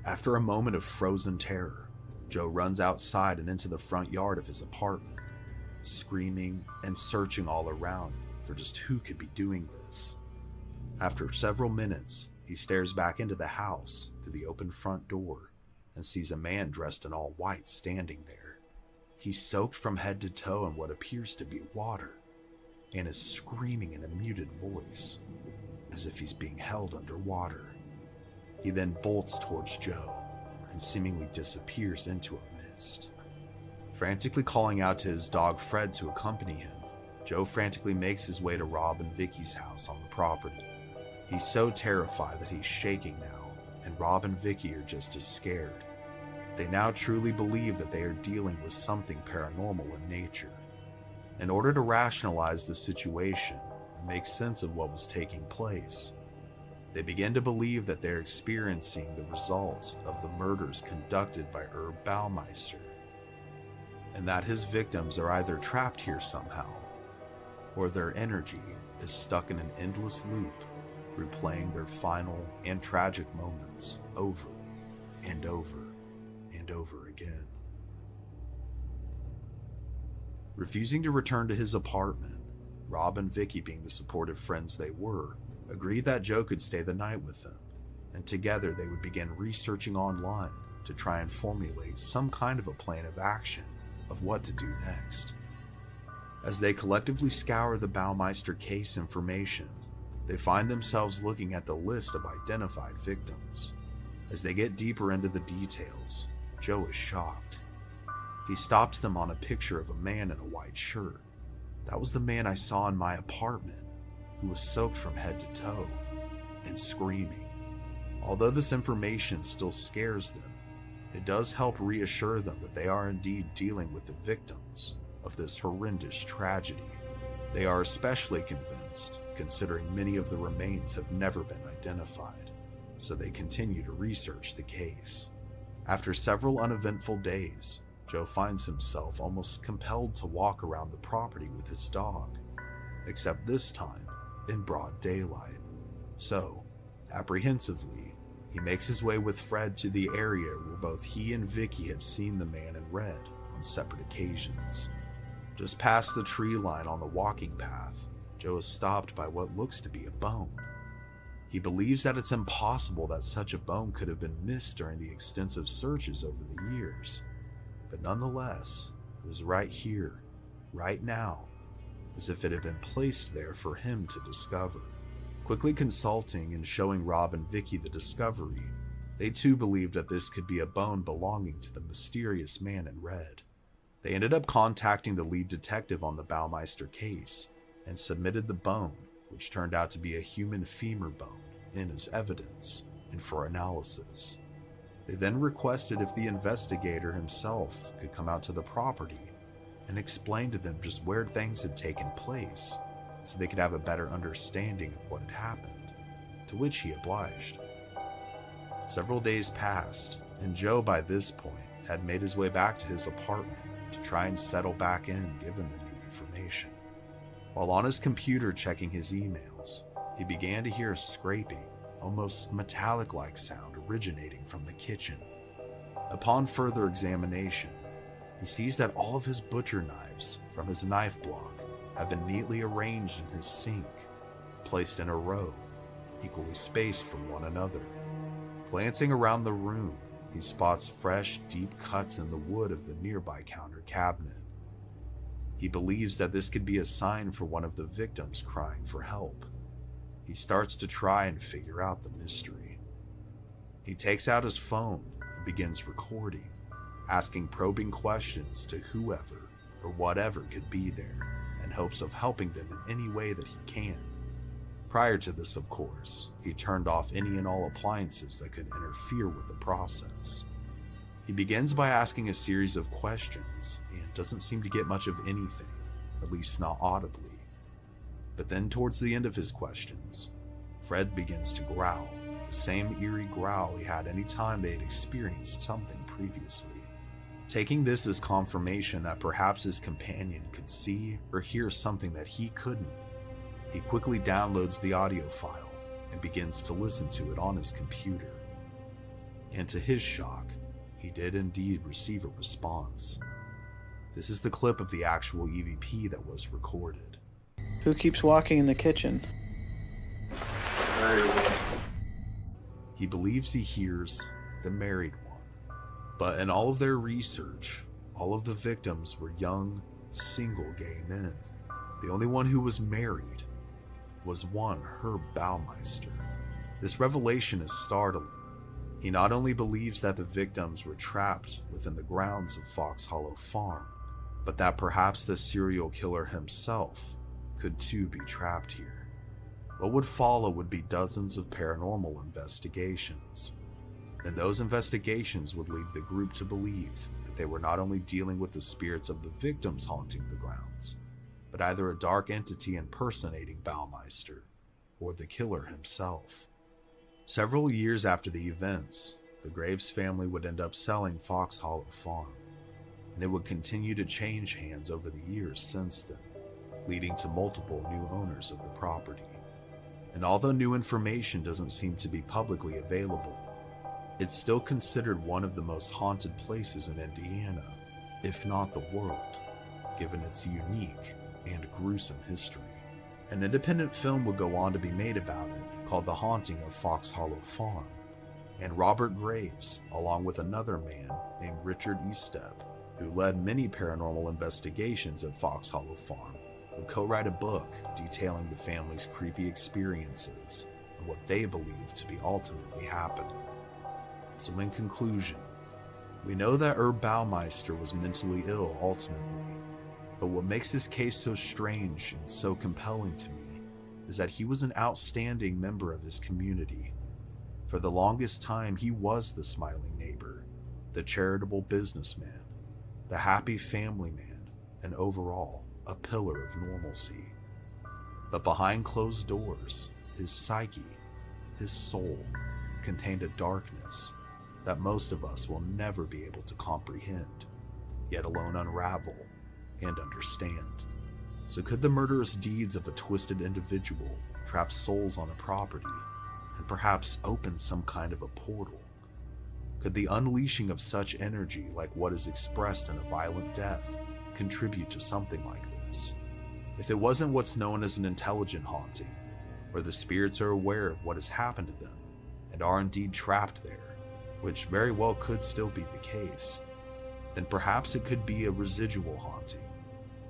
After a moment of frozen terror, Joe runs outside and into the front yard of his apartment, screaming and searching all around for just who could be doing this. After several minutes, he stares back into the house through the open front door and sees a man dressed in all white standing there. He's soaked from head to toe in what appears to be water and is screaming in a muted voice, as if he's being held underwater. He then bolts towards Joe and seemingly disappears into a mist. Frantically calling out to his dog Fred to accompany him, Joe frantically makes his way to Rob and Vicky's house on the property. He's so terrified that he's shaking now, and Rob and Vicky are just as scared. They now truly believe that they are dealing with something paranormal in nature. In order to rationalize the situation and make sense of what was taking place, they begin to believe that they're experiencing the results of the murders conducted by Herb Baumeister, and that his victims are either trapped here somehow, or their energy is stuck in an endless loop, replaying their final and tragic moments over and over and over again. Refusing to return to his apartment, Rob and Vicky, being the supportive friends they were, agreed that Joe could stay the night with them, and together they would begin researching online to try and formulate some kind of a plan of action of what to do next. As they collectively scour the Baumeister case information, they find themselves looking at the list of identified victims. As they get deeper into the details, Joe is shocked. He stops them on a picture of a man in a white shirt. That was the man I saw in my apartment, who was soaked from head to toe and screaming. Although this information still scares them, it does help reassure them that they are indeed dealing with the victims of this horrendous tragedy. They are especially convinced, considering many of the remains have never been identified, so they continue to research the case. After several uneventful days, Joe finds himself almost compelled to walk around the property with his dog, except this time in broad daylight. So, apprehensively, he makes his way with Fred to the area where both he and Vicky had seen the man in red on separate occasions. Just past the tree line on the walking path, Joe is stopped by what looks to be a bone. He believes that it's impossible that such a bone could have been missed during the extensive searches over the years. But nonetheless, it was right here, right now, as if it had been placed there for him to discover. Quickly consulting and showing Rob and Vicky the discovery, they too believed that this could be a bone belonging to the mysterious man in red. They ended up contacting the lead detective on the Baumeister case and submitted the bone, which turned out to be a human femur bone, in as evidence and for analysis. They then requested if the investigator himself could come out to the property and explain to them just where things had taken place so they could have a better understanding of what had happened, to which he obliged. Several days passed, and Joe by this point had made his way back to his apartment to try and settle back in given the new information. While on his computer checking his emails, he began to hear a scraping, almost metallic-like sound originating from the kitchen. Upon further examination, he sees that all of his butcher knives from his knife block have been neatly arranged in his sink, placed in a row, equally spaced from one another. Glancing around the room, he spots fresh, deep cuts in the wood of the nearby counter cabinet. He believes that this could be a sign for one of the victims crying for help. He starts to try and figure out the mystery. He takes out his phone and begins recording, asking probing questions to whoever or whatever could be there, in hopes of helping them in any way that he can. Prior to this, of course, he turned off any and all appliances that could interfere with the process. He begins by asking a series of questions and doesn't seem to get much of anything, at least not audibly. But then towards the end of his questions, Fred begins to growl, the same eerie growl he had any time they had experienced something previously. Taking this as confirmation that perhaps his companion could see or hear something that he couldn't, He quickly downloads the audio file and begins to listen to it on his computer. And to his shock, he did indeed receive a response. This is the clip of the actual EVP that was recorded. Who keeps walking in the kitchen? He believes he hears the married one. But in all of their research, all of the victims were young, single gay men. The only one who was married was one Herb Baumeister. This revelation is startling. He not only believes that the victims were trapped within the grounds of Fox Hollow Farm, but that perhaps the serial killer himself could too be trapped here. What would follow would be dozens of paranormal investigations. And those investigations would lead the group to believe that they were not only dealing with the spirits of the victims haunting the grounds, but either a dark entity impersonating Baumeister or the killer himself. Several years after the events, the Graves family would end up selling Fox Hollow Farm, and it would continue to change hands over the years since then, leading to multiple new owners of the property. And although new information doesn't seem to be publicly available, it's still considered one of the most haunted places in Indiana, if not the world, given its unique and gruesome history. An independent film would go on to be made about it, called The Haunting of Fox Hollow Farm, and Robert Graves, along with another man named Richard Estep, who led many paranormal investigations at Fox Hollow Farm, would co-write a book detailing the family's creepy experiences and what they believed to be ultimately happening. So in conclusion, we know that Herb Baumeister was mentally ill ultimately, but what makes this case so strange and so compelling to me is that he was an outstanding member of his community. For the longest time, he was the smiling neighbor, the charitable businessman, the happy family man, and overall, a pillar of normalcy. But behind closed doors, his psyche, his soul, contained a darkness that most of us will never be able to comprehend, yet alone unravel and understand. So could the murderous deeds of a twisted individual trap souls on a property and perhaps open some kind of a portal? Could the unleashing of such energy, like what is expressed in a violent death, contribute to something like this? If it wasn't what's known as an intelligent haunting, where the spirits are aware of what has happened to them and are indeed trapped there, which very well could still be the case, then perhaps it could be a residual haunting,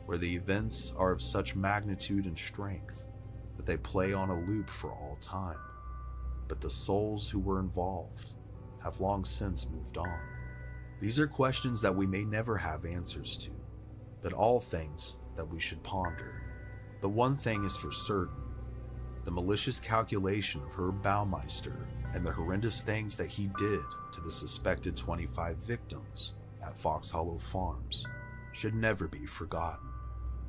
where the events are of such magnitude and strength that they play on a loop for all time, but the souls who were involved have long since moved on. These are questions that we may never have answers to, but all things that we should ponder. But one thing is for certain: the malicious calculation of Herb Baumeister and the horrendous things that he did to the suspected 25 victims at Fox Hollow Farms should never be forgotten.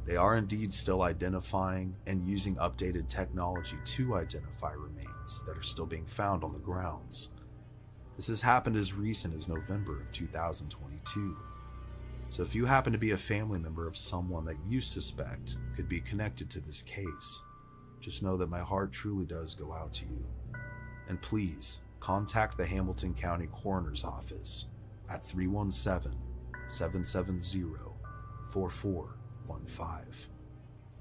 They are indeed still identifying and using updated technology to identify remains that are still being found on the grounds. This has happened as recent as November of 2022. So if you happen to be a family member of someone that you suspect could be connected to this case, just know that my heart truly does go out to you. And please, contact the Hamilton County Coroner's Office at 317-770-4415.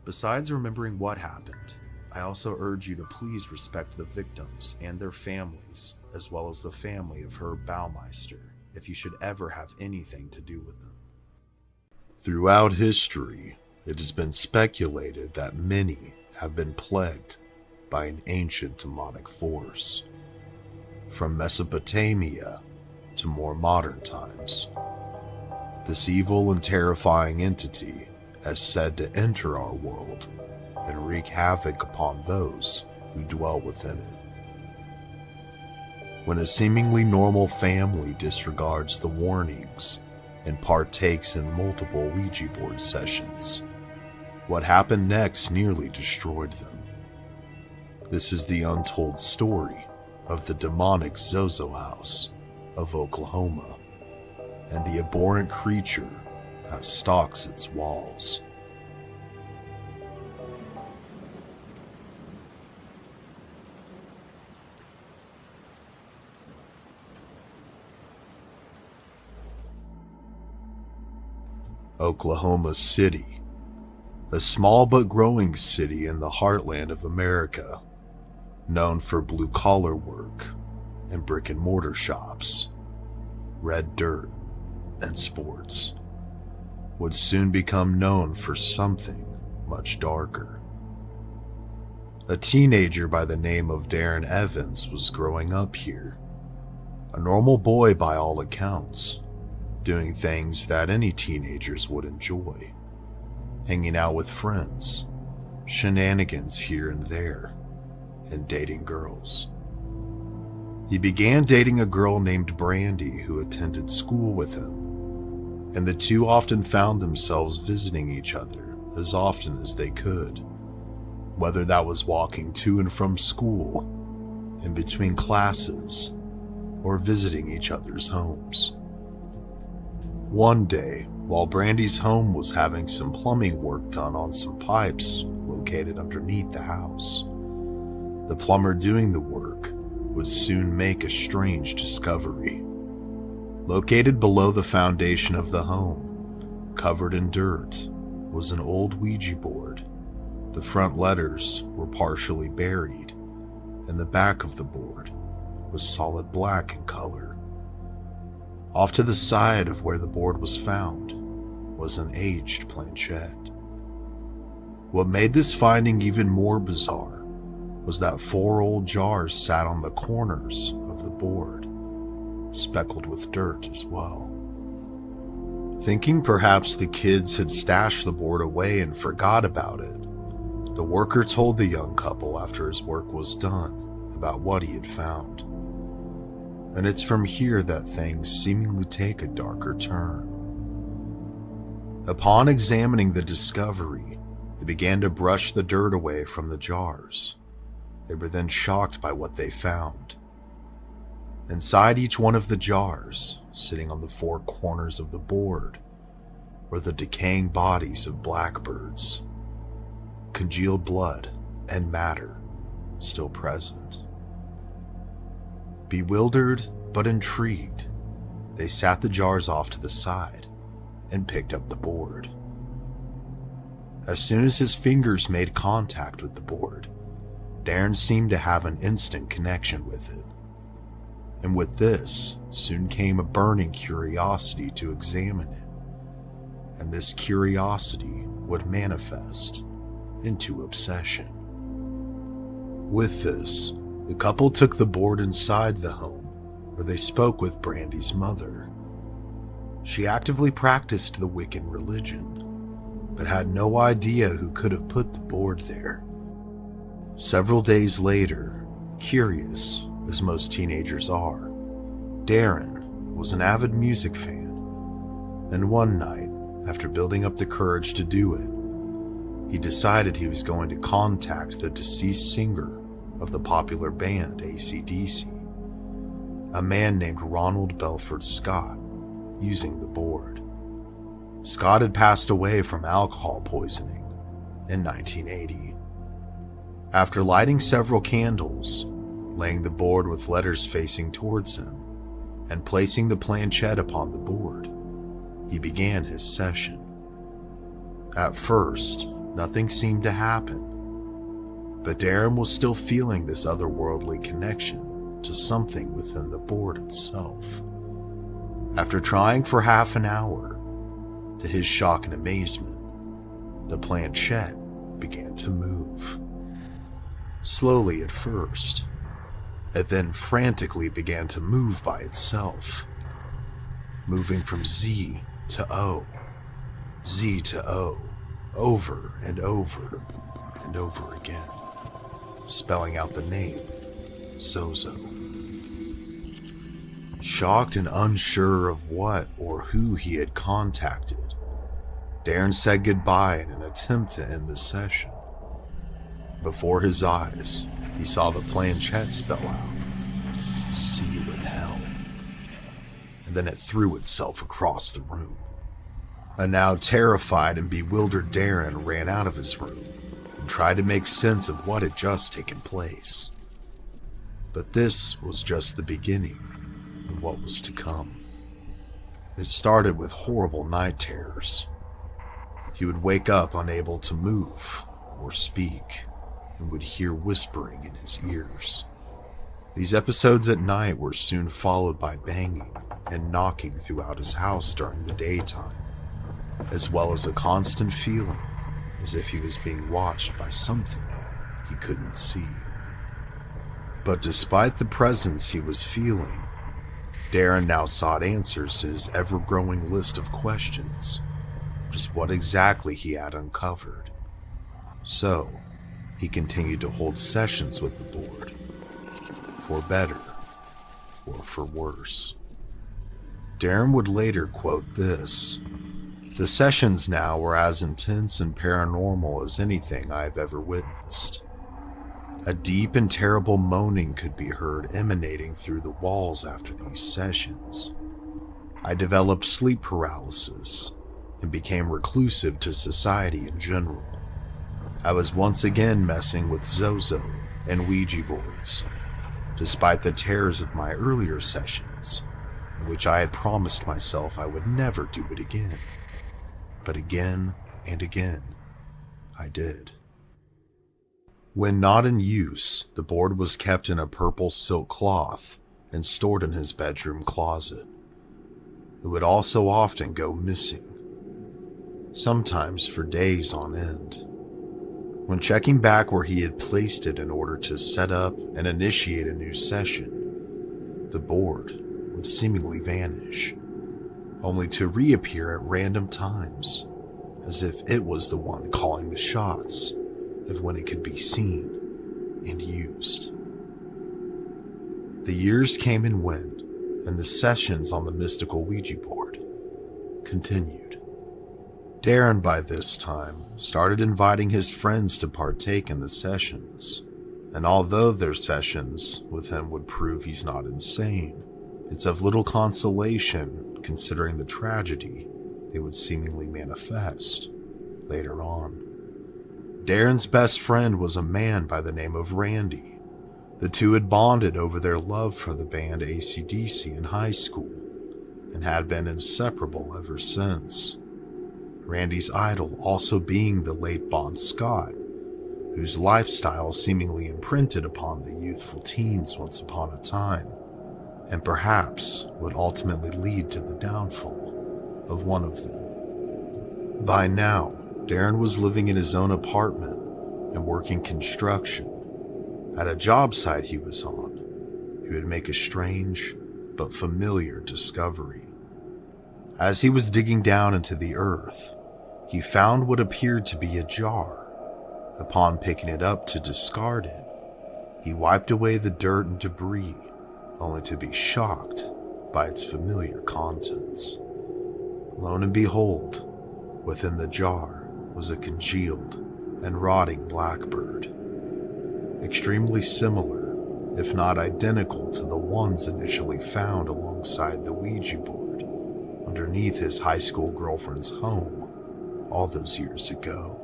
Besides remembering what happened, I also urge you to please respect the victims and their families, as well as the family of Herb Baumeister, if you should ever have anything to do with them. Throughout history, it has been speculated that many have been plagued by an ancient demonic force. From Mesopotamia to more modern times, this evil and terrifying entity has said to enter our world and wreak havoc upon those who dwell within it. When a seemingly normal family disregards the warnings and partakes in multiple Ouija board sessions, what happened next nearly destroyed them. This is the untold story of the demonic Zozo House of Oklahoma and the abhorrent creature that stalks its walls. Oklahoma City, a small but growing city in the heartland of America, known for blue-collar work and brick-and-mortar shops, red dirt, and sports, would soon become known for something much darker. A teenager by the name of Darren Evans was growing up here, a normal boy by all accounts, doing things that any teenagers would enjoy, hanging out with friends, shenanigans here and there, and dating girls. He began dating a girl named Brandy who attended school with him, and the two often found themselves visiting each other as often as they could, whether that was walking to and from school, in between classes, or visiting each other's homes. One day, while Brandy's home was having some plumbing work done on some pipes located underneath the house, the plumber doing the work would soon make a strange discovery. Located below the foundation of the home, covered in dirt, was an old Ouija board. The front letters were partially buried, and the back of the board was solid black in color. Off to the side of where the board was found was an aged planchette. What made this finding even more bizarre was that 4 old jars sat on the corners of the board, speckled with dirt as well. Thinking perhaps the kids had stashed the board away and forgot about it, the worker told the young couple after his work was done about what he had found. And it's from here that things seemingly take a darker turn. Upon examining the discovery, they began to brush the dirt away from the jars. They were then shocked by what they found. Inside each one of the jars, sitting on the 4 corners of the board, were the decaying bodies of blackbirds, congealed blood and matter still present. Bewildered but intrigued, they sat the jars off to the side and picked up the board. As soon as his fingers made contact with the board, Darren seemed to have an instant connection with it. And with this soon came a burning curiosity to examine it, and this curiosity would manifest into obsession. With this, the couple took the board inside the home, where they spoke with Brandy's mother. She actively practiced the Wiccan religion, but had no idea who could have put the board there. Several days later, curious as most teenagers are, Darren was an avid music fan, and one night, after building up the courage to do it, he decided he was going to contact the deceased singer of the popular band AC/DC, a man named Ronald Belford Scott, using the board. Scott had passed away from alcohol poisoning in 1980. After lighting several candles, laying the board with letters facing towards him, and placing the planchette upon the board, he began his session. At first, nothing seemed to happen, but Darren was still feeling this otherworldly connection to something within the board itself. After trying for half an hour, to his shock and amazement, the planchette began to move. Slowly at first, it then frantically began to move by itself, moving from Z to O, Z to O, over and over and over again, spelling out the name Zozo. Shocked and unsure of what or who he had contacted, Darren said goodbye in an attempt to end the session. Before his eyes, he saw the planchette spell out, "See you in hell," and then it threw itself across the room. A now terrified and bewildered Darren ran out of his room and tried to make sense of what had just taken place. But this was just the beginning of what was to come. It started with horrible night terrors, He would wake up unable to move or speak and would hear whispering in his ears. These episodes at night were soon followed by banging and knocking throughout his house during the daytime, as well as a constant feeling as if he was being watched by something he couldn't see. But despite the presence he was feeling, Darren now sought answers to his ever-growing list of questions, just what exactly he had uncovered. So, he continued to hold sessions with the board, for better or for worse. Darren would later quote this: "The sessions now were as intense and paranormal as anything I've ever witnessed. A deep and terrible moaning could be heard emanating through the walls after these sessions. I developed sleep paralysis and became reclusive to society in general. I was once again messing with Zozo and Ouija boards, despite the terrors of my earlier sessions, in which I had promised myself I would never do it again. But again and again, I did." When not in use, the board was kept in a purple silk cloth and stored in his bedroom closet. It would also often go missing, sometimes for days on end. When checking back where he had placed it in order to set up and initiate a new session, the board would seemingly vanish, only to reappear at random times, as if it was the one calling the shots of when it could be seen and used. The years came and went, and the sessions on the mystical Ouija board continued. Darren, by this time, started inviting his friends to partake in the sessions, and although their sessions with him would prove he's not insane, it's of little consolation considering the tragedy they would seemingly manifest later on. Darren's best friend was a man by the name of Randy. The two had bonded over their love for the band AC/DC in high school and had been inseparable ever since. Randy's idol also being the late Bon Scott, whose lifestyle seemingly imprinted upon the youthful teens once upon a time, and perhaps would ultimately lead to the downfall of one of them. By now, Darren was living in his own apartment and working construction. At a job site he was on, he would make a strange but familiar discovery. As he was digging down into the earth, he found what appeared to be a jar. Upon picking it up to discard it, he wiped away the dirt and debris, only to be shocked by its familiar contents. Lo and behold, within the jar was a congealed and rotting blackbird, extremely similar, if not identical, to the ones initially found alongside the Ouija board underneath his high school girlfriend's home all those years ago.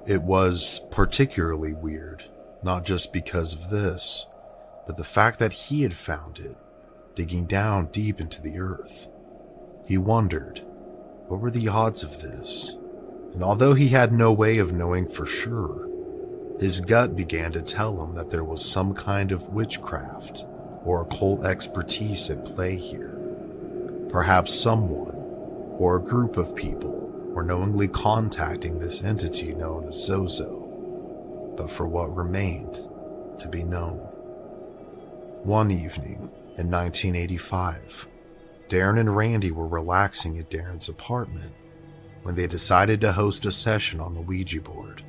It was particularly weird, not just because of this, but the fact that he had found it, digging down deep into the earth. He wondered, what were the odds of this? And although he had no way of knowing for sure, his gut began to tell him that there was some kind of witchcraft or occult expertise at play here. Perhaps someone or a group of people were knowingly contacting this entity known as Zozo, but for what remained to be known. One evening in 1985, Darren and Randy were relaxing at Darren's apartment when they decided to host a session on the Ouija board.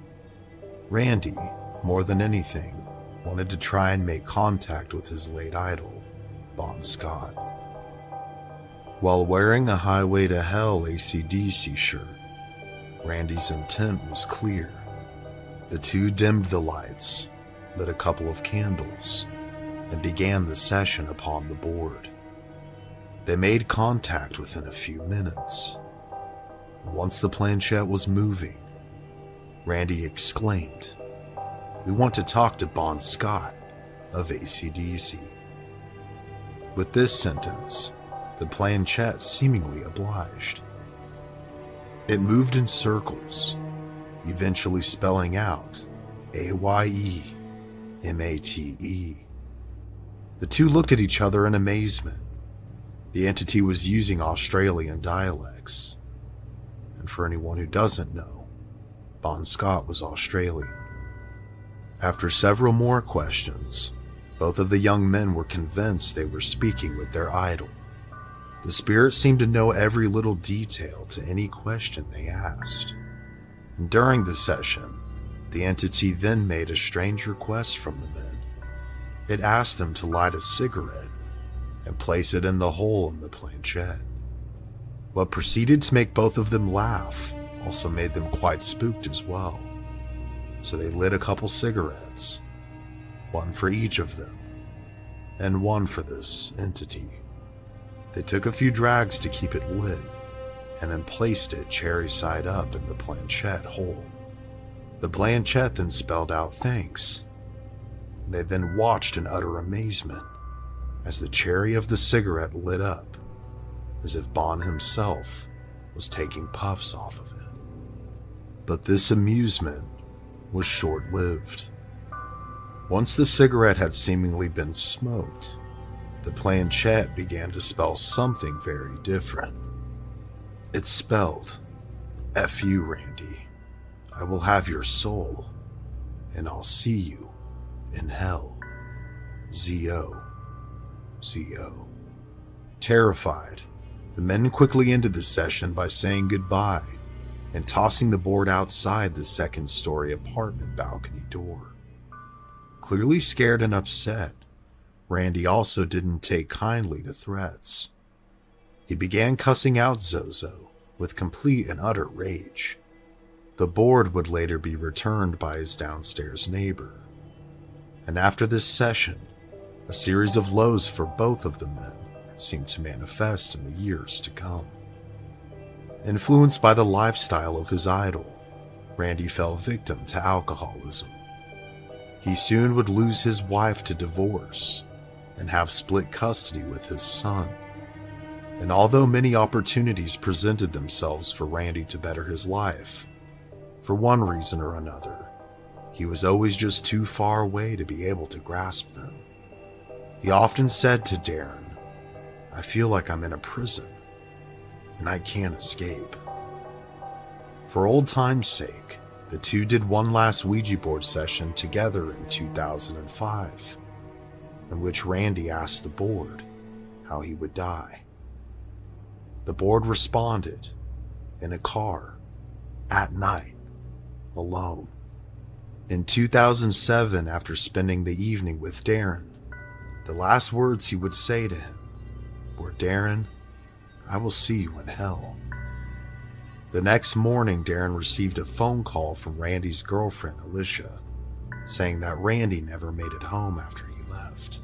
Randy, more than anything, wanted to try and make contact with his late idol, Bon Scott. While wearing a Highway to Hell AC/DC shirt, Randy's intent was clear. The two dimmed the lights, lit a couple of candles, and began the session upon the board. They made contact within a few minutes. Once the planchette was moving, Randy exclaimed, "We want to talk to Bon Scott of AC/DC." With this sentence, the planchette seemingly obliged. It moved in circles, eventually spelling out AYEMATE. The two looked at each other in amazement. The entity was using Australian dialects. And for anyone who doesn't know, Bon Scott was Australian. After several more questions, both of the young men were convinced they were speaking with their idol. The spirit seemed to know every little detail to any question they asked. And during the session, the entity then made a strange request from the men. It asked them to light a cigarette and place it in the hole in the planchette. What proceeded to make both of them laugh also made them quite spooked as well. So they lit a couple cigarettes, one for each of them, and one for this entity. They took a few drags to keep it lit, and then placed it cherry side up in the planchette hole. The planchette then spelled out thanks. They then watched in utter amazement as the cherry of the cigarette lit up, as if Bon himself was taking puffs off of it. But this amusement was short-lived. Once the cigarette had seemingly been smoked, the planchette began to spell something very different. It spelled, F you, Randy. I will have your soul, and I'll see you in hell. Zozo. Zozo. Terrified, the men quickly ended the session by saying goodbye and tossing the board outside the second-story apartment balcony door. Clearly scared and upset, Randy also didn't take kindly to threats. He began cussing out Zozo with complete and utter rage. The board would later be returned by his downstairs neighbor. And after this session, a series of lows for both of the men seemed to manifest in the years to come. Influenced by the lifestyle of his idol, Randy fell victim to alcoholism. He soon would lose his wife to divorce and have split custody with his son. And although many opportunities presented themselves for Randy to better his life, for one reason or another, he was always just too far away to be able to grasp them. He often said to Darren, I feel like I'm in a prison, and I can't escape. For old time's sake, the two did one last Ouija board session together in 2005, in which Randy asked the board how he would die. The board responded, in a car, at night, alone. In 2007, after spending the evening with Darren, the last words he would say to him were, Darren, I will see you in hell. The next morning, Darren received a phone call from Randy's girlfriend, Alicia, saying that Randy never made it home after he left.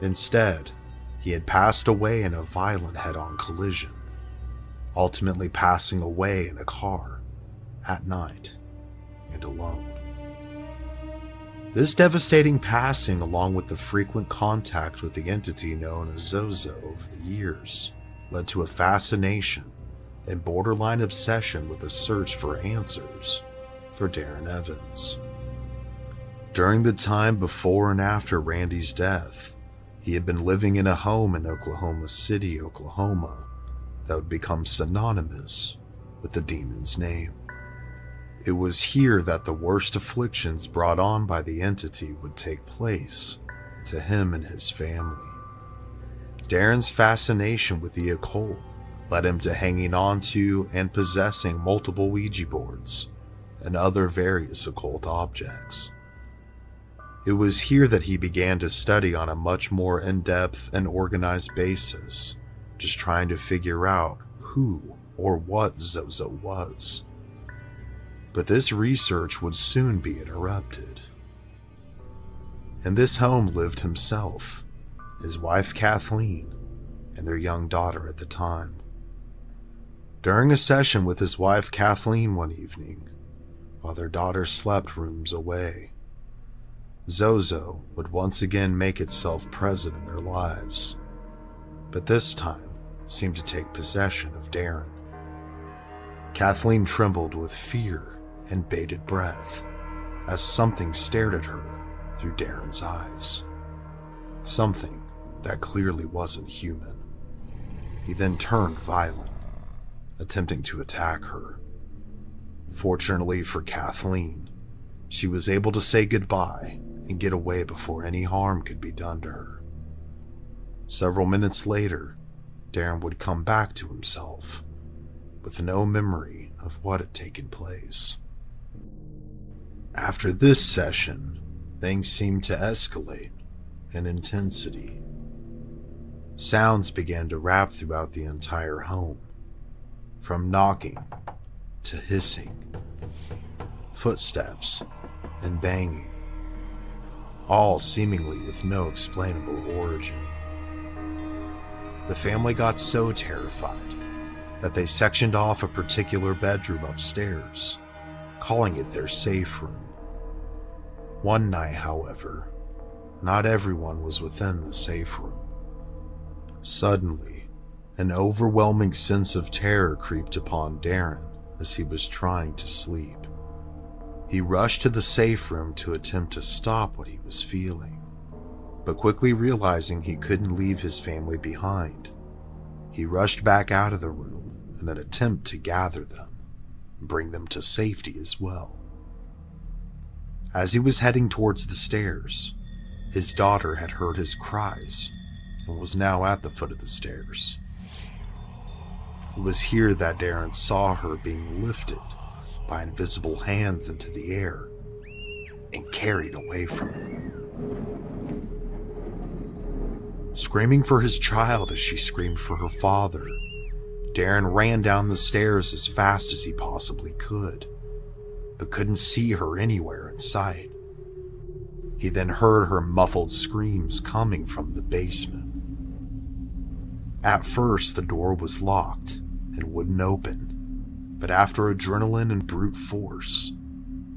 Instead, he had passed away in a violent head-on collision, ultimately passing away in a car, at night, and alone. This devastating passing, along with the frequent contact with the entity known as Zozo over the years, led to a fascination and borderline obsession with a search for answers for Darren Evans. During the time before and after Randy's death, he had been living in a home in Oklahoma City, Oklahoma, that would become synonymous with the demon's name. It was here that the worst afflictions brought on by the entity would take place to him and his family. Darren's fascination with the occult led him to hanging on to and possessing multiple Ouija boards and other various occult objects. It was here that he began to study on a much more in-depth and organized basis, just trying to figure out who or what Zozo was. But this research would soon be interrupted. In this home lived himself, his wife Kathleen, and their young daughter at the time. During a session with his wife Kathleen one evening, while their daughter slept rooms away, Zozo would once again make itself present in their lives, but this time seemed to take possession of Darren. Kathleen trembled with fear and bated breath as something stared at her through Darren's eyes. Something that clearly wasn't human. He then turned violent, attempting to attack her. Fortunately for Kathleen, she was able to say goodbye and get away before any harm could be done to her. Several minutes later, Darren would come back to himself, with no memory of what had taken place. After this session, things seemed to escalate in intensity. Sounds began to wrap throughout the entire home, from knocking to hissing, footsteps, and banging, all seemingly with no explainable origin. The family got so terrified that they sectioned off a particular bedroom upstairs, calling it their safe room. One night, however, not everyone was within the safe room. Suddenly, an overwhelming sense of terror creeped upon Darren as he was trying to sleep. He rushed to the safe room to attempt to stop what he was feeling, but quickly realizing he couldn't leave his family behind, he rushed back out of the room in an attempt to gather them and bring them to safety as well. As he was heading towards the stairs, his daughter had heard his cries and was now at the foot of the stairs. It was here that Darren saw her being lifted by invisible hands into the air and carried away from him. Screaming for his child as she screamed for her father, Darren ran down the stairs as fast as he possibly could, but couldn't see her anywhere in sight. He then heard her muffled screams coming from the basement. At first, the door was locked and wouldn't open, but after adrenaline and brute force,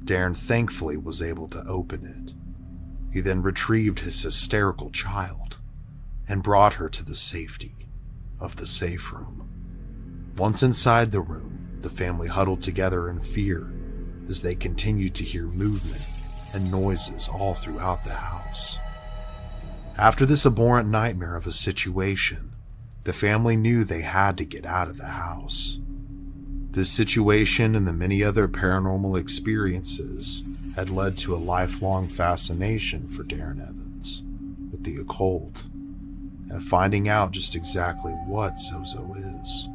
Darren thankfully was able to open it. He then retrieved his hysterical child and brought her to the safety of the safe room. Once inside the room, the family huddled together in fear as they continued to hear movement and noises all throughout the house. After this abhorrent nightmare of a situation, the family knew they had to get out of the house. This situation and the many other paranormal experiences had led to a lifelong fascination for Darren Evans with the occult and finding out just exactly what Zozo is.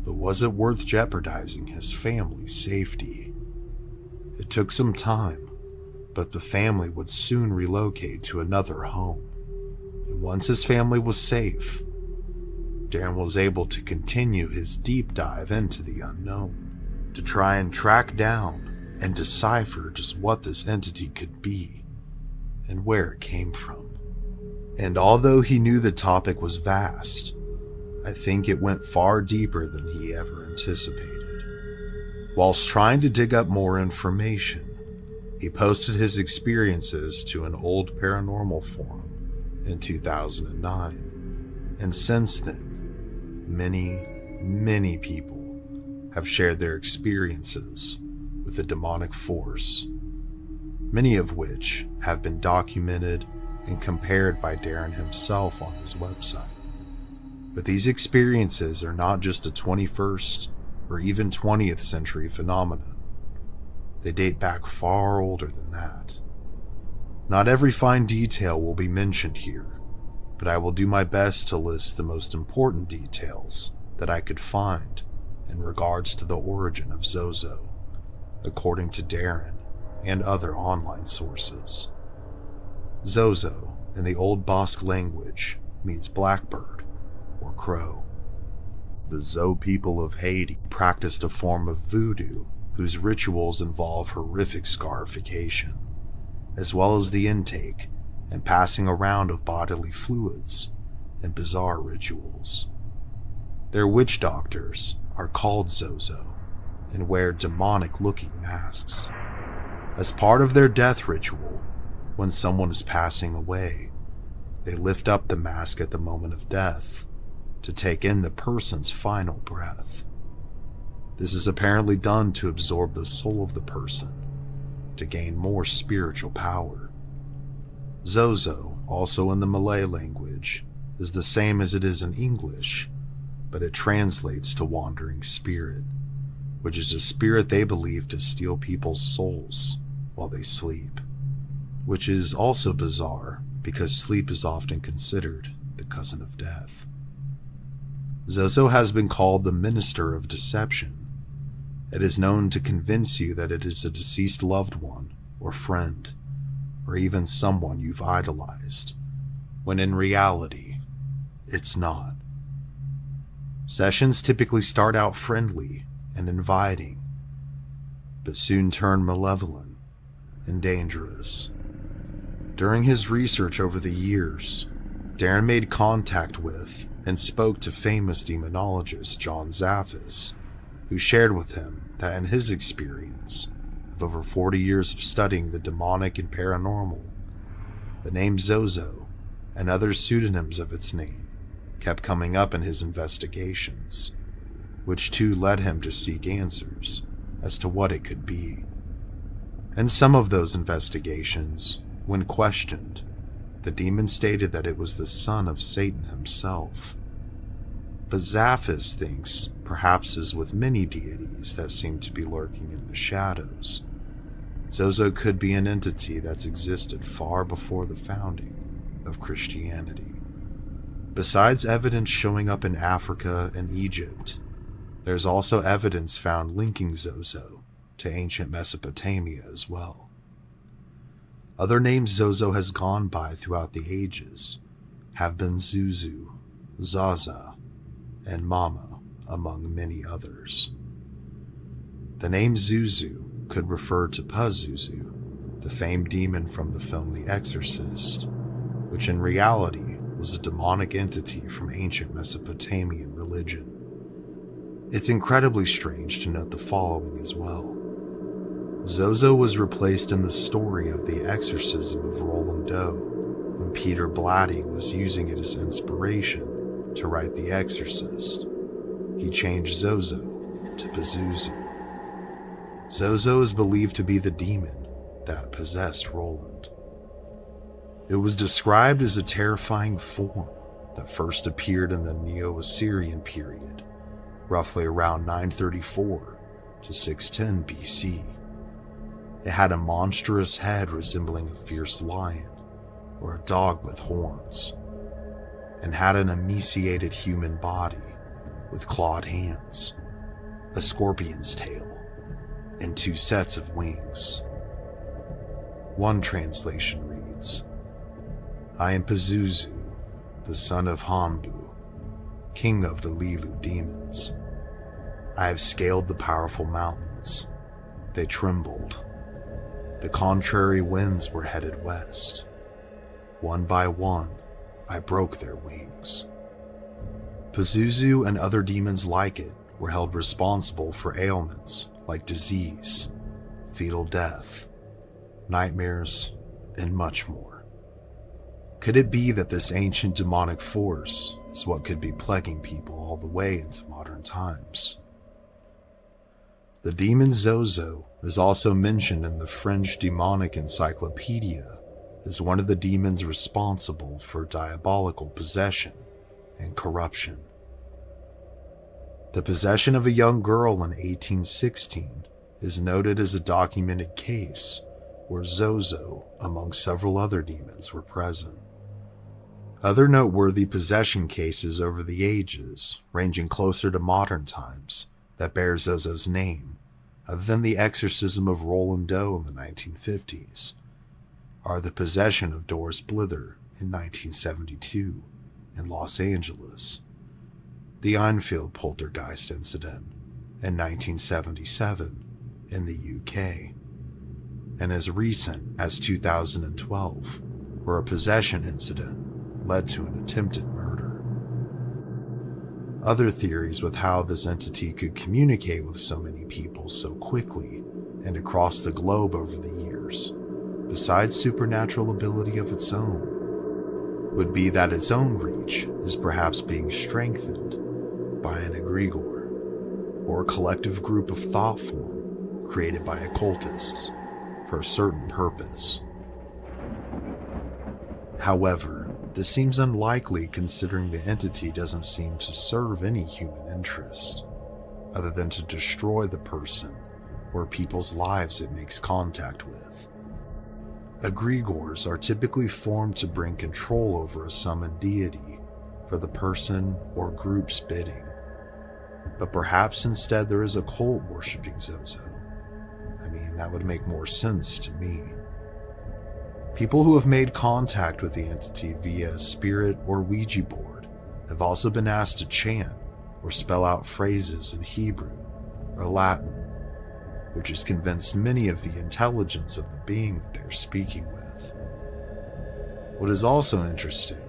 But was it worth jeopardizing his family's safety? It took some time, but the family would soon relocate to another home. And once his family was safe, Darren was able to continue his deep dive into the unknown to try and track down and decipher just what this entity could be and where it came from. And although he knew the topic was vast, I think it went far deeper than he ever anticipated. Whilst trying to dig up more information, he posted his experiences to an old paranormal forum in 2009, and since then, many people have shared their experiences with a demonic force, many of which have been documented and compared by Darren himself on his website. But these experiences are not just a 21st or even 20th century phenomenon. They date back far older than that. Not every fine detail will be mentioned here, but I will do my best to list the most important details that I could find in regards to the origin of Zozo, according to Darren and other online sources. Zozo, in the Old Basque language, means blackbird or crow. The Zo people of Haiti practiced a form of voodoo whose rituals involve horrific scarification, as well as the intake and passing around of bodily fluids and bizarre rituals. Their witch doctors are called Zozo and wear demonic-looking masks. As part of their death ritual, when someone is passing away, they lift up the mask at the moment of death to take in the person's final breath. This is apparently done to absorb the soul of the person, to gain more spiritual power. Zozo, also in the Malay language, is the same as it is in English, but it translates to wandering spirit, which is a spirit they believe to steal people's souls while they sleep, which is also bizarre because sleep is often considered the cousin of death. Zozo has been called the minister of deception. It is known to convince you that it is a deceased loved one or friend, or even someone you've idolized, when in reality, it's not. Sessions typically start out friendly and inviting, but soon turn malevolent and dangerous. During his research over the years, Darren made contact with and spoke to famous demonologist John Zaffis, who shared with him that in his experience of over 40 years of studying the demonic and paranormal, the name Zozo and other pseudonyms of its name kept coming up in his investigations, which too led him to seek answers as to what it could be. In some of those investigations, when questioned, the demon stated that it was the son of Satan himself. But Zaffis thinks, perhaps as with many deities that seem to be lurking in the shadows, Zozo could be an entity that's existed far before the founding of Christianity. Besides evidence showing up in Africa and Egypt, there's also evidence found linking Zozo to ancient Mesopotamia as well. Other names Zozo has gone by throughout the ages have been Zuzu, Zaza, and Mama, among many others. The name Zuzu could refer to Pazuzu, the famed demon from the film The Exorcist, which in reality was a demonic entity from ancient Mesopotamian religion. It's incredibly strange to note the following as well. Zozo was replaced in the story of the exorcism of Roland Doe when Peter Blatty was using it as inspiration to write The Exorcist. He changed Zozo to Pazuzu. Zozo is believed to be the demon that possessed Roland. It was described as a terrifying form that first appeared in the Neo-Assyrian period, roughly around 934 to 610 BC. It had a monstrous head resembling a fierce lion or a dog with horns, and had an emaciated human body with clawed hands, a scorpion's tail, and 2 sets of wings. One translation reads, "I am Pazuzu, the son of Hanbu, king of the Lilu demons. I have scaled the powerful mountains. They trembled. The contrary winds were headed west. One by one, I broke their wings." Pazuzu and other demons like it were held responsible for ailments like disease, fetal death, nightmares, and much more. Could it be that this ancient demonic force is what could be plaguing people all the way into modern times? The demon Zozo is also mentioned in the French demonic encyclopedia as one of the demons responsible for diabolical possession and corruption. The possession of a young girl in 1816 is noted as a documented case where Zozo, among several other demons, were present. Other noteworthy possession cases over the ages, ranging closer to modern times, that bear Zozo's name, other than the exorcism of Roland Doe in the 1950s, are the possession of Doris Blither in 1972 in Los Angeles, the Enfield Poltergeist incident in 1977 in the UK, and as recent as 2012, where a possession incident led to an attempted murder. Other theories with how this entity could communicate with so many people so quickly and across the globe over the years, besides supernatural ability of its own, would be that its own reach is perhaps being strengthened by an egregore, or a collective group of thought form created by occultists for a certain purpose. However, this seems unlikely considering the entity doesn't seem to serve any human interest, other than to destroy the person or people's lives it makes contact with. Egregores are typically formed to bring control over a summoned deity for the person or group's bidding. But perhaps instead there is a cult worshipping Zozo. I mean, that would make more sense to me. People who have made contact with the entity via a spirit or Ouija board have also been asked to chant or spell out phrases in Hebrew or Latin, which has convinced many of the intelligence of the being that they're speaking with. What is also interesting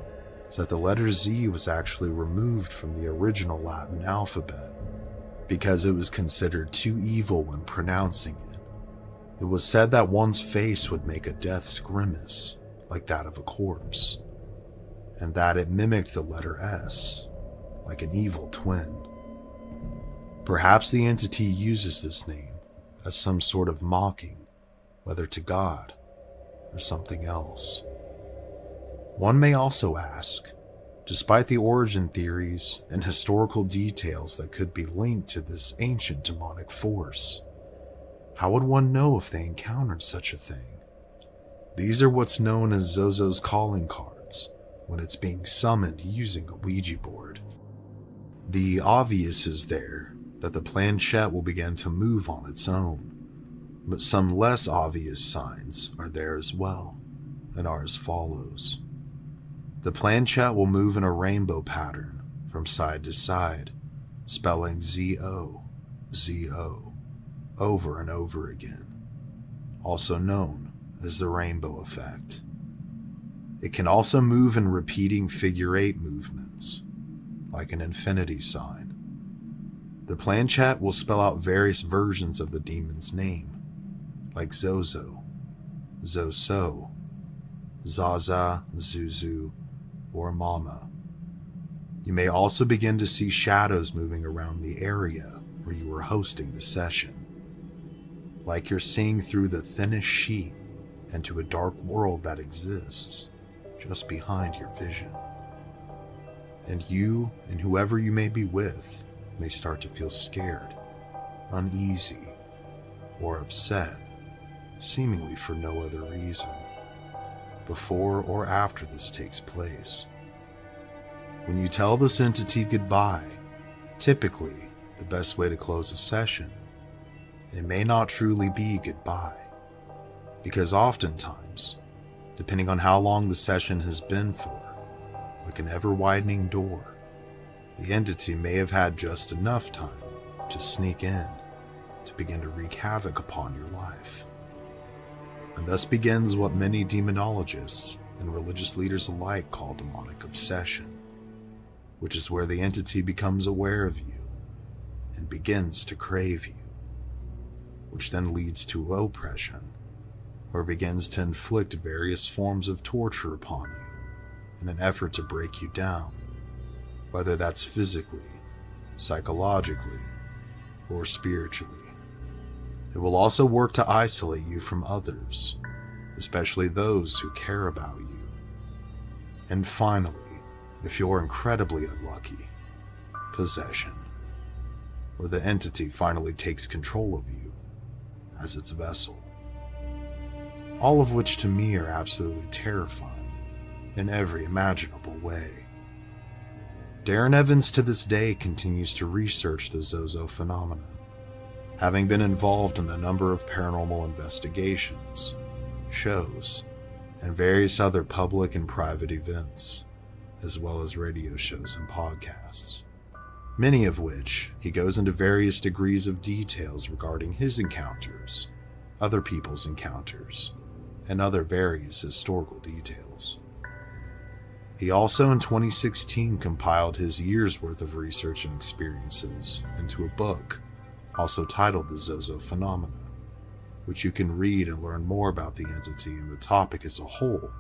is that the letter Z was actually removed from the original Latin alphabet because it was considered too evil when pronouncing it. It was said that one's face would make a death's grimace, like that of a corpse, and that it mimicked the letter S, like an evil twin. Perhaps the entity uses this name as some sort of mocking, whether to God or something else. One may also ask, despite the origin theories and historical details that could be linked to this ancient demonic force, how would one know if they encountered such a thing? These are what's known as Zozo's calling cards when it's being summoned using a Ouija board. The obvious is there that the planchette will begin to move on its own, but some less obvious signs are there as well, and are as follows. The planchette will move in a rainbow pattern from side to side, spelling ZO, ZO, over and over again, also known as the rainbow effect. It can also move in repeating figure 8 movements, like an infinity sign. The planchette will spell out various versions of the demon's name, like Zozo, Zoso, Zaza, Zuzu, or Mama. You may also begin to see shadows moving around the area where you were hosting the session, like you're seeing through the thinnest sheet into a dark world that exists just behind your vision. And you and whoever you may be with may start to feel scared, uneasy, or upset, seemingly for no other reason, before or after this takes place. When you tell this entity goodbye, typically the best way to close a session, it may not truly be goodbye, because oftentimes, depending on how long the session has been for, like an ever-widening door, the entity may have had just enough time to sneak in to begin to wreak havoc upon your life. And thus begins what many demonologists and religious leaders alike call demonic obsession, which is where the entity becomes aware of you and begins to crave you, which then leads to oppression, or begins to inflict various forms of torture upon you in an effort to break you down, whether that's physically, psychologically, or spiritually. It will also work to isolate you from others, especially those who care about you. And finally, if you're incredibly unlucky, possession, where the entity finally takes control of you as its vessel. All of which to me are absolutely terrifying in every imaginable way. Darren Evans to this day continues to research the Zozo phenomenon, having been involved in a number of paranormal investigations, shows, and various other public and private events, as well as radio shows and podcasts, many of which he goes into various degrees of details regarding his encounters, other people's encounters, and other various historical details. He also in 2016 compiled his year's worth of research and experiences into a book, also titled The Zozo Phenomena, which you can read and learn more about the entity and the topic as a whole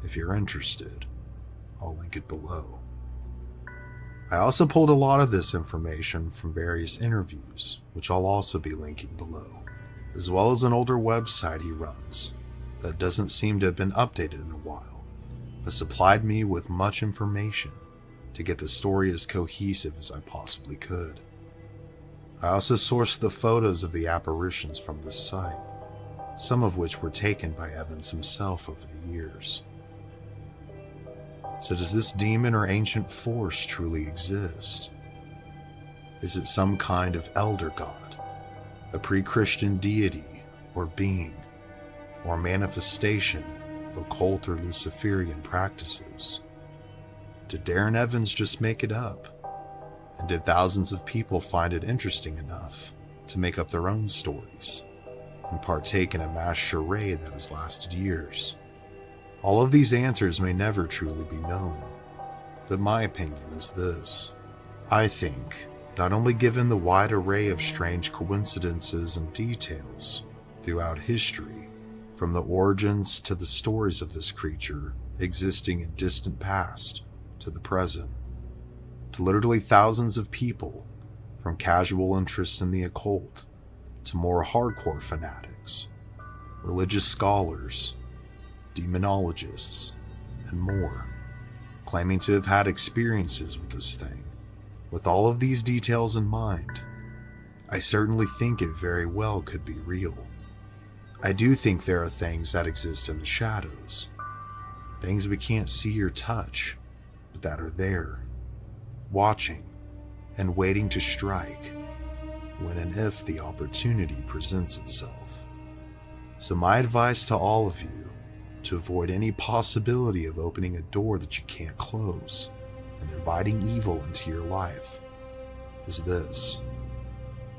if you're interested. I'll link it below. I also pulled a lot of this information from various interviews, which I'll also be linking below, as well as an older website he runs that doesn't seem to have been updated in a while, but supplied me with much information to get the story as cohesive as I possibly could. I also sourced the photos of the apparitions from this site, some of which were taken by Evans himself over the years. So does this demon or ancient force truly exist? Is it some kind of elder god, a pre-Christian deity or being, or manifestation of occult or Luciferian practices? Did Darren Evans just make it up? And did thousands of people find it interesting enough to make up their own stories and partake in a mass charade that has lasted years? All of these answers may never truly be known, but my opinion is this. I think, not only given the wide array of strange coincidences and details throughout history, from the origins to the stories of this creature existing in distant past to the present, to literally thousands of people, from casual interest in the occult to more hardcore fanatics, religious scholars, demonologists, and more, claiming to have had experiences with this thing. With all of these details in mind, I certainly think it very well could be real. I do think there are things that exist in the shadows, things we can't see or touch, but that are there, watching and waiting to strike when and if the opportunity presents itself. So my advice to all of you, to avoid any possibility of opening a door that you can't close and inviting evil into your life, is this: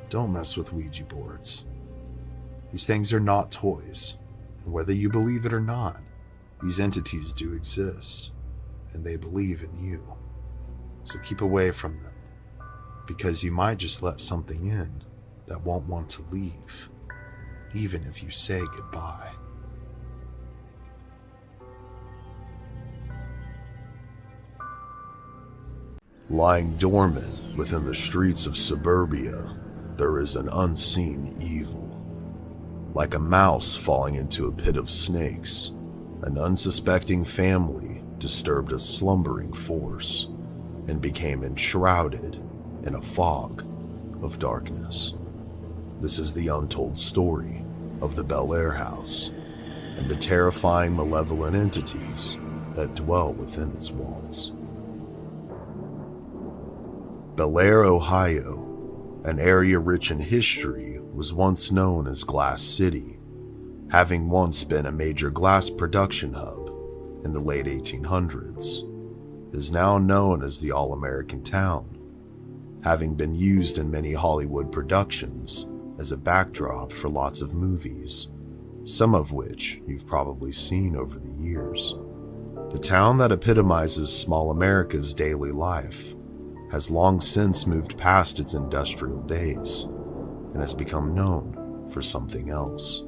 don't mess with Ouija boards. These things are not toys, and whether you believe it or not, these entities do exist, and they believe in you. So keep away from them, because you might just let something in that won't want to leave, even if you say goodbye. Lying dormant within the streets of suburbia, there is an unseen evil. Like a mouse falling into a pit of snakes, an unsuspecting family disturbed a slumbering force and became enshrouded in a fog of darkness. This is the untold story of the Belair House and the terrifying malevolent entities that dwell within its walls. Belair, Ohio, an area rich in history, was once known as Glass City, having once been a major glass production hub in the late 1800s. It is now known as the All-American Town, having been used in many Hollywood productions as a backdrop for lots of movies, some of which you've probably seen over the years. The town that epitomizes small America's daily life has long since moved past its industrial days and has become known for something else.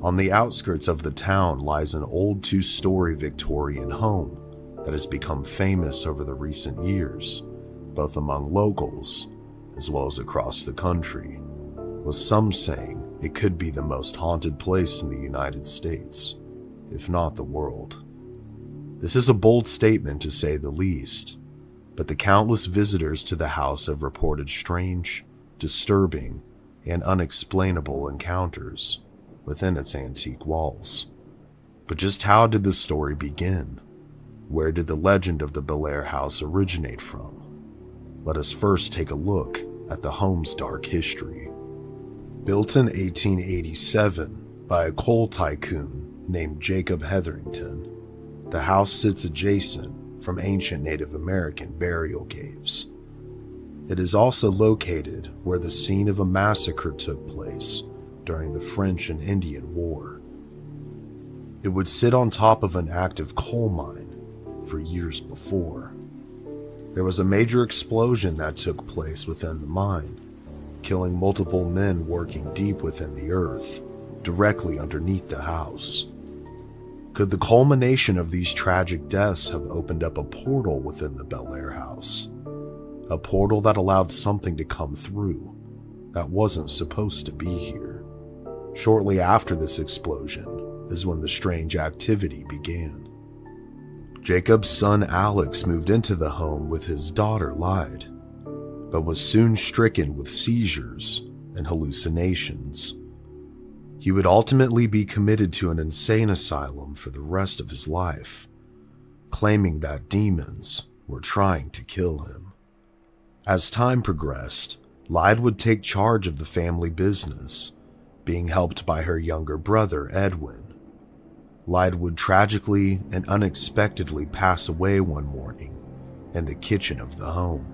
On the outskirts of the town lies an old two-story Victorian home that has become famous over the recent years, both among locals as well as across the country, with some saying it could be the most haunted place in the United States, if not the world. This is a bold statement to say the least, but the countless visitors to the house have reported strange, disturbing, and unexplainable encounters within its antique walls. But just how did this story begin? Where did the legend of the Belair House originate from? Let us first take a look at the home's dark history. Built in 1887 by a coal tycoon named Jacob Hetherington, the house sits adjacent from ancient Native American burial caves. It is also located where the scene of a massacre took place during the French and Indian War. It would sit on top of an active coal mine for years before. There was a major explosion that took place within the mine, killing multiple men working deep within the earth, directly underneath the house. Could the culmination of these tragic deaths have opened up a portal within the Belair House? a portal that allowed something to come through that wasn't supposed to be here. Shortly after this explosion is when the strange activity began. Jacob's son Alex moved into the home with his daughter Lyde, but was soon stricken with seizures and hallucinations. He would ultimately be committed to an insane asylum for the rest of his life, claiming that demons were trying to kill him. As time progressed, Lyde would take charge of the family business, being helped by her younger brother Edwin. Lyde would tragically and unexpectedly pass away one morning in the kitchen of the home.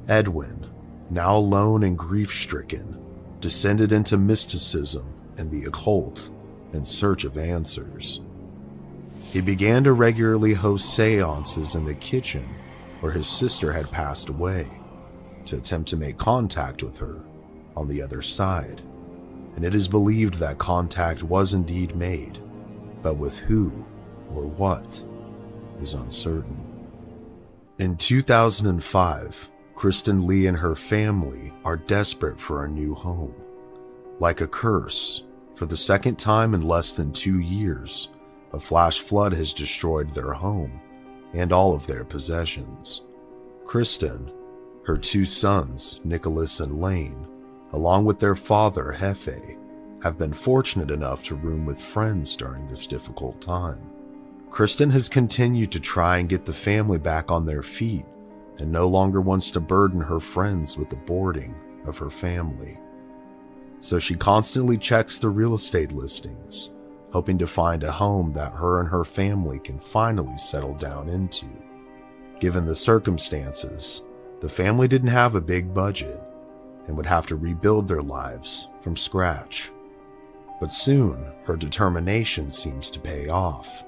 Edwin, now alone and grief-stricken, descended into mysticism and the occult in search of answers. He began to regularly host seances in the kitchen where his sister had passed away, to attempt to make contact with her on the other side, and it is believed that contact was indeed made, but with who or what is uncertain. In 2005, Kristen Lee and her family are desperate for a new home. Like a curse, for the second time in less than 2 years, a flash flood has destroyed their home and all of their possessions. Kristen, her 2 sons, Nicholas and Lane, along with their father, Hefe, have been fortunate enough to room with friends during this difficult time. Kristen has continued to try and get the family back on their feet and no longer wants to burden her friends with the boarding of her family. So she constantly checks the real estate listings, hoping to find a home that her and her family can finally settle down into. Given the circumstances, the family didn't have a big budget and would have to rebuild their lives from scratch. But soon, her determination seems to pay off.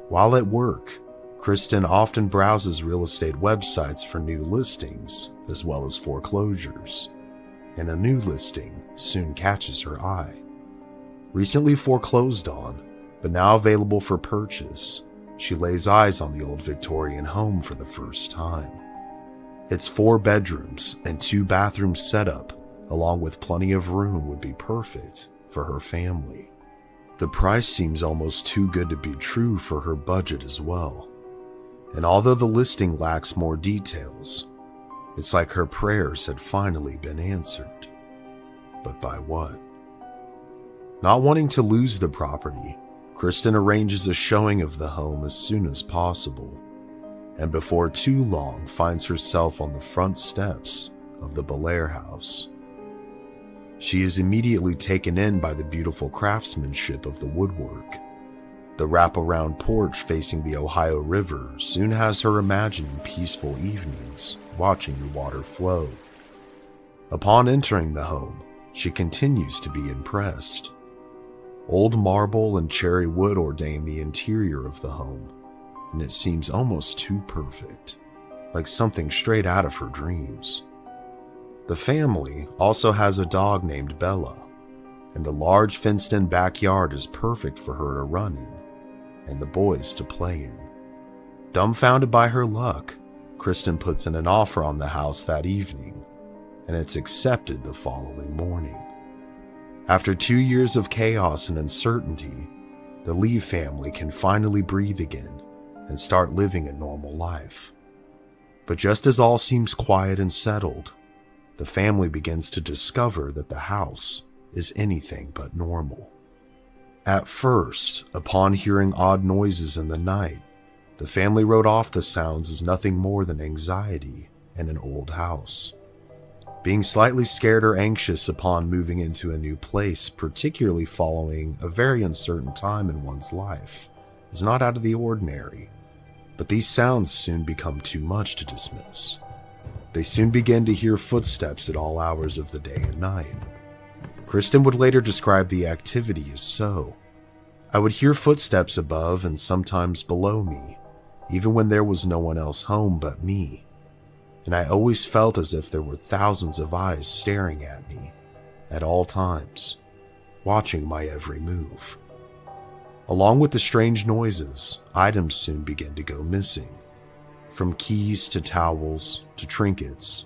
While at work, Kristen often browses real estate websites for new listings as well as foreclosures, and a new listing soon catches her eye. Recently foreclosed on, but now available for purchase, she lays eyes on the old Victorian home for the first time. Its 4 bedrooms and 2 bathrooms setup, along with plenty of room, would be perfect for her family. The price seems almost too good to be true for her budget as well. And although the listing lacks more details, it's like her prayers had finally been answered. But by what? Not wanting to lose the property, Kristen arranges a showing of the home as soon as possible, and before too long finds herself on the front steps of the Belair House. She is immediately taken in by the beautiful craftsmanship of the woodwork. The wraparound porch facing the Ohio River soon has her imagining peaceful evenings watching the water flow. Upon entering the home, she continues to be impressed. Old marble and cherry wood ordain the interior of the home, and it seems almost too perfect, like something straight out of her dreams. The family also has a dog named Bella, and the large fenced-in backyard is perfect for her to run in, and the boys to play in. Dumbfounded by her luck, Kristen puts in an offer on the house that evening, and it's accepted the following morning. After 2 years of chaos and uncertainty, the Lee family can finally breathe again and start living a normal life. But just as all seems quiet and settled, the family begins to discover that the house is anything but normal. At first, upon hearing odd noises in the night, the family wrote off the sounds as nothing more than anxiety in an old house. Being slightly scared or anxious upon moving into a new place, particularly following a very uncertain time in one's life, is not out of the ordinary, but these sounds soon become too much to dismiss. They soon begin to hear footsteps at all hours of the day and night. Kristen would later describe the activity as so. I would hear footsteps above and sometimes below me, even when there was no one else home but me. And I always felt as if there were thousands of eyes staring at me at all times, watching my every move. Along with the strange noises, items soon begin to go missing. from keys to towels to trinkets.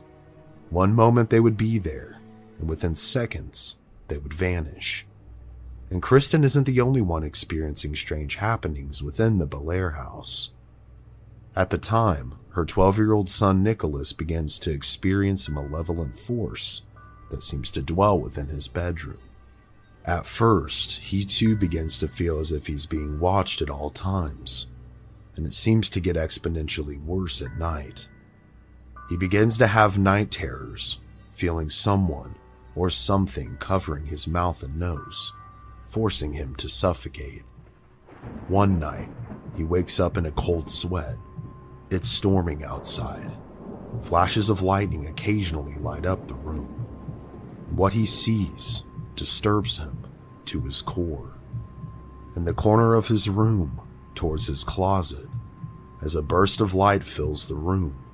One moment they would be there, and within seconds, they would vanish. And Kristen isn't the only one experiencing strange happenings within the Belair House. At the time, her 12-year-old son Nicholas begins to experience a malevolent force that seems to dwell within his bedroom. At first, he too begins to feel as if he's being watched at all times, and it seems to get exponentially worse at night. He begins to have night terrors, feeling someone or something covering his mouth and nose, forcing him to suffocate. One night, he wakes up in a cold sweat. It's storming outside. Flashes of lightning occasionally light up the room. What he sees disturbs him to his core. In the corner of his room, towards his closet, as a burst of light fills the room,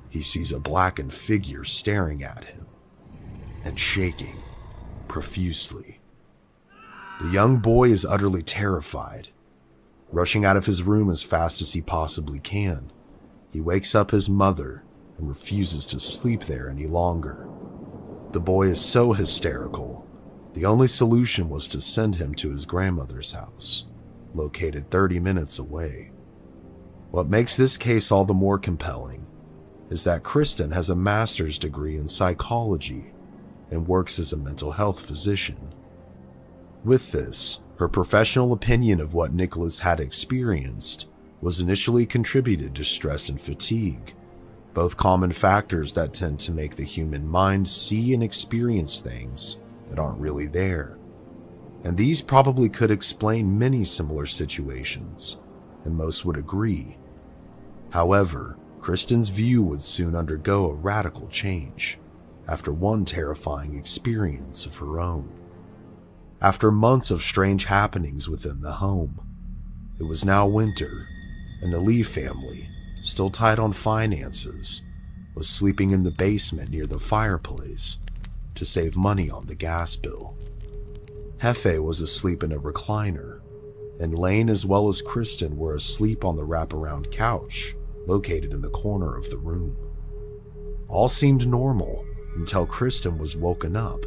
he sees a blackened figure staring at him and shaking profusely. The young boy is utterly terrified. Rushing out of his room as fast as he possibly can, he wakes up his mother and refuses to sleep there any longer. The boy is so hysterical, the only solution was to send him to his grandmother's house, located 30 minutes away. What makes this case all the more compelling is that Kristen has a master's degree in psychology and works as a mental health physician. With this, her professional opinion of what Nicholas had experienced was initially contributed to stress and fatigue, both common factors that tend to make the human mind see and experience things that aren't really there. And these probably could explain many similar situations, and most would agree. However, Kristen's view would soon undergo a radical change after one terrifying experience of her own. After months of strange happenings within the home, it was now winter, and the Lee family, still tight on finances, was sleeping in the basement near the fireplace to save money on the gas bill. Hefe was asleep in a recliner, and Lane as well as Kristen were asleep on the wraparound couch located in the corner of the room. All seemed normal until Kristen was woken up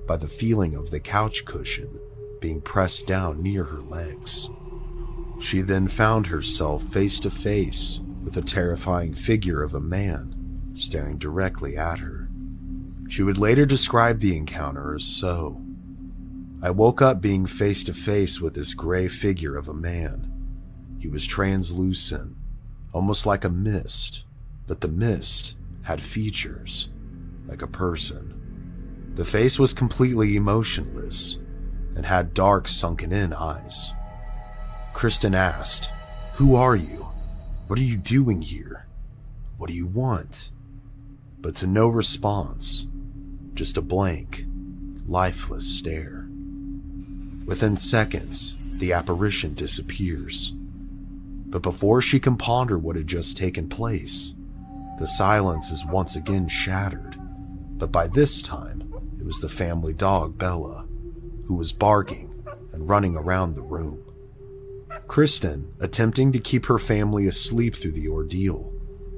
by the feeling of the couch cushion being pressed down near her legs. She then found herself face to face with a terrifying figure of a man staring directly at her. She would later describe the encounter as so: "I woke up being face to face with this gray figure of a man. He was translucent, almost like a mist, but the mist had features, like a person. The face was completely emotionless and had dark sunken-in eyes." Kristen asked, "Who are you? What are you doing here? What do you want?" But to no response, just a blank, lifeless stare. Within seconds, the apparition disappears. But before she can ponder what had just taken place, the silence is once again shattered. But by this time, it was the family dog Bella, who was barking and running around the room. Kristen, attempting to keep her family asleep through the ordeal,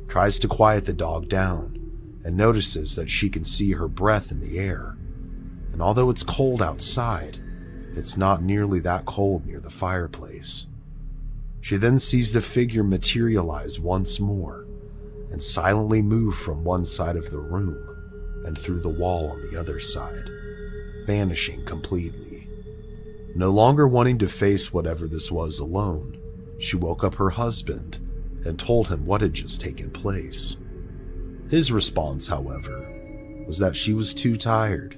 tries to quiet the dog down and notices that she can see her breath in the air. And although it's cold outside, it's not nearly that cold near the fireplace. She then sees the figure materialize once more and silently move from one side of the room and through the wall on the other side, vanishing completely. No longer wanting to face whatever this was alone, she woke up her husband and told him what had just taken place. His response, however, was that she was too tired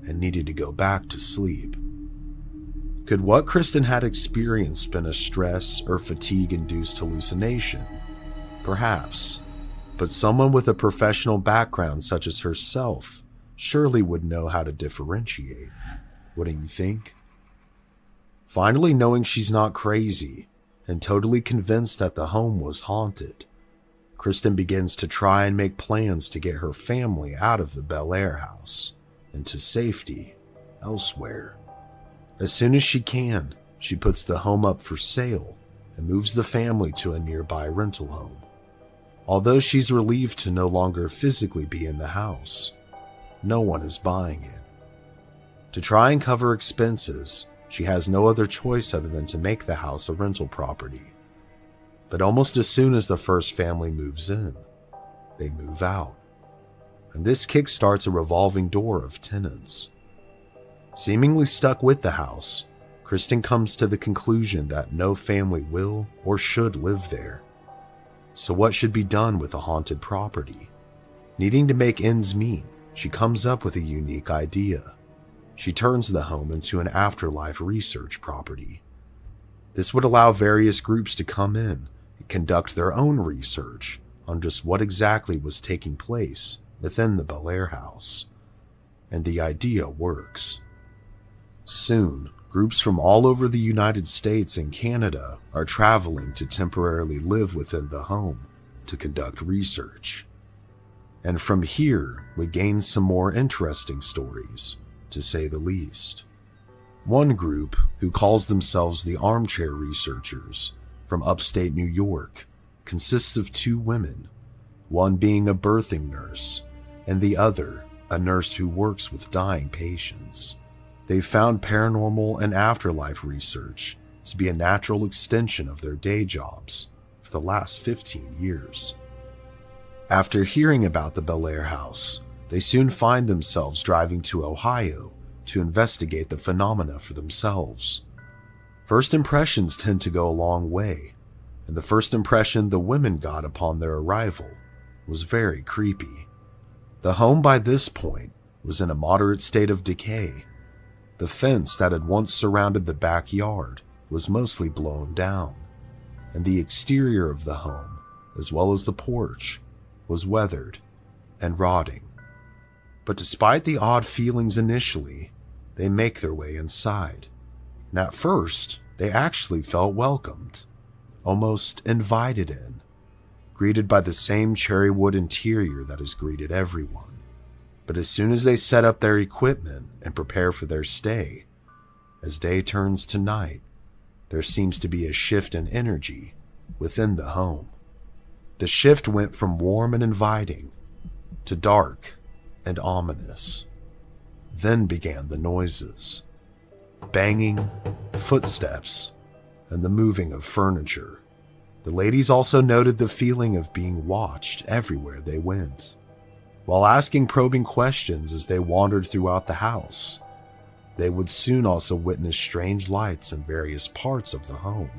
and needed to go back to sleep. Could what Kristen had experienced been a stress or fatigue-induced hallucination? Perhaps, but someone with a professional background such as herself surely would know how to differentiate, wouldn't you think? Finally knowing she's not crazy and totally convinced that the home was haunted, Kristen begins to try and make plans to get her family out of the Belair House and to safety elsewhere. As soon as she can, she puts the home up for sale and moves the family to a nearby rental home. Although she's relieved to no longer physically be in the house, no one is buying it. To try and cover expenses, she has no other choice other than to make the house a rental property. But almost as soon as the first family moves in, they move out. And this kickstarts a revolving door of tenants. Seemingly stuck with the house, Kristen comes to the conclusion that no family will or should live there. So what should be done with a haunted property? Needing to make ends meet, she comes up with a unique idea. She turns the home into an afterlife research property. This would allow various groups to come in and conduct their own research on just what exactly was taking place within the Belair House. And the idea works. Soon, groups from all over the United States and Canada are traveling to temporarily live within the home to conduct research. And from here, we gain some more interesting stories, to say the least. One group, who calls themselves the Armchair Researchers, from upstate New York, consists of two women, one being a birthing nurse, and the other a nurse who works with dying patients. They've found paranormal and afterlife research to be a natural extension of their day jobs for the last 15 years. After hearing about the Belair House, they soon find themselves driving to Ohio to investigate the phenomena for themselves. First impressions tend to go a long way, and the first impression the women got upon their arrival was very creepy. The home by this point was in a moderate state of decay. The fence that had once surrounded the backyard was mostly blown down, and the exterior of the home, as well as the porch, was weathered and rotting. But despite the odd feelings initially, they make their way inside. And at first, they actually felt welcomed, almost invited in, greeted by the same cherry wood interior that has greeted everyone. But as soon as they set up their equipment and prepare for their stay, as day turns to night, there seems to be a shift in energy within the home. The shift went from warm and inviting to dark and ominous. Then began the noises. Banging, footsteps, and the moving of furniture. The ladies also noted the feeling of being watched everywhere they went. While asking probing questions as they wandered throughout the house, they would soon also witness strange lights in various parts of the home.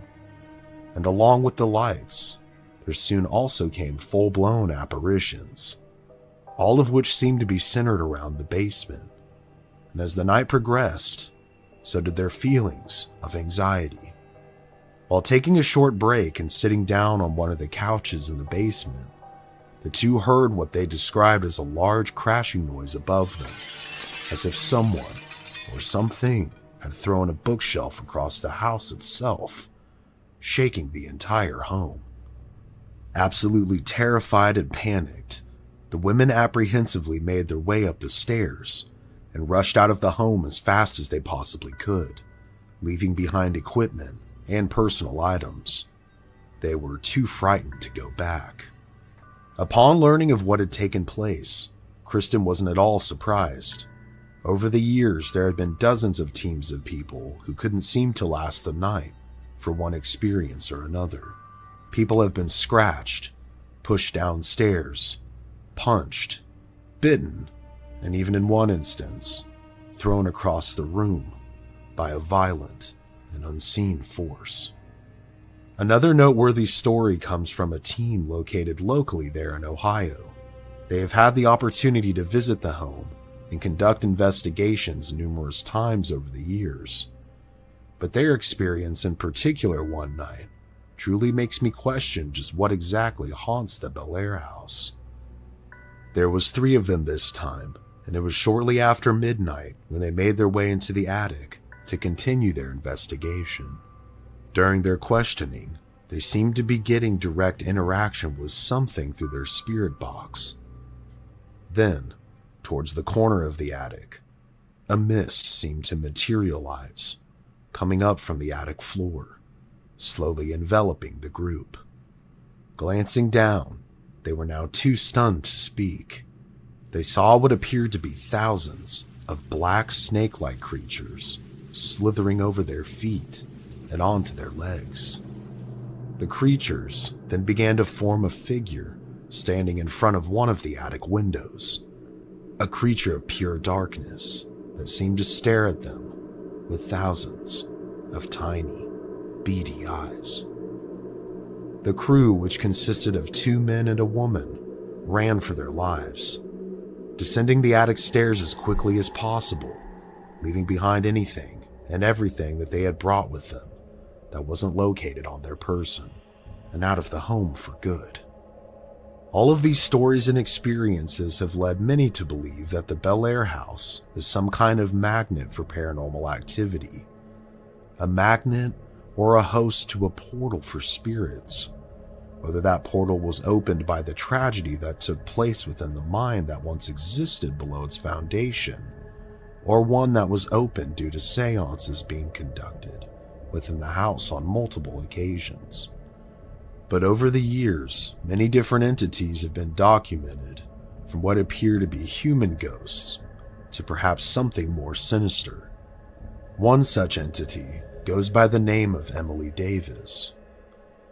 And along with the lights, there soon also came full-blown apparitions, all of which seemed to be centered around the basement. And as the night progressed, so did their feelings of anxiety. While taking a short break and sitting down on one of the couches in the basement, the two heard what they described as a large crashing noise above them, as if someone or something had thrown a bookshelf across the house itself, shaking the entire home. Absolutely terrified and panicked, the women apprehensively made their way up the stairs and rushed out of the home as fast as they possibly could, leaving behind equipment and personal items. They were too frightened to go back. Upon learning of what had taken place, Kristen wasn't at all surprised. Over the years, there had been dozens of teams of people who couldn't seem to last the night for one experience or another. People have been scratched, pushed downstairs, punched, bitten, and even in one instance, thrown across the room by a violent and unseen force. Another noteworthy story comes from a team located locally there in Ohio. They have had the opportunity to visit the home and conduct investigations numerous times over the years. But their experience in particular one night truly makes me question just what exactly haunts the Belair House. There was 3 of them this time, and it was shortly after midnight when they made their way into the attic to continue their investigation. During their questioning, they seemed to be getting direct interaction with something through their spirit box. Then, towards the corner of the attic, a mist seemed to materialize, coming up from the attic floor, slowly enveloping the group. Glancing down, They were now too stunned to speak. They saw what appeared to be thousands of black snake-like creatures slithering over their feet and onto their legs. The creatures then began to form a figure standing in front of one of the attic windows, a creature of pure darkness that seemed to stare at them with thousands of tiny, beady eyes. The crew, which consisted of 2 men and a woman, ran for their lives, descending the attic stairs as quickly as possible, leaving behind anything and everything that they had brought with them that wasn't located on their person and out of the home for good. All of these stories and experiences have led many to believe that the Belair House is some kind of magnet for paranormal activity, a magnet or a host to a portal for spirits, whether that portal was opened by the tragedy that took place within the mind that once existed below its foundation, or one that was opened due to seances being conducted within the house on multiple occasions. But over the years, many different entities have been documented, from what appear to be human ghosts to perhaps something more sinister. One such entity goes by the name of Emily Davis.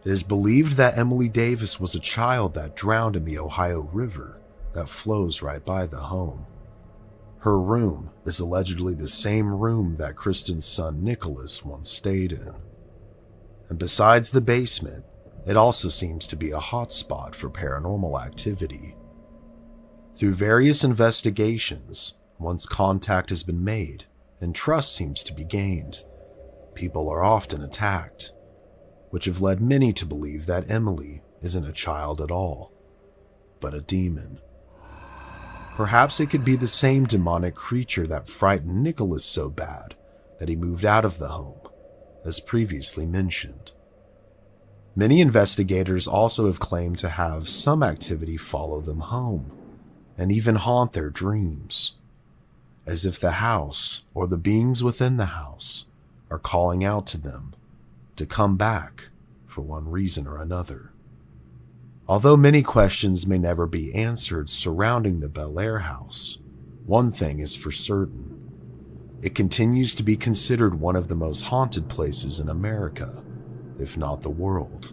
It is believed that Emily Davis was a child that drowned in the Ohio River that flows right by the home. Her room is allegedly the same room that Kristen's son Nicholas once stayed in. And besides the basement, it also seems to be a hotspot for paranormal activity. Through various investigations, once contact has been made and trust seems to be gained, people are often attacked, which have led many to believe that Emily isn't a child at all, but a demon. Perhaps it could be the same demonic creature that frightened Nicholas so bad that he moved out of the home, as previously mentioned. Many investigators also have claimed to have some activity follow them home, and even haunt their dreams, as if the house or the beings within the house are calling out to them to come back for one reason or another. Although many questions may never be answered surrounding the Belair House, one thing is for certain. It continues to be considered one of the most haunted places in America, if not the world.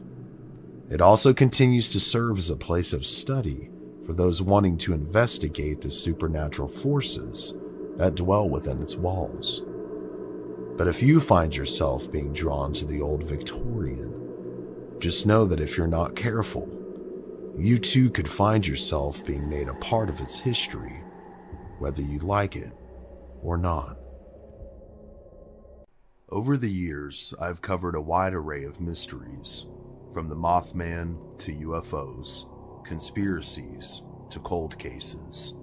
It also continues to serve as a place of study for those wanting to investigate the supernatural forces that dwell within its walls. But if you find yourself being drawn to the old Victorian, just know that if you're not careful, you too could find yourself being made a part of its history, whether you like it or not. Over the years, I've covered a wide array of mysteries, from the Mothman to UFOs, conspiracies to cold cases.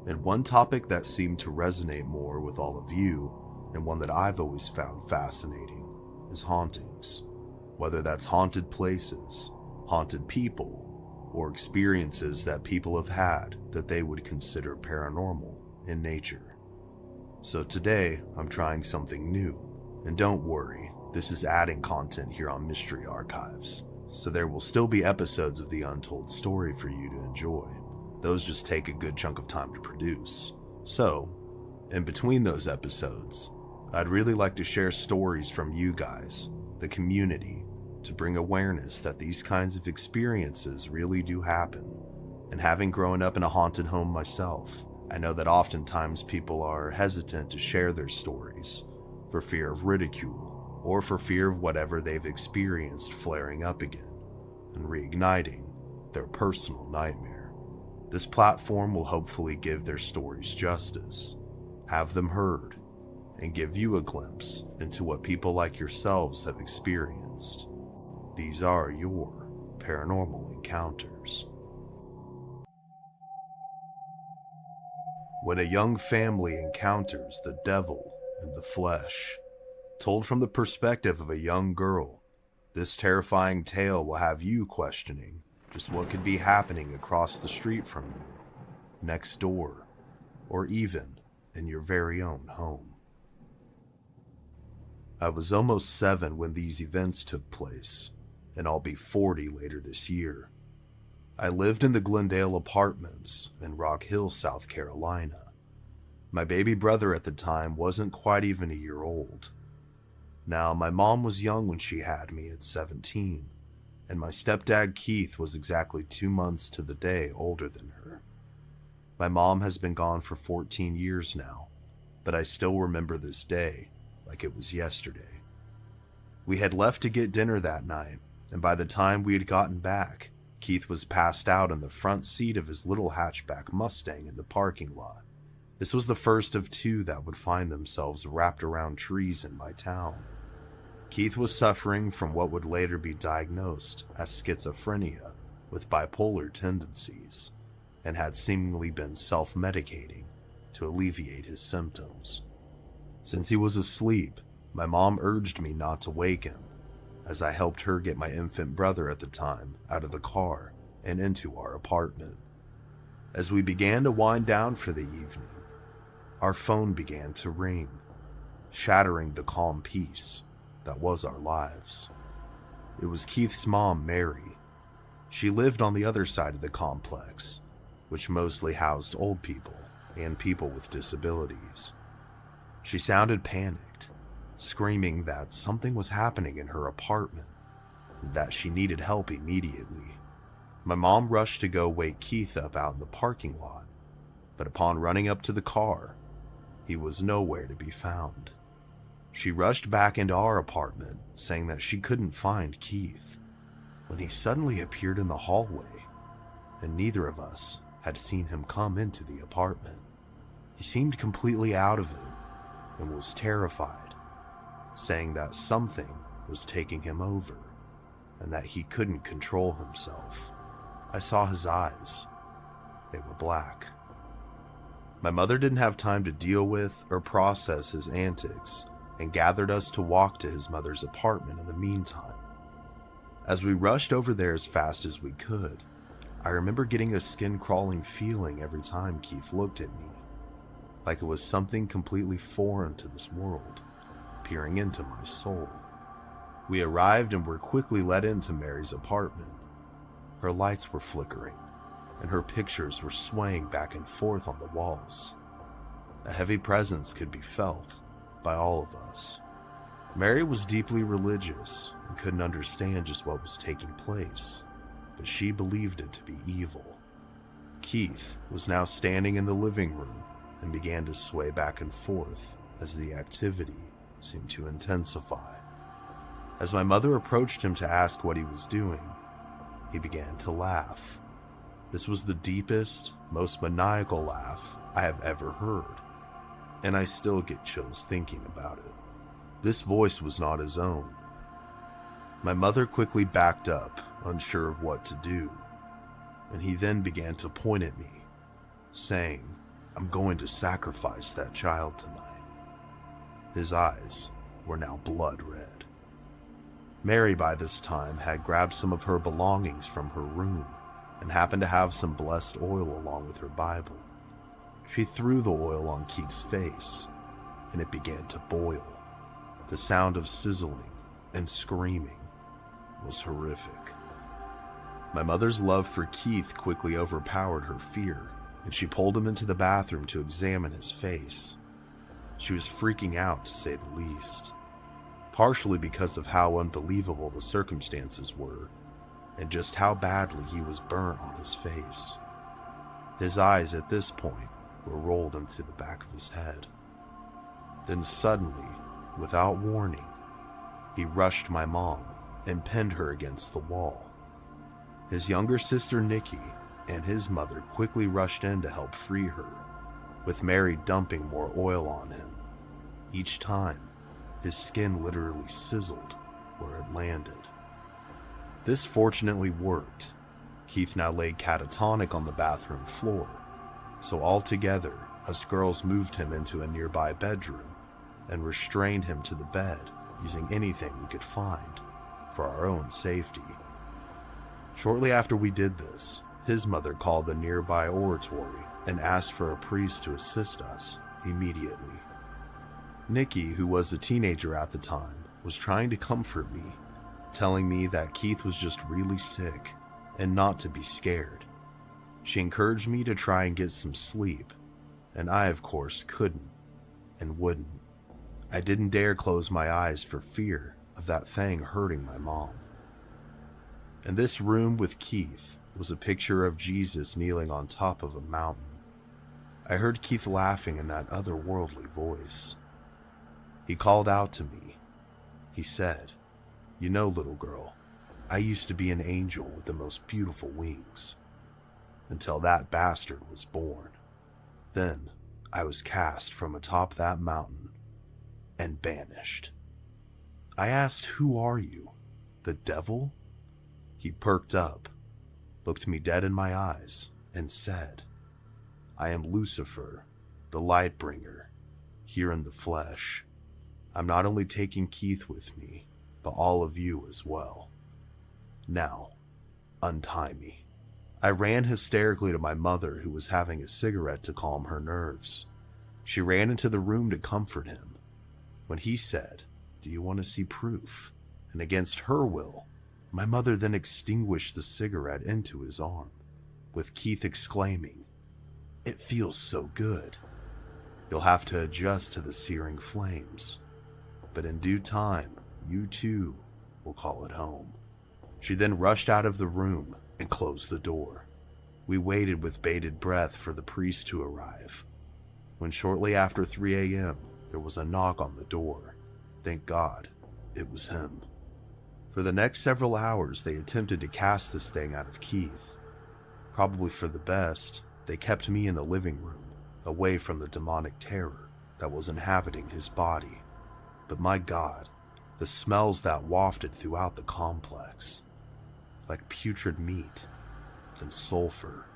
And one topic that seemed to resonate more with all of you, and one that I've always found fascinating, is hauntings. Whether that's haunted places, haunted people, or experiences that people have had that they would consider paranormal in nature. So today, I'm trying something new. And don't worry, this is adding content here on Mystery Archives, so there will still be episodes of The Untold Story for you to enjoy. Those just take a good chunk of time to produce. So, in between those episodes, I'd really like to share stories from you guys, the community, to bring awareness that these kinds of experiences really do happen. And having grown up in a haunted home myself, I know that oftentimes people are hesitant to share their stories for fear of ridicule or for fear of whatever they've experienced flaring up again and reigniting their personal nightmare. This platform will hopefully give their stories justice, have them heard, and give you a glimpse into what people like yourselves have experienced. These are your paranormal encounters. When a young family encounters the devil in the flesh, told from the perspective of a young girl, this terrifying tale will have you questioning just what could be happening across the street from you, next door, or even in your very own home. I was almost 7 when these events took place, and I'll be 40 later this year. I lived in the Glendale Apartments in Rock Hill, South Carolina. My baby brother at the time wasn't quite even a year old. Now, my mom was young when she had me at 17, and my stepdad Keith was exactly 2 months to the day older than her. My mom has been gone for 14 years now, but I still remember this day like it was yesterday. We had left to get dinner that night, and by the time we had gotten back, Keith was passed out in the front seat of his little hatchback Mustang in the parking lot. This was the first of 2 that would find themselves wrapped around trees in my town. Keith was suffering from what would later be diagnosed as schizophrenia with bipolar tendencies, and had seemingly been self-medicating to alleviate his symptoms. Since he was asleep, my mom urged me not to wake him, as I helped her get my infant brother at the time out of the car and into our apartment. As we began to wind down for the evening, our phone began to ring, shattering the calm peace that was our lives. It was Keith's mom, Mary. She lived on the other side of the complex, which mostly housed old people and people with disabilities. She sounded panicked, screaming that something was happening in her apartment and that she needed help immediately. My mom rushed to go wake Keith up out in the parking lot, but upon running up to the car, he was nowhere to be found. She rushed back into our apartment, saying that she couldn't find Keith, when he suddenly appeared in the hallway, and neither of us had seen him come into the apartment. He seemed completely out of it and was terrified, saying that something was taking him over and that he couldn't control himself. I saw his eyes. They were black. My mother didn't have time to deal with or process his antics and gathered us to walk to his mother's apartment in the meantime. As we rushed over there as fast as we could, I remember getting a skin-crawling feeling every time Keith looked at me, like it was something completely foreign to this world, peering into my soul. We arrived and were quickly let into Mary's apartment. Her lights were flickering, and her pictures were swaying back and forth on the walls. A heavy presence could be felt by all of us. Mary was deeply religious and couldn't understand just what was taking place, but she believed it to be evil. Keith was now standing in the living room and began to sway back and forth as the activity seemed to intensify. As my mother approached him to ask what he was doing, he began to laugh. This was the deepest, most maniacal laugh I have ever heard, and I still get chills thinking about it. This voice was not his own. My mother quickly backed up, unsure of what to do, and he then began to point at me, saying, "I'm going to sacrifice that child tonight." His eyes were now blood red. Mary by this time had grabbed some of her belongings from her room and happened to have some blessed oil along with her Bible. She threw the oil on Keith's face, and it began to boil. The sound of sizzling and screaming was horrific. My mother's love for Keith quickly overpowered her fear, and she pulled him into the bathroom to examine his face. She was freaking out, to say the least, partially because of how unbelievable the circumstances were, and just how badly he was burnt on his face. His eyes at this point were rolled into the back of his head. Then suddenly, without warning, he rushed my mom and pinned her against the wall. His younger sister Nikki and his mother quickly rushed in to help free her, with Mary dumping more oil on him. Each time, his skin literally sizzled where it landed. This fortunately worked. Keith now lay catatonic on the bathroom floor, so altogether, us girls moved him into a nearby bedroom and restrained him to the bed using anything we could find for our own safety. Shortly after we did this, his mother called the nearby oratory and asked for a priest to assist us immediately. Nikki, who was a teenager at the time, was trying to comfort me, telling me that Keith was just really sick and not to be scared. She encouraged me to try and get some sleep, and I, of course, couldn't and wouldn't. I didn't dare close my eyes for fear of that thing hurting my mom. In this room with Keith was a picture of Jesus kneeling on top of a mountain. I heard Keith laughing in that otherworldly voice. He called out to me. He said, "You know, little girl, I used to be an angel with the most beautiful wings, until that bastard was born. Then I was cast from atop that mountain and banished." I asked, "Who are you? The devil?" He perked up, looked me dead in my eyes, and said, "I am Lucifer, the light bringer, here in the flesh. I'm not only taking Keith with me, but all of you as well. Now, untie me." I ran hysterically to my mother, who was having a cigarette to calm her nerves. She ran into the room to comfort him. When he said, "Do you want to see proof?" and against her will, my mother then extinguished the cigarette into his arm, with Keith exclaiming, "It feels so good. You'll have to adjust to the searing flames, but in due time, you too will call it home." She then rushed out of the room and closed the door. We waited with bated breath for the priest to arrive, when shortly after 3 a.m., there was a knock on the door. Thank God, it was him. For the next several hours, they attempted to cast this thing out of Keith. Probably for the best, they kept me in the living room, away from the demonic terror that was inhabiting his body. But my God, the smells that wafted throughout the complex, like putrid meat and sulfur.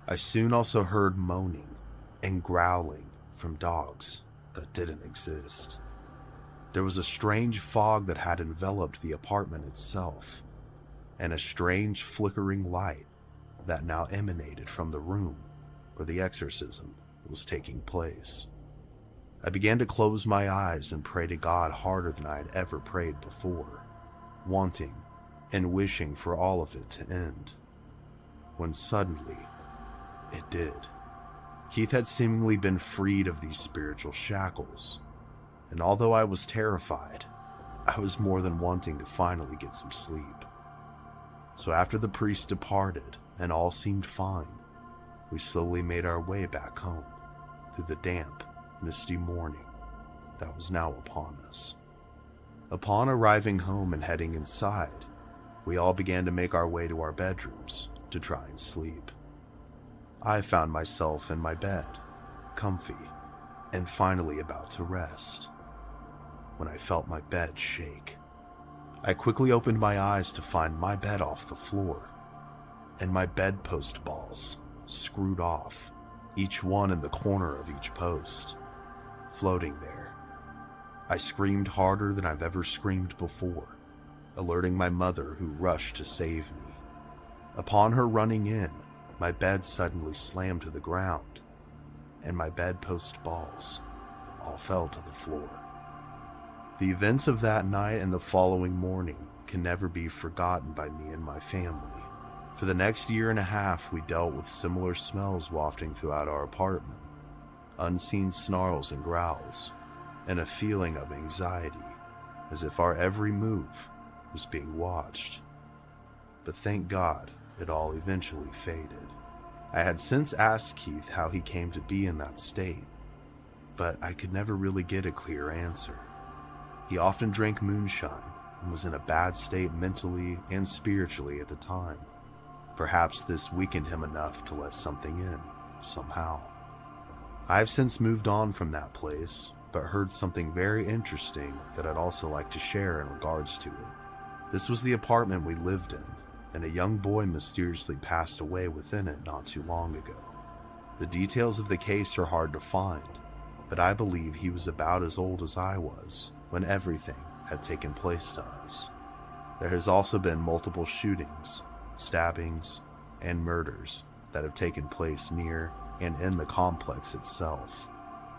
I soon also heard moaning and growling from dogs that didn't exist. There was a strange fog that had enveloped the apartment itself, and a strange flickering light that now emanated from the room where the exorcism was taking place. I began to close my eyes and pray to God harder than I had ever prayed before, wanting and wishing for all of it to end. When suddenly, it did. Keith had seemingly been freed of these spiritual shackles, and although I was terrified, I was more than wanting to finally get some sleep. So after the priest departed and all seemed fine, we slowly made our way back home through the damp, misty morning that was now upon us. Upon arriving home and heading inside, we all began to make our way to our bedrooms to try and sleep. I found myself in my bed, comfy, and finally about to rest, when I felt my bed shake. I quickly opened my eyes to find my bed off the floor, and my bedpost balls screwed off, each one in the corner of each post, floating there. I screamed harder than I've ever screamed before, alerting my mother, who rushed to save me. Upon her running in, my bed suddenly slammed to the ground, and my bedpost balls all fell to the floor. The events of that night and the following morning can never be forgotten by me and my family. For the next year and a half, we dealt with similar smells wafting throughout our apartment, unseen snarls and growls, and a feeling of anxiety, as if our every move was being watched. But thank God, it all eventually faded. I had since asked Keith how he came to be in that state, but I could never really get a clear answer. He often drank moonshine and was in a bad state mentally and spiritually at the time. Perhaps this weakened him enough to let something in, somehow. I have since moved on from that place, but heard something very interesting that I'd also like to share in regards to it. This was the apartment we lived in, and a young boy mysteriously passed away within it not too long ago. The details of the case are hard to find, but I believe he was about as old as I was when everything had taken place to us. There has also been multiple shootings, stabbings, and murders that have taken place near and in the complex itself.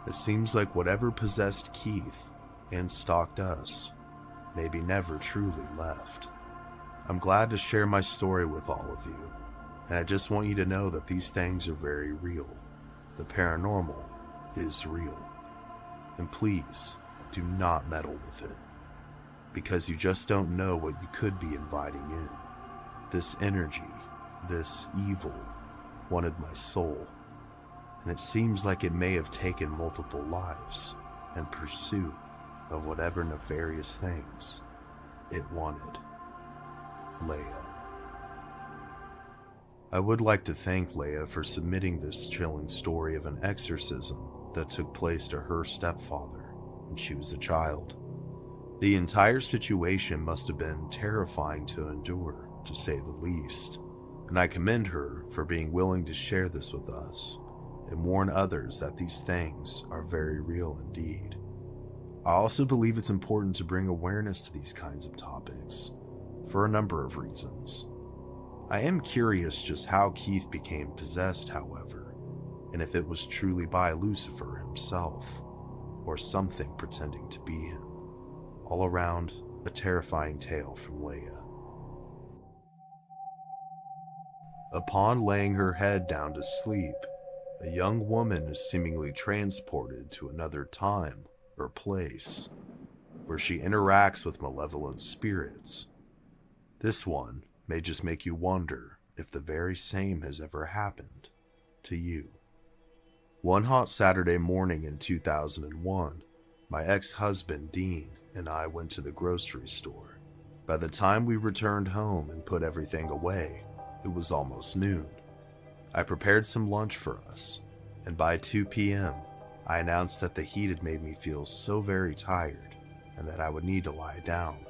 It seems like whatever possessed Keith and stalked us maybe never truly left. I'm glad to share my story with all of you, and I just want you to know that these things are very real. The paranormal is real. And please, do not meddle with it, because you just don't know what you could be inviting in. This energy, this evil, wanted my soul, and it seems like it may have taken multiple lives in pursuit of whatever nefarious things it wanted. Leia. I would like to thank Leia for submitting this chilling story of an exorcism that took place to her stepfather when she was a child. The entire situation must have been terrifying to endure, to say the least, and I commend her for being willing to share this with us and warn others that these things are very real indeed. I also believe it's important to bring awareness to these kinds of topics for a number of reasons. I am curious just how Keith became possessed, however, and if it was truly by Lucifer himself, or something pretending to be him. All around, a terrifying tale from Leia. Upon laying her head down to sleep, a young woman is seemingly transported to another time or place, where she interacts with malevolent spirits. This one may just make you wonder if the very same has ever happened to you. One hot Saturday morning in 2001, my ex-husband Dean and I went to the grocery store. By the time we returned home and put everything away, it was almost noon. I prepared some lunch for us, and by 2 p.m., I announced that the heat had made me feel so very tired and that I would need to lie down.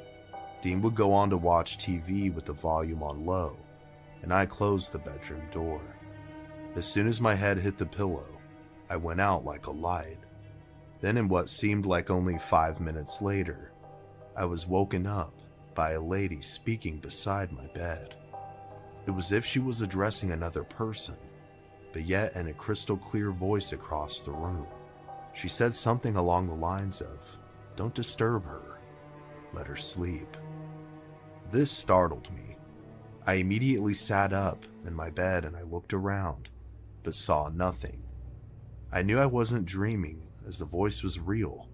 Dean would go on to watch TV with the volume on low, and I closed the bedroom door. As soon as my head hit the pillow, I went out like a light. Then, in what seemed like only 5 minutes later, I was woken up by a lady speaking beside my bed. It was as if she was addressing another person, but yet in a crystal clear voice across the room. She said something along the lines of, "Don't disturb her, let her sleep." This startled me. I immediately sat up in my bed and I looked around, but saw nothing. I knew I wasn't dreaming, as the voice was real,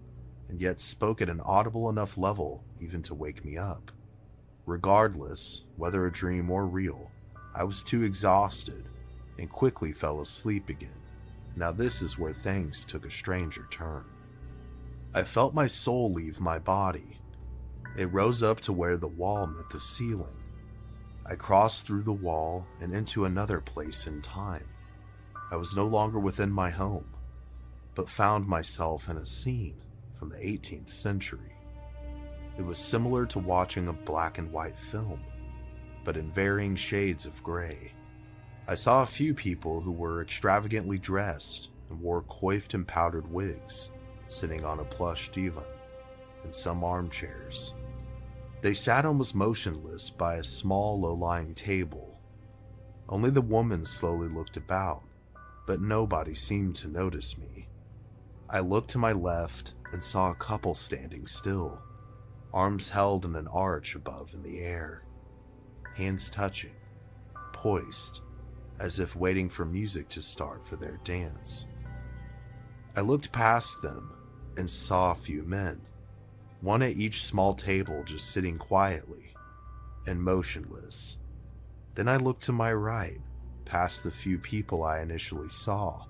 and yet spoke at an audible enough level even to wake me up. Regardless, whether a dream or real, I was too exhausted and quickly fell asleep again. Now this is where things took a stranger turn. I felt my soul leave my body. It rose up to where the wall met the ceiling. I crossed through the wall and into another place in time. I was no longer within my home, but found myself in a scene from the 18th century. It was similar to watching a black and white film, but in varying shades of gray. I saw a few people who were extravagantly dressed and wore coiffed and powdered wigs, sitting on a plush divan and some armchairs. They sat almost motionless by a small low-lying table. Only the woman slowly looked about, but nobody seemed to notice me. I looked to my left and saw a couple standing still, arms held in an arch above in the air, hands touching, poised, as if waiting for music to start for their dance. I looked past them and saw a few men, one at each small table just sitting quietly and motionless. Then I looked to my right, past the few people I initially saw,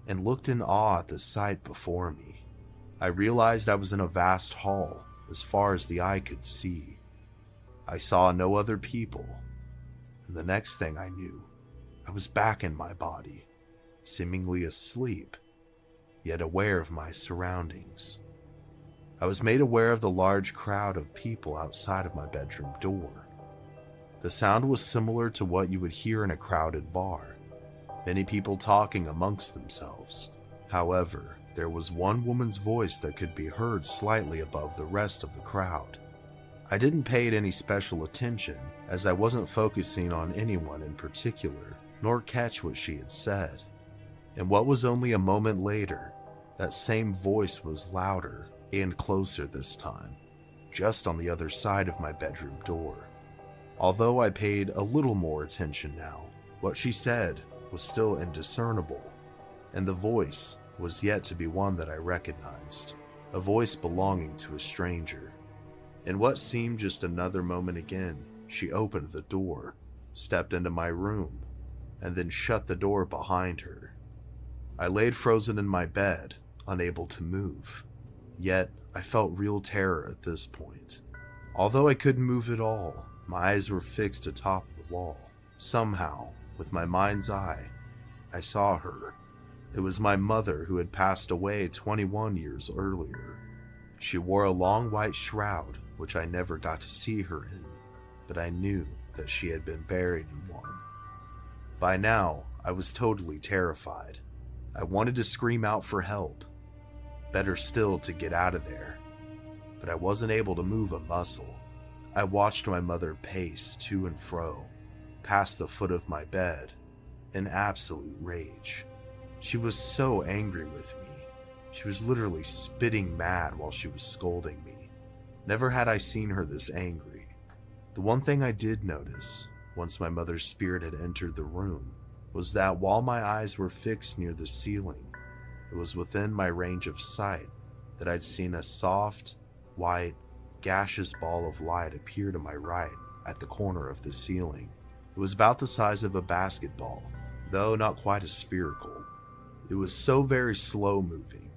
and looked in awe at the sight before me. I realized I was in a vast hall as far as the eye could see. I saw no other people, and the next thing I knew, I was back in my body, seemingly asleep, yet aware of my surroundings. I was made aware of the large crowd of people outside of my bedroom door. The sound was similar to what you would hear in a crowded bar, many people talking amongst themselves. However, there was one woman's voice that could be heard slightly above the rest of the crowd. I didn't pay it any special attention, as I wasn't focusing on anyone in particular, nor catch what she had said. And what was only a moment later, that same voice was louder and closer this time, just on the other side of my bedroom door. Although I paid a little more attention now, what she said was still indiscernible, and the voice was yet to be one that I recognized, a voice belonging to a stranger. In what seemed just another moment again, she opened the door, stepped into my room, and then shut the door behind her. I laid frozen in my bed, unable to move. Yet, I felt real terror at this point. Although I couldn't move at all, my eyes were fixed atop of the wall. Somehow, with my mind's eye, I saw her. It was my mother, who had passed away 21 years earlier. She wore a long white shroud, which I never got to see her in, but I knew that she had been buried in one. By now, I was totally terrified. I wanted to scream out for help. Better still to get out of there. But I wasn't able to move a muscle. I watched my mother pace to and fro, past the foot of my bed, in absolute rage. She was so angry with me. She was literally spitting mad while she was scolding me. Never had I seen her this angry. The one thing I did notice, once my mother's spirit had entered the room, was that while my eyes were fixed near the ceiling, it was within my range of sight that I'd seen a soft, white, gaseous ball of light appear to my right at the corner of the ceiling. It was about the size of a basketball, though not quite as spherical. It was so very slow moving,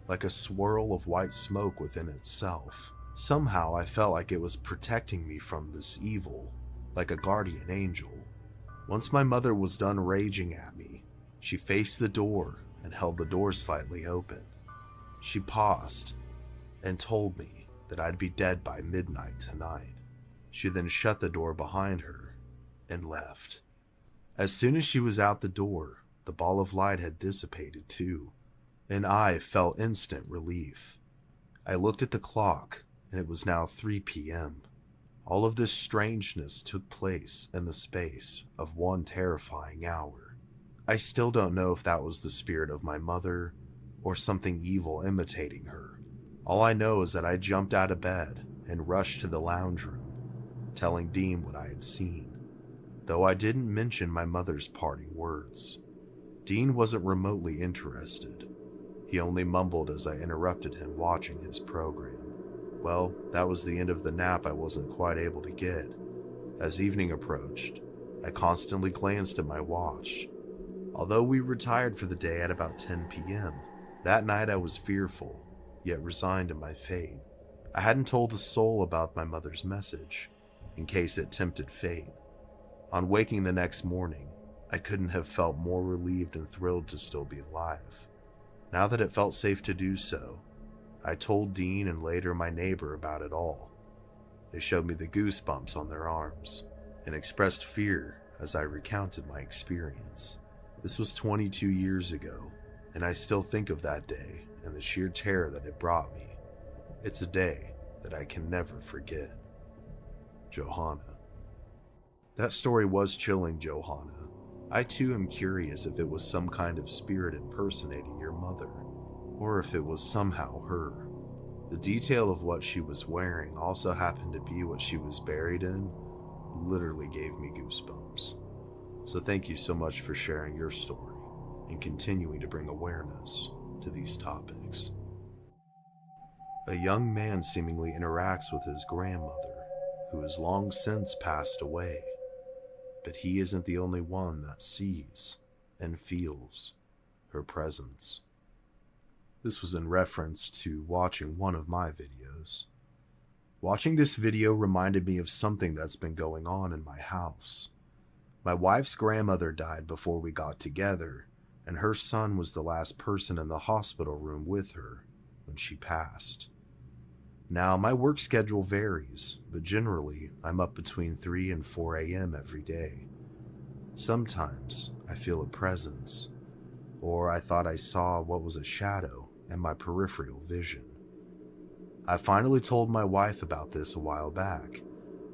like a swirl of white smoke within itself. Somehow I felt like it was protecting me from this evil, like a guardian angel. Once my mother was done raging at me, she faced the door and held the door slightly open. She paused and told me that I'd be dead by midnight tonight. She then shut the door behind her and left. As soon as she was out the door, the ball of light had dissipated too, and I felt instant relief. I looked at the clock, and it was now 3 p.m. All of this strangeness took place in the space of one terrifying hour. I still don't know if that was the spirit of my mother or something evil imitating her. All I know is that I jumped out of bed and rushed to the lounge room, telling Dean what I had seen, though I didn't mention my mother's parting words. Dean wasn't remotely interested. He only mumbled as I interrupted him watching his program. Well, that was the end of the nap I wasn't quite able to get. As evening approached, I constantly glanced at my watch. Although we retired for the day at about 10 p.m., that night I was fearful, yet resigned to my fate. I hadn't told a soul about my mother's message, in case it tempted fate. On waking the next morning, I couldn't have felt more relieved and thrilled to still be alive. Now that it felt safe to do so, I told Dean and later my neighbor about it all. They showed me the goosebumps on their arms and expressed fear as I recounted my experience. This was 22 years ago, and I still think of that day and the sheer terror that it brought me. It's a day that I can never forget. Johanna. That story was chilling, Johanna. I too am curious if it was some kind of spirit impersonating your mother, or if it was somehow her. The detail of what she was wearing also happened to be what she was buried in. Literally gave me goosebumps. So thank you so much for sharing your story and continuing to bring awareness to these topics. A young man seemingly interacts with his grandmother, who has long since passed away, but he isn't the only one that sees and feels her presence. This was in reference to watching one of my videos. Watching this video reminded me of something that's been going on in my house. My wife's grandmother died before we got together, and her son was the last person in the hospital room with her when she passed. Now, my work schedule varies, but generally, I'm up between 3 and 4 a.m. every day. Sometimes, I feel a presence, or I thought I saw what was a shadow in my peripheral vision. I finally told my wife about this a while back,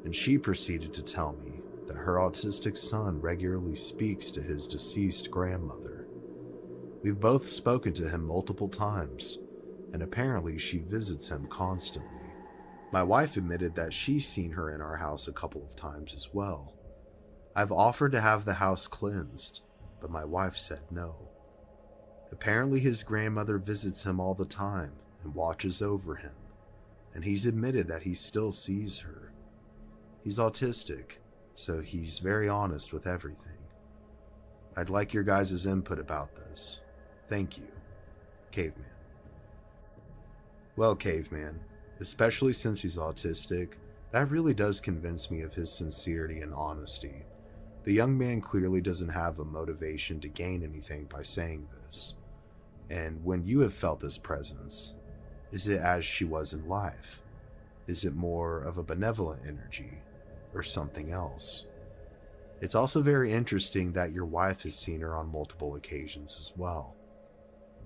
and she proceeded to tell me that her autistic son regularly speaks to his deceased grandmother. We've both spoken to him multiple times, and apparently she visits him constantly. My wife admitted that she's seen her in our house a couple of times as well. I've offered to have the house cleansed, but my wife said no. Apparently his grandmother visits him all the time and watches over him, and he's admitted that he still sees her. He's autistic, so he's very honest with everything. I'd like your guys' input about this. Thank you, Caveman. Well, Caveman, especially since he's autistic, that really does convince me of his sincerity and honesty. The young man clearly doesn't have a motivation to gain anything by saying this. And when you have felt this presence, is it as she was in life? Is it more of a benevolent energy, or something else? It's also very interesting that your wife has seen her on multiple occasions as well.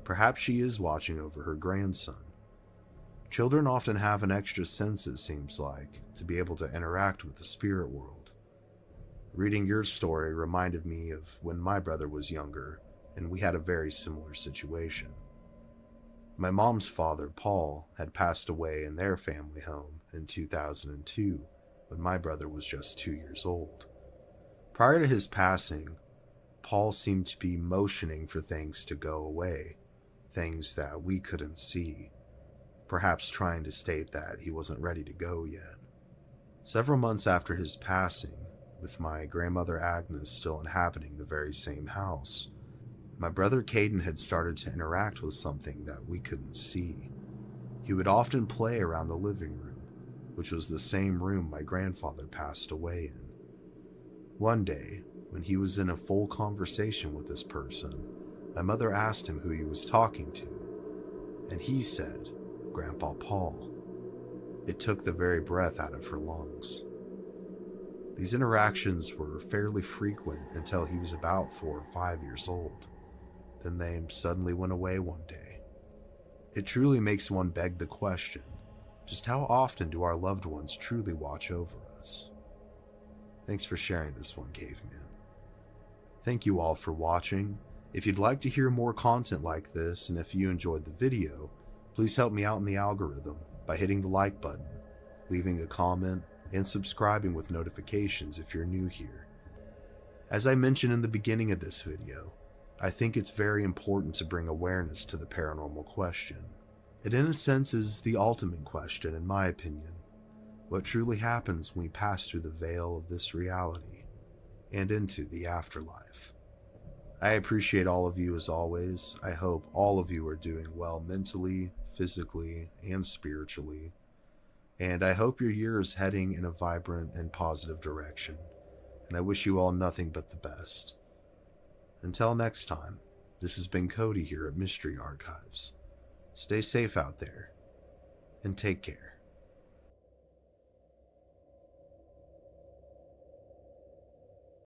Perhaps she is watching over her grandson. Children often have an extra sense, it seems like, to be able to interact with the spirit world. Reading your story reminded me of when my brother was younger, and we had a very similar situation. My mom's father, Paul, had passed away in their family home in 2002, when my brother was just 2 years old. Prior to his passing, Paul seemed to be motioning for things to go away, things that we couldn't see, perhaps trying to state that he wasn't ready to go yet. Several months after his passing, with my grandmother Agnes still inhabiting the very same house, my brother Caden had started to interact with something that we couldn't see. He would often play around the living room, which was the same room my grandfather passed away in. One day, when he was in a full conversation with this person, my mother asked him who he was talking to, and he said, Grandpa Paul. It took the very breath out of her lungs. These interactions were fairly frequent until he was about 4 or 5 years old. Then they suddenly went away one day. It truly makes one beg the question, just how often do our loved ones truly watch over us? Thanks for sharing this one, Caveman. Thank you all for watching. If you'd like to hear more content like this, and if you enjoyed the video, please help me out in the algorithm by hitting the like button, leaving a comment, and subscribing with notifications if you're new here. As I mentioned in the beginning of this video, I think it's very important to bring awareness to the paranormal question. It in a sense is the ultimate question in my opinion. What truly happens when we pass through the veil of this reality and into the afterlife? I appreciate all of you as always. I hope all of you are doing well mentally, physically, and spiritually. And I hope your year is heading in a vibrant and positive direction. And I wish you all nothing but the best. Until next time, this has been Cody here at Mystery Archives. Stay safe out there, and take care.